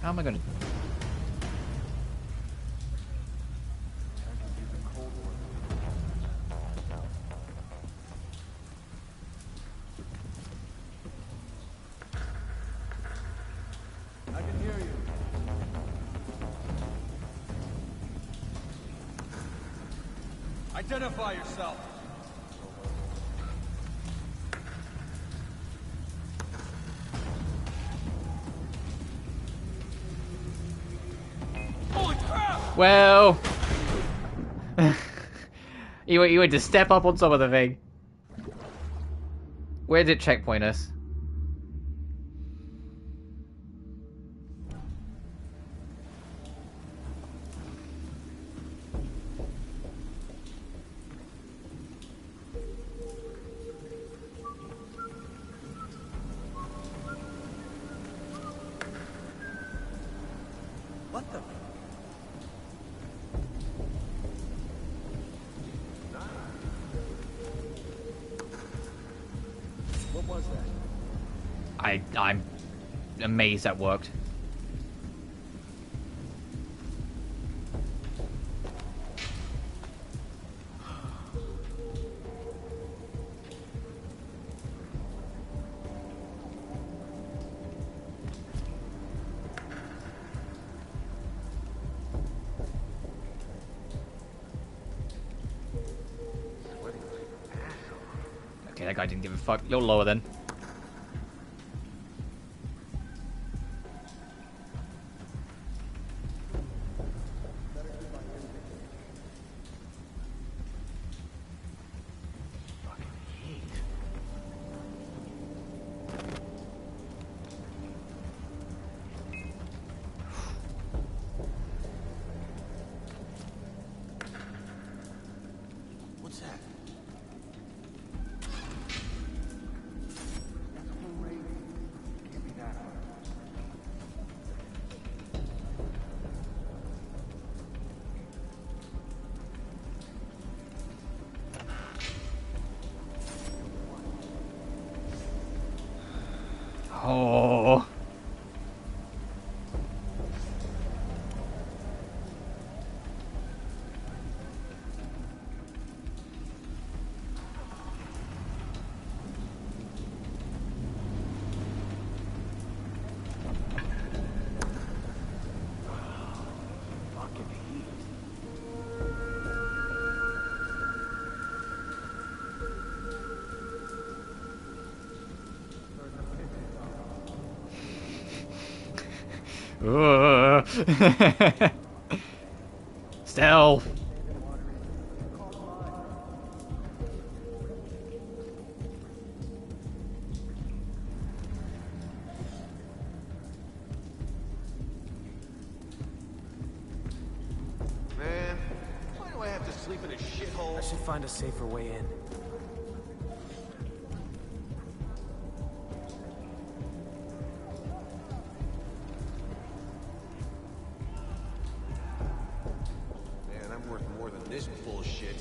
N: How am I gonna...
I: I can hear you. Identify yourself.
L: Holy crap!
N: Well... you had to step up on top of the thing. Where did it checkpoint us?
C: What the?
S: What was that?
N: I'm amazed that worked. Okay, that guy didn't give a fuck. You're lower then.
C: What's that?
N: Oh.
C: Fucking heat.
N: Stealth.
O: Man, why do I have to sleep in a shithole?
C: I should find a safer way in.
O: Man, I'm worth more than this bullshit.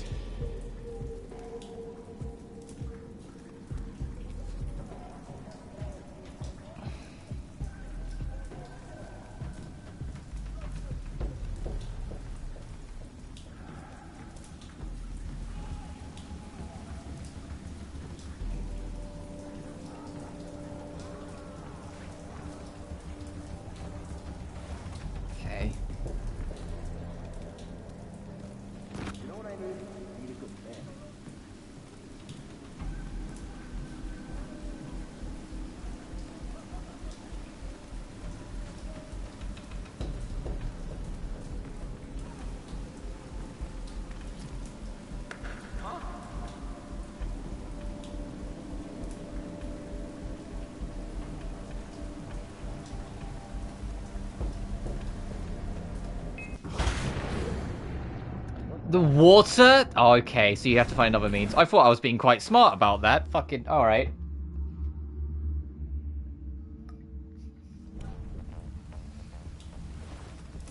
N: The water? Oh, okay, so you have to find another means. I thought I was being quite smart about that. Fucking, alright.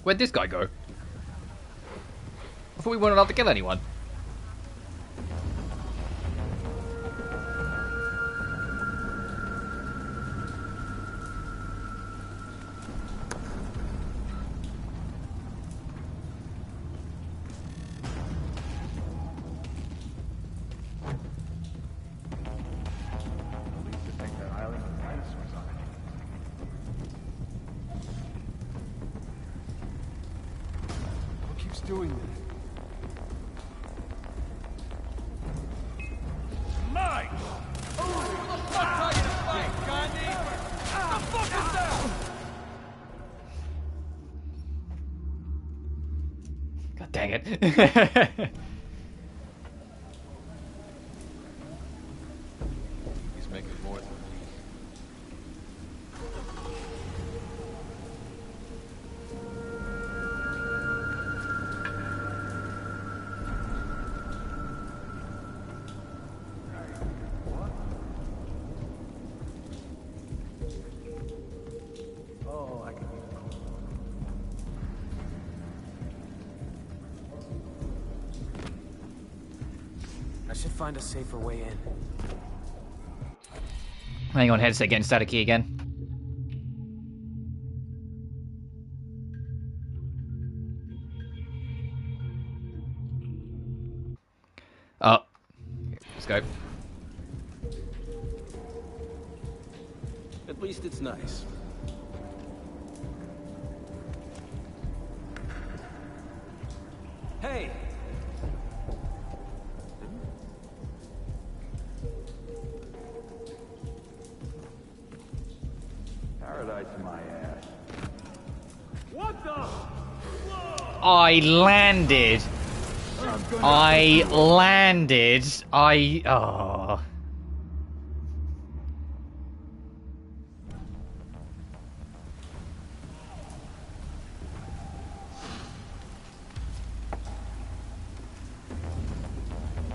N: Where'd this guy go? I thought we weren't allowed to kill anyone.
S: Doing that.
L: Mike! Who the fuck tell you to fight, Gandhi? What the fuck is that?
N: God dang it.
O: He's making more than
S: Oh, I can use it.
C: I should find a safer way in.
N: Hang on, headset getting staticky again. Oh. Let's go.
O: At least it's nice.
C: Hey!
Q: Paradise my ass.
L: What the?
N: I landed. I landed. Oh.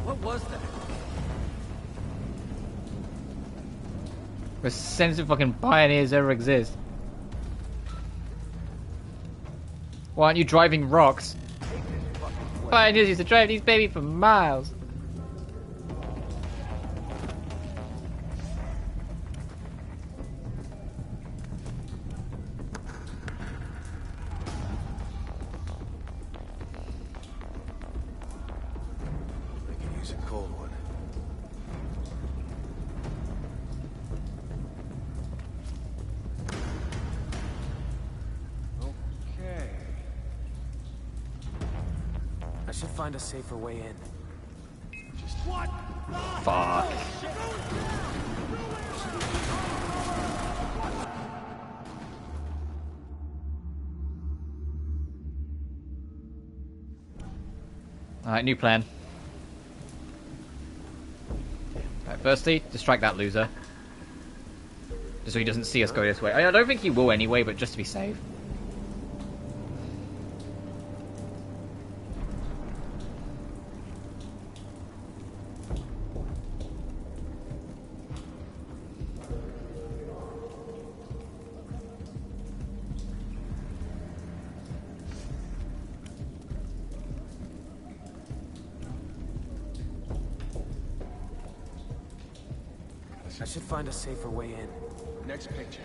C: What was that?
N: The sensitive fucking pioneers ever exist. Why aren't you driving rocks? Pioneers used to drive these babies for miles.
O: I can use a cold one.
C: Okay. I should find a safer way in.
L: Just what?
N: Fuck. Alright, new plan. Alright, firstly, distract that loser. Just so he doesn't see us go this way. I don't think he will anyway, but just to be safe.
C: I should find a safer way in.
S: Next picture.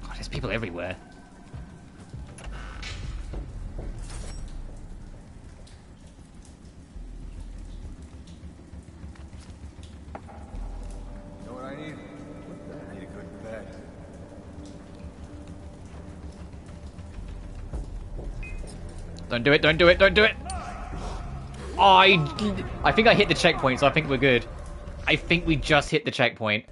N: God, there's people everywhere.
S: Know what I need? I need a good bed.
N: Don't do it, don't do it, don't do it! I think I hit the checkpoint, so I think we're good. I think we just hit the checkpoint.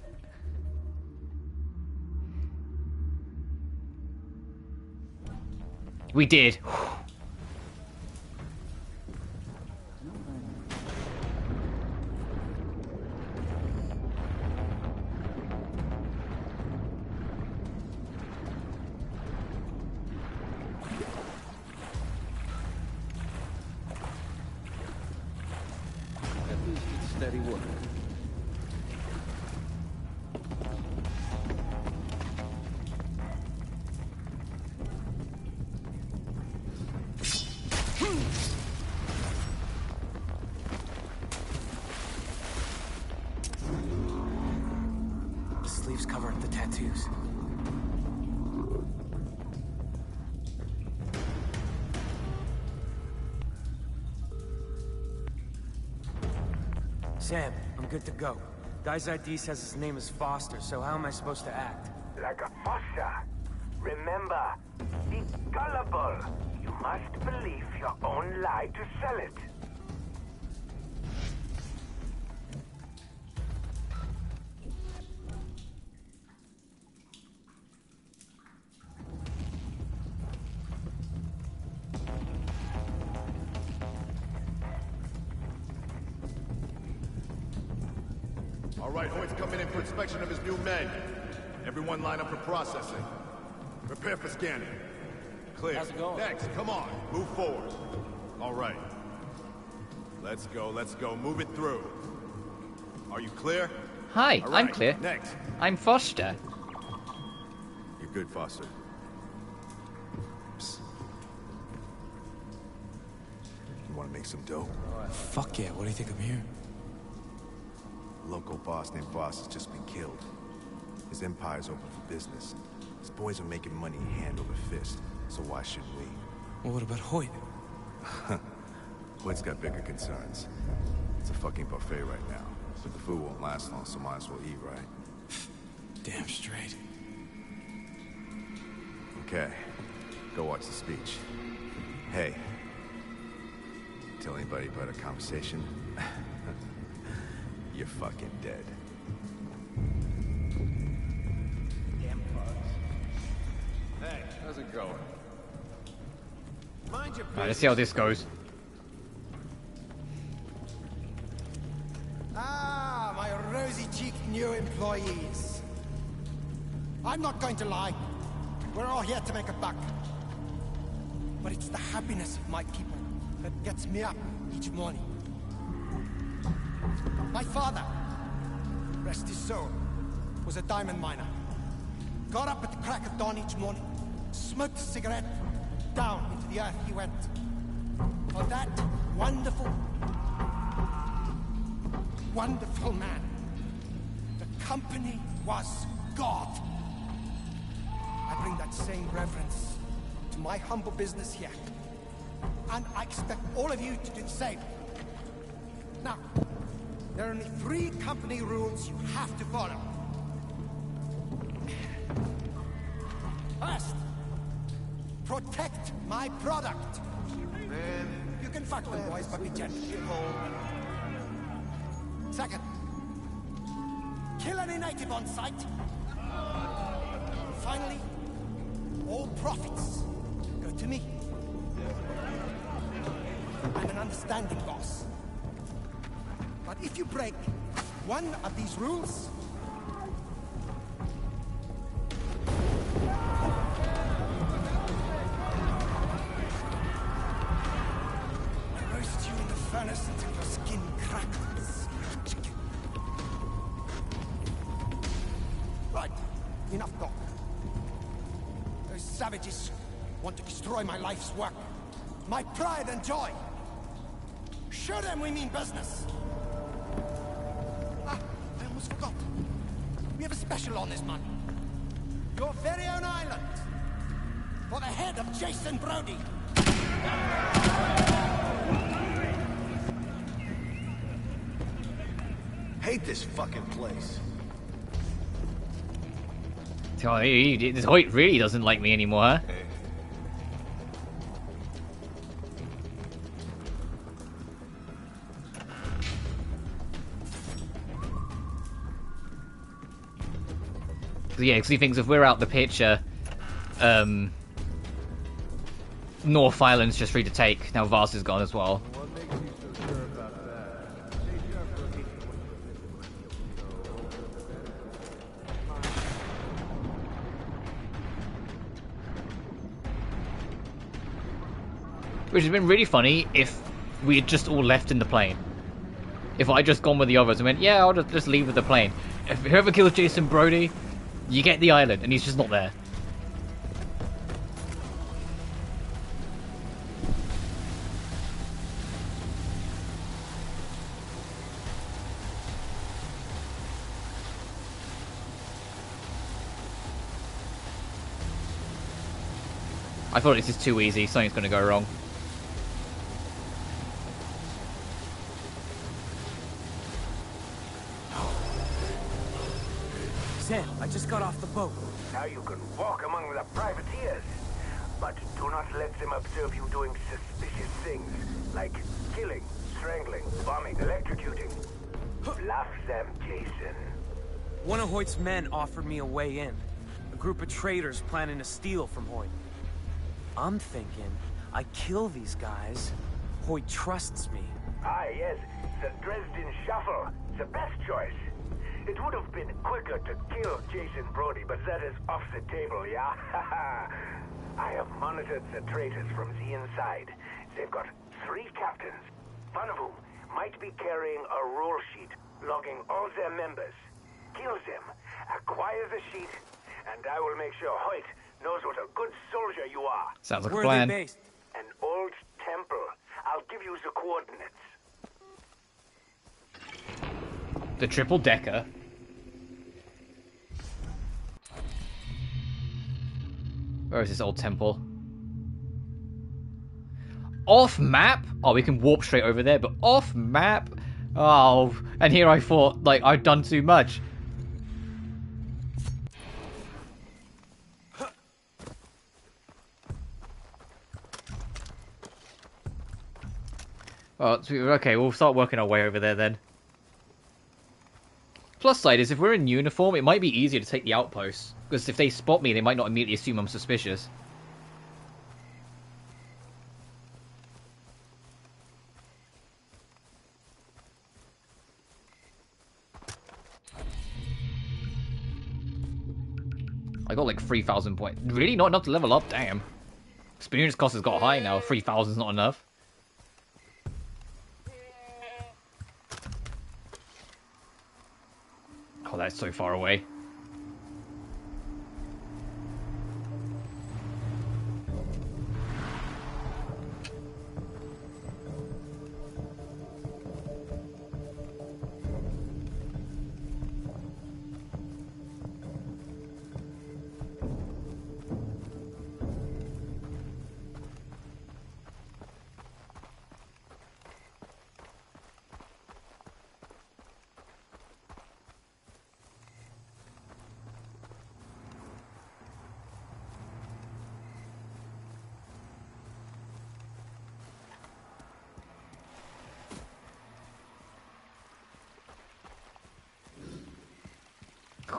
N: We did.
O: At least it's steady work.
C: The sleeves cover up the tattoos.
I: Sam, I'm good to go. Guy's ID says his name is Foster, so how am I supposed to act?
G: Like a fossa. Remember, be gullible. You must believe your own lie to sell it.
T: All right, Hoyt's coming in for inspection of his new men. Everyone line up for processing. Prepare for scanning. Clear.
F: How's it going?
T: Next, come on, move forward. All right. Let's go, move it through. Are you clear?
N: Hi,
T: All right,
N: I'm clear.
T: Next.
N: I'm Foster.
T: You're good, Foster. Psst. You want to make some dough?
L: Fuck yeah, what do you think I'm here?
T: A local boss named Foss has just been killed. His empire's open for business. His boys are making money hand over fist, so why shouldn't we?
L: Well, what about Hoyt?
T: Hoyt's got bigger concerns. It's a fucking buffet right now, but the food won't last long, so might as well eat, right?
L: Damn straight.
T: Okay, go watch the speech. Hey, tell anybody about our conversation? You're fucking dead.
O: Damn bugs. Hey, how's it going? Mind your business.
N: Alright, let's see how this goes.
H: Ah, my rosy-cheeked new employees. I'm not going to lie. We're all here to make a buck. But it's the happiness of my people that gets me up each morning. My father, rest his soul, was a diamond miner. Got up at the crack of dawn each morning, smoked a cigarette, down into the earth he went. For that wonderful, wonderful man, the company was God. I bring that same reverence to my humble business here. And I expect all of you to do the same. Now, there are only 3 company rules you have to follow. First, protect my product.
O: Man,
H: You can fuck them, boys, but be gentle. Second, kill any native on sight. Finally, all profits go to me. I'm an understanding boss. But if you break one of these rules, I roast you in the furnace until your skin crackles. Right, enough talk. Those savages want to destroy my life's work, my pride and joy. Show them we mean business. Ah, I almost forgot. We have a special on this month. Your very own island. For the head of Jason Brody.
O: hate this fucking place.
N: Oh, this Hoyt really doesn't like me anymore, huh? Yeah, because he thinks if we're out the picture, North Island's just free to take. Now Vars is gone as well.
S: What makes you so sure about that? Stay sharp, rookie.
N: Which has been really funny if we had just all left in the plane. If I just gone with the others and went, yeah, I'll just leave with the plane. If whoever kills Jason Brody, you get the island, and he's just not there. I thought this is too easy, something's going to go wrong.
I: Sam, I just got off the boat.
G: Now you can walk among the privateers. But do not let them observe you doing suspicious things, like killing, strangling, bombing, electrocuting. Bluff them, Jason.
I: One of Hoyt's men offered me a way in. A group of traders planning to steal from Hoyt. I'm thinking, I kill these guys. Hoyt trusts me.
G: Ah, yes, the Dresden Shuffle. The best choice. It would have been quicker to kill Jason Brody, but that is off the table, yeah? I have monitored the traitors from the inside. They've got 3 captains, one of whom might be carrying a rule sheet logging all their members. Kill them, acquire the sheet, and I will make sure Hoyt knows what a good soldier you are.
N: Sounds like a plan.
I: Where are they based?
G: An old temple. I'll give you the coordinates.
N: The triple decker. Where is this old temple? Off map? Oh, we can warp straight over there, but off map? Oh, and here I thought, like, I'd done too much. Well, okay, we'll start working our way over there then. Plus side is, if we're in uniform, it might be easier to take the outposts. Because if they spot me, they might not immediately assume I'm suspicious. I got like 3,000 points. Really? Not enough to level up? Damn. Experience cost has got high now. 3,000 is not enough. Oh, that's so far away.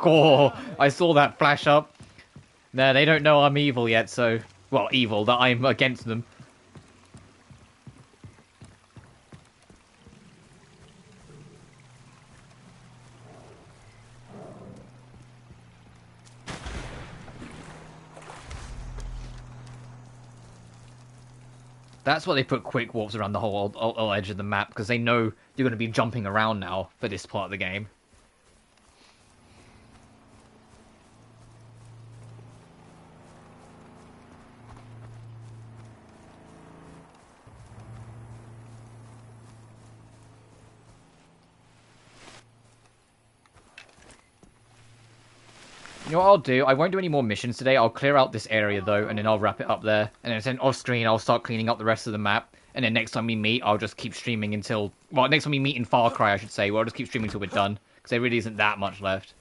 N: Oh, I saw that flash up. No, they don't know I'm evil yet, so... Well, evil, that I'm against them. That's why they put quick warps around the whole edge of the map, because they know you're going to be jumping around now for this part of the game. You know what I'll do? I won't do any more missions today. I'll clear out this area, though, and then I'll wrap it up there. And then off screen, I'll start cleaning up the rest of the map. And then next time we meet, I'll just keep streaming until... Well, next time we meet in Far Cry, I should say. Well, I'll just keep streaming until we're done. Because there really isn't that much left.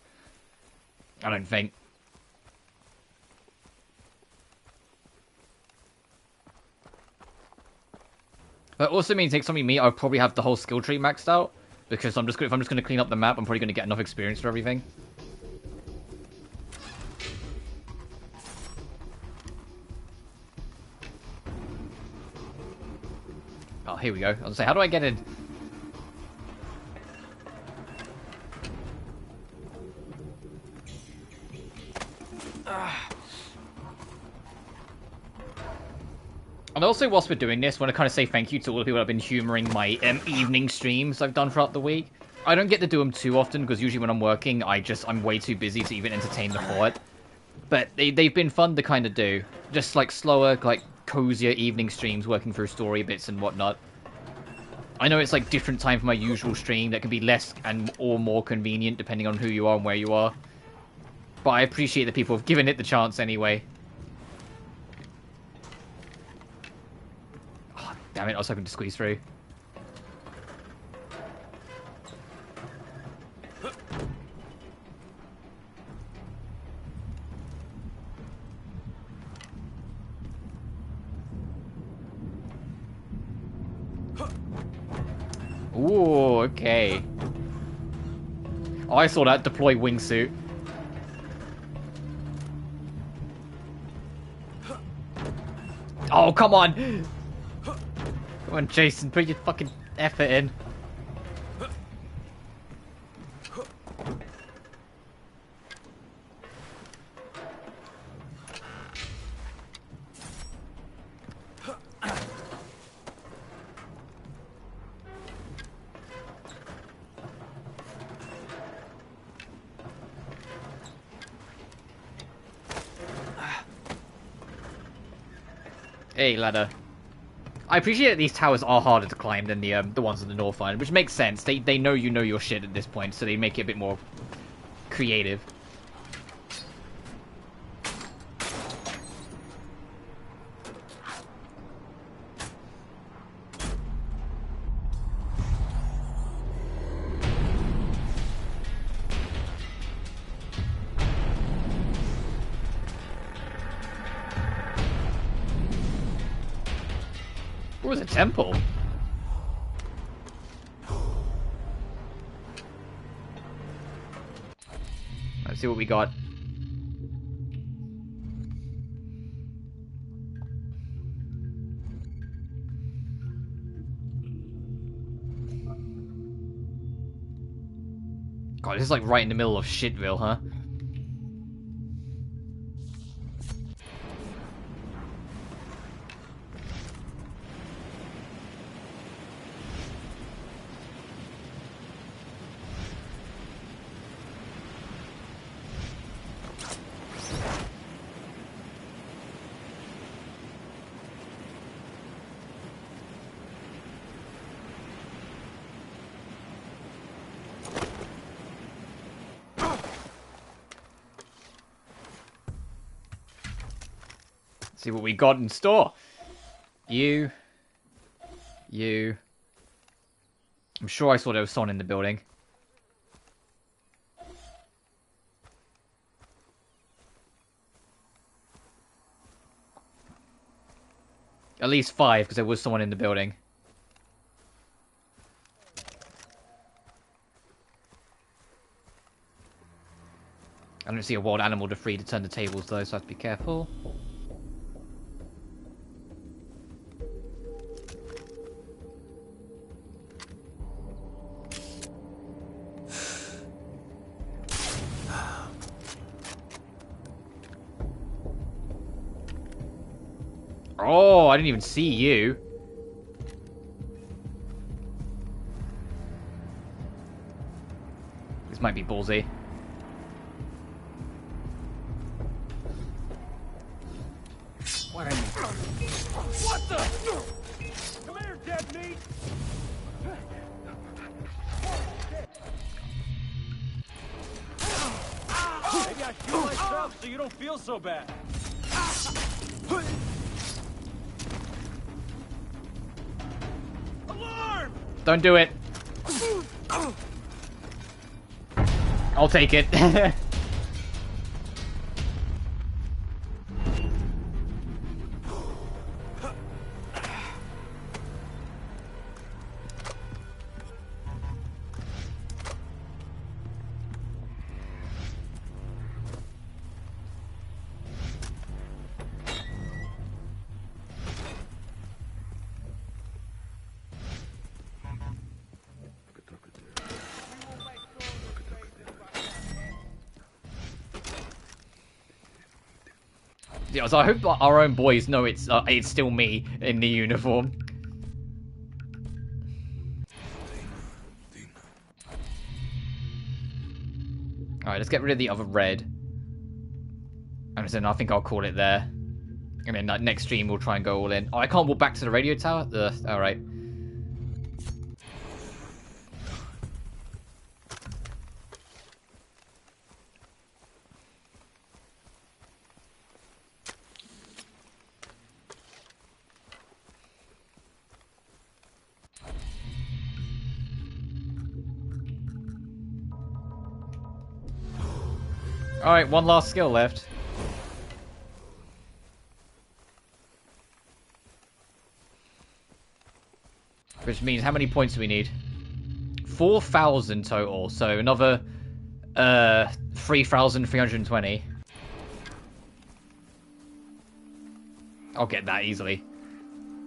N: I don't think. That also means next time we meet, I'll probably have the whole skill tree maxed out. Because if I'm just going to clean up the map, I'm probably going to get enough experience for everything. here we go. I was gonna say, how do I get in? And also, whilst we're doing this, I want to kind of say thank you to all the people that have been humouring my evening streams I've done throughout the week. I don't get to do them too often, because usually when I'm working, I'm way too busy to even entertain the thought. But they've been fun to kind of do. Just like slower, like cozier evening streams, working through story bits and whatnot. I know it's like different time from my usual stream that can be less or more convenient depending on who you are and where you are. But I appreciate that people have given it the chance anyway. Oh, damn it, I was hoping to squeeze through. Ooh, okay. Oh, I saw that. Deploy wingsuit. Oh, come on! Come on, Jason, put your fucking effort in. Hey, ladder. I appreciate that these towers are harder to climb than the ones on the North Island, which makes sense. They know you know your shit at this point, so they make it a bit more creative. What was a temple? Let's see what we got. God, this is like right in the middle of Shitville, huh? See what we got in store. You. I'm sure I saw there was someone in the building. At least 5, because there was someone in the building. I don't see a wild animal to free to turn the tables though, so I have to be careful. Oh, I didn't even see you. This might be ballsy.
L: What the? Come here, dead meat! Maybe I shoot myself so you don't feel so bad. Alarm!
N: Don't do it. I'll take it. Yeah, so I hope our own boys know it's still me in the uniform. Alright, let's get rid of the other red. And then I think I'll call it there. And then next stream we'll try and go all in. Oh, I can't walk back to the radio tower? Alright. Alright, one last skill left. Which means how many points do we need? 4,000 total, so another 3,320. I'll get that easily.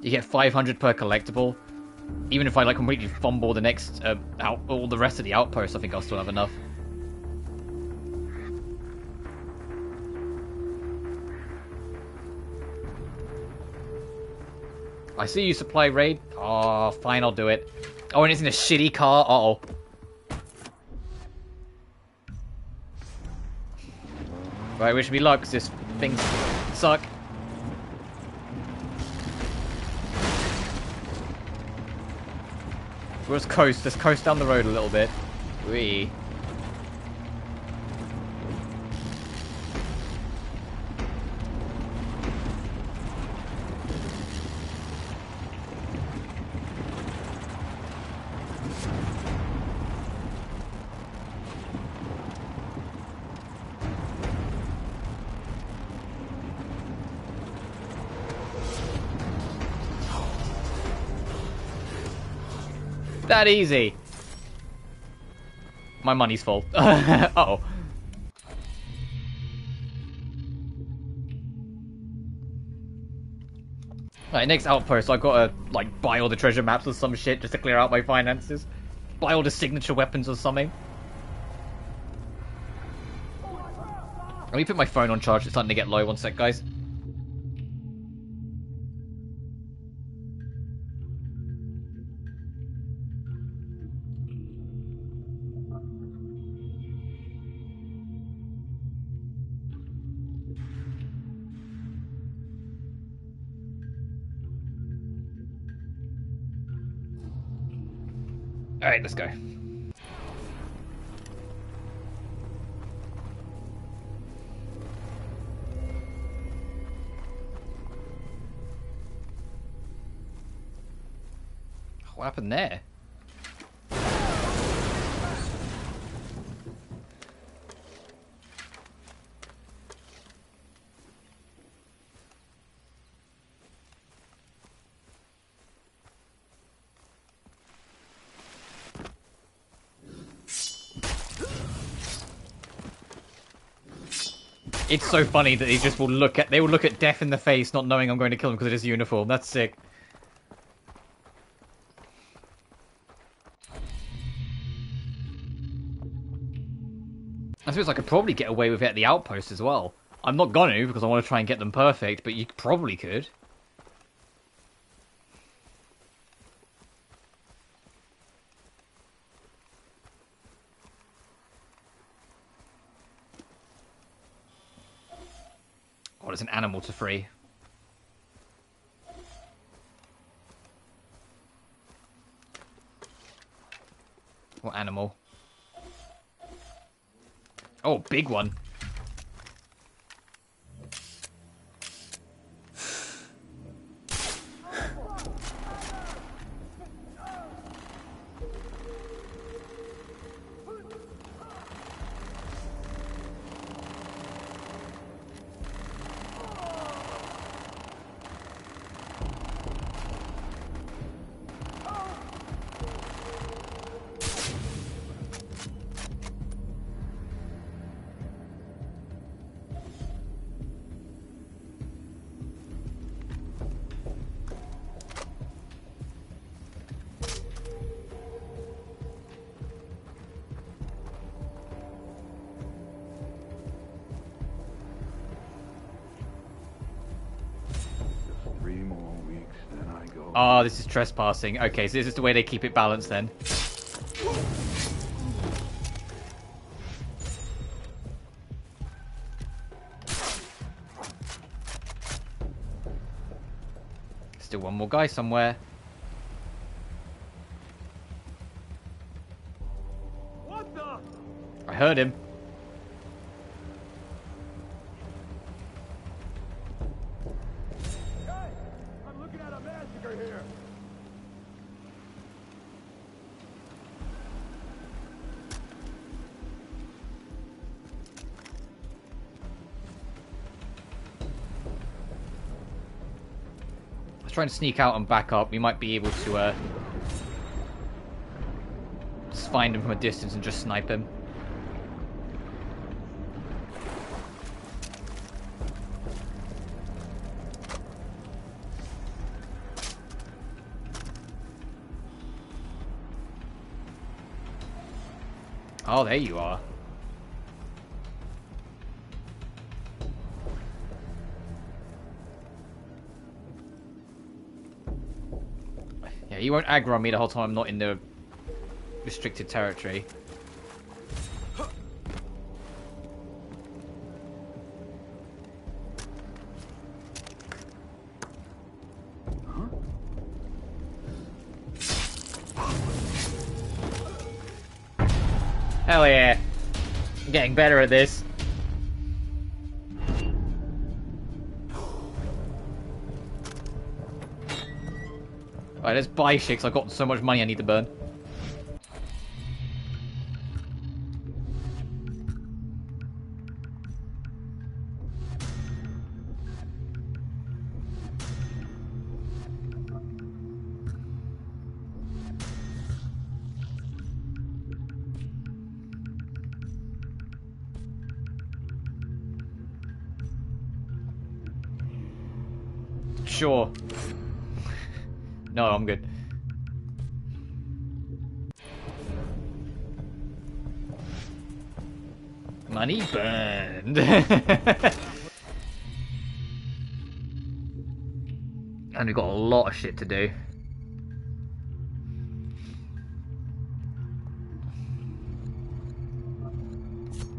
N: You get 500 per collectible. Even if I like completely fumble the next all the rest of the outposts, I think I'll still have enough. I see you, supply raid. Oh, fine, I'll do it. Oh, and it's in a shitty car. Uh-oh. Right, wish me luck, 'cause this things suck. Let's coast. Let's coast down the road a little bit. Wee. That easy. My money's full. Uh-oh. Right, next outpost, I've got to, like, buy all the treasure maps or some shit just to clear out my finances. Buy all the signature weapons or something. Let me put my phone on charge. It's starting to get low. One sec, guys. Alright, let's go. What happened there? It's so funny that they will look at death in the face, not knowing I'm going to kill him because of his uniform. That's sick. I suppose I could probably get away with it at the outpost as well. I'm not gonna because I want to try and get them perfect, but you probably could. Oh, there's an animal to free. What animal? Oh, big one. Oh, this is trespassing. Okay, so this is the way they keep it balanced then. Still one more guy somewhere.
L: What the?
N: I heard him.
L: I'm looking at a massacre here.
N: Let's try and sneak out and back up. We might be able to just find him from a distance and just snipe him. Oh, there you are. Yeah, he won't aggro on me the whole time I'm not in the restricted territory. Hell yeah. I'm getting better at this. Alright, let's buy shit 'cause I've got so much money I need to burn. Sure. No, I'm good. Money burned. And we've got a lot of shit to do.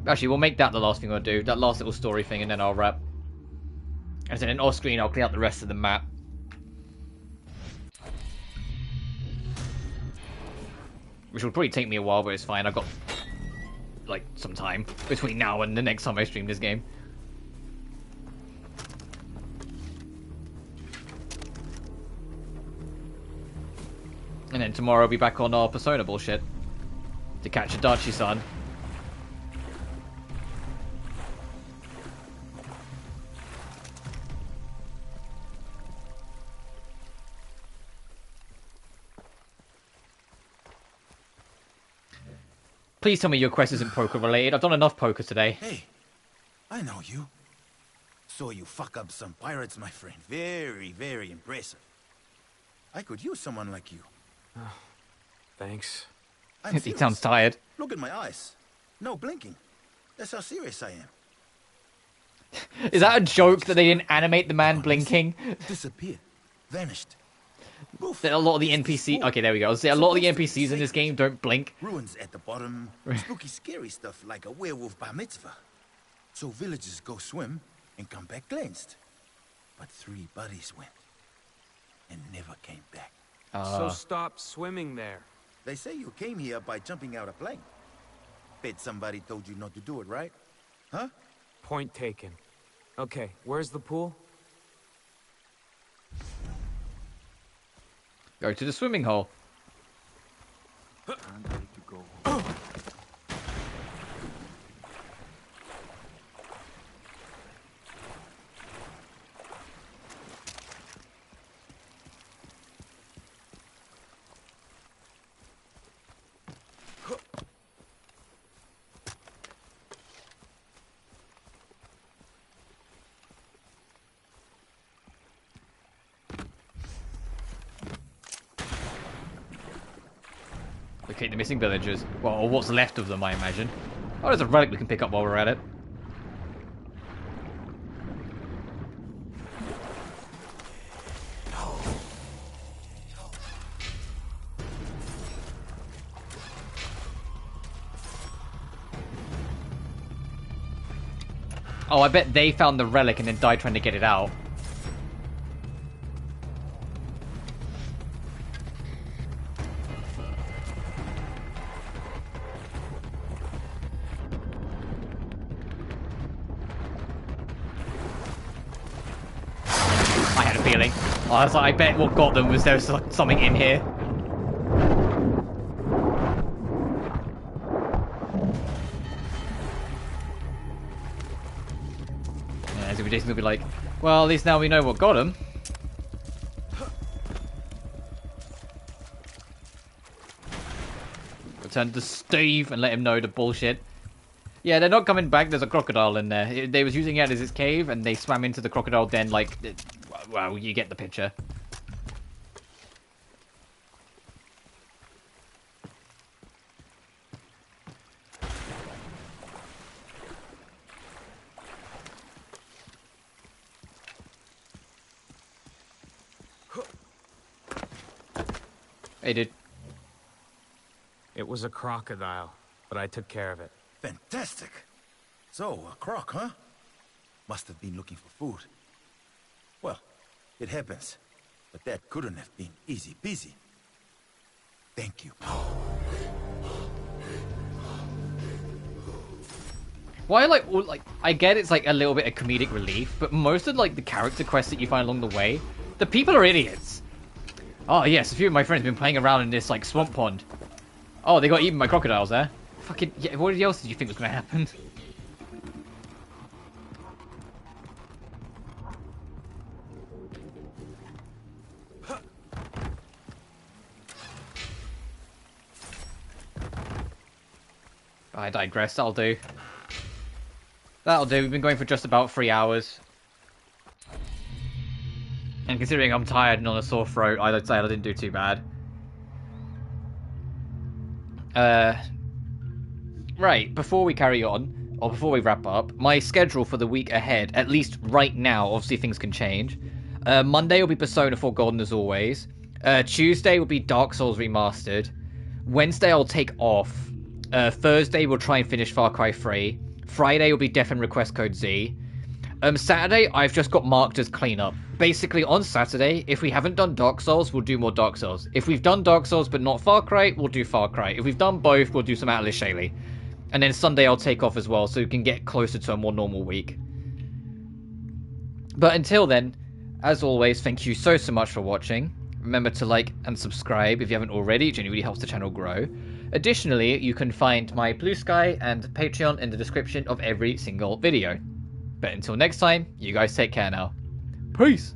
N: Actually, we'll make that the last thing I'll do. That last little story thing, and then I'll wrap. And then off screen, I'll clean out the rest of the map. Which will probably take me a while, but it's fine. I've got, like, some time between now and the next time I stream this game. And then tomorrow I'll be back on our Persona bullshit. To catch Adachi-san. Please tell me your quest isn't poker related. I've done enough poker today.
P: Hey, I know you. Saw you fuck up some pirates, my friend. Very, very impressive. I could use someone like you.
I: Thanks.
P: I'm
N: He sounds tired.
P: Look at my eyes. No blinking. That's how serious I am.
N: Is that a joke that they didn't animate the man blinking?
P: Disappeared. Vanished.
N: That a lot of the NPCs... Okay, there we go. I'll say a lot of the NPCs in this game don't blink.
P: Ruins at the bottom. Spooky, scary stuff like a werewolf bar mitzvah. So villagers go swim and come back cleansed. But 3 buddies went and never came back.
I: So stop swimming there.
P: They say you came here by jumping out a plane. Bet somebody told you not to do it, right? Huh?
I: Point taken. Okay, where's the pool?
N: Go to the swimming hole.
Q: I'm ready to go.
N: Locate the missing villagers. Well, or what's left of them, I imagine. Oh, there's a relic we can pick up while we're at it. Oh, I bet they found the relic and then died trying to get it out. I had a feeling. I was like, I bet what got them was there was something in here. Jason's gonna be like, well, at least now we know what got him. Return to Steve and let him know the bullshit. Yeah, they're not coming back. There's a crocodile in there. They was using it as its cave, and they swam into the crocodile den. Like, well, you get the picture. Hey, dude.
I: It was a crocodile, but I took care of it.
P: Fantastic. So, a croc, huh? Must have been looking for food. Well, it happens. But that couldn't have been easy peasy. Thank you.
N: Why, like, I get it's like a little bit of comedic relief, but most of like the character quests that you find along the way, the people are idiots. Oh yes, a few of my friends have been playing around in this like swamp pond. Oh, they got eaten by crocodiles there. Fucking yeah, what else did you think was gonna happen? I digress, that'll do. That'll do, we've been going for just about 3 hours. And considering I'm tired and on a sore throat, I'd say I didn't do too bad. Right, before we carry on, or before we wrap up, my schedule for the week ahead, at least right now, obviously things can change. Monday will be Persona 4 Golden as always. Tuesday will be Dark Souls Remastered. Wednesday I'll take off. Thursday we'll try and finish Far Cry 3. Friday will be Death and Request Code Z. Saturday, I've just got marked as cleanup. Basically, on Saturday, if we haven't done Dark Souls, we'll do more Dark Souls. If we've done Dark Souls but not Far Cry, we'll do Far Cry. If we've done both, we'll do some Atlas Shaylee. And then Sunday, I'll take off as well, so we can get closer to a more normal week. But until then, as always, thank you so much for watching. Remember to like and subscribe if you haven't already. It genuinely helps the channel grow. Additionally, you can find my BlueSky and Patreon in the description of every single video. But until next time, you guys take care now. Peace!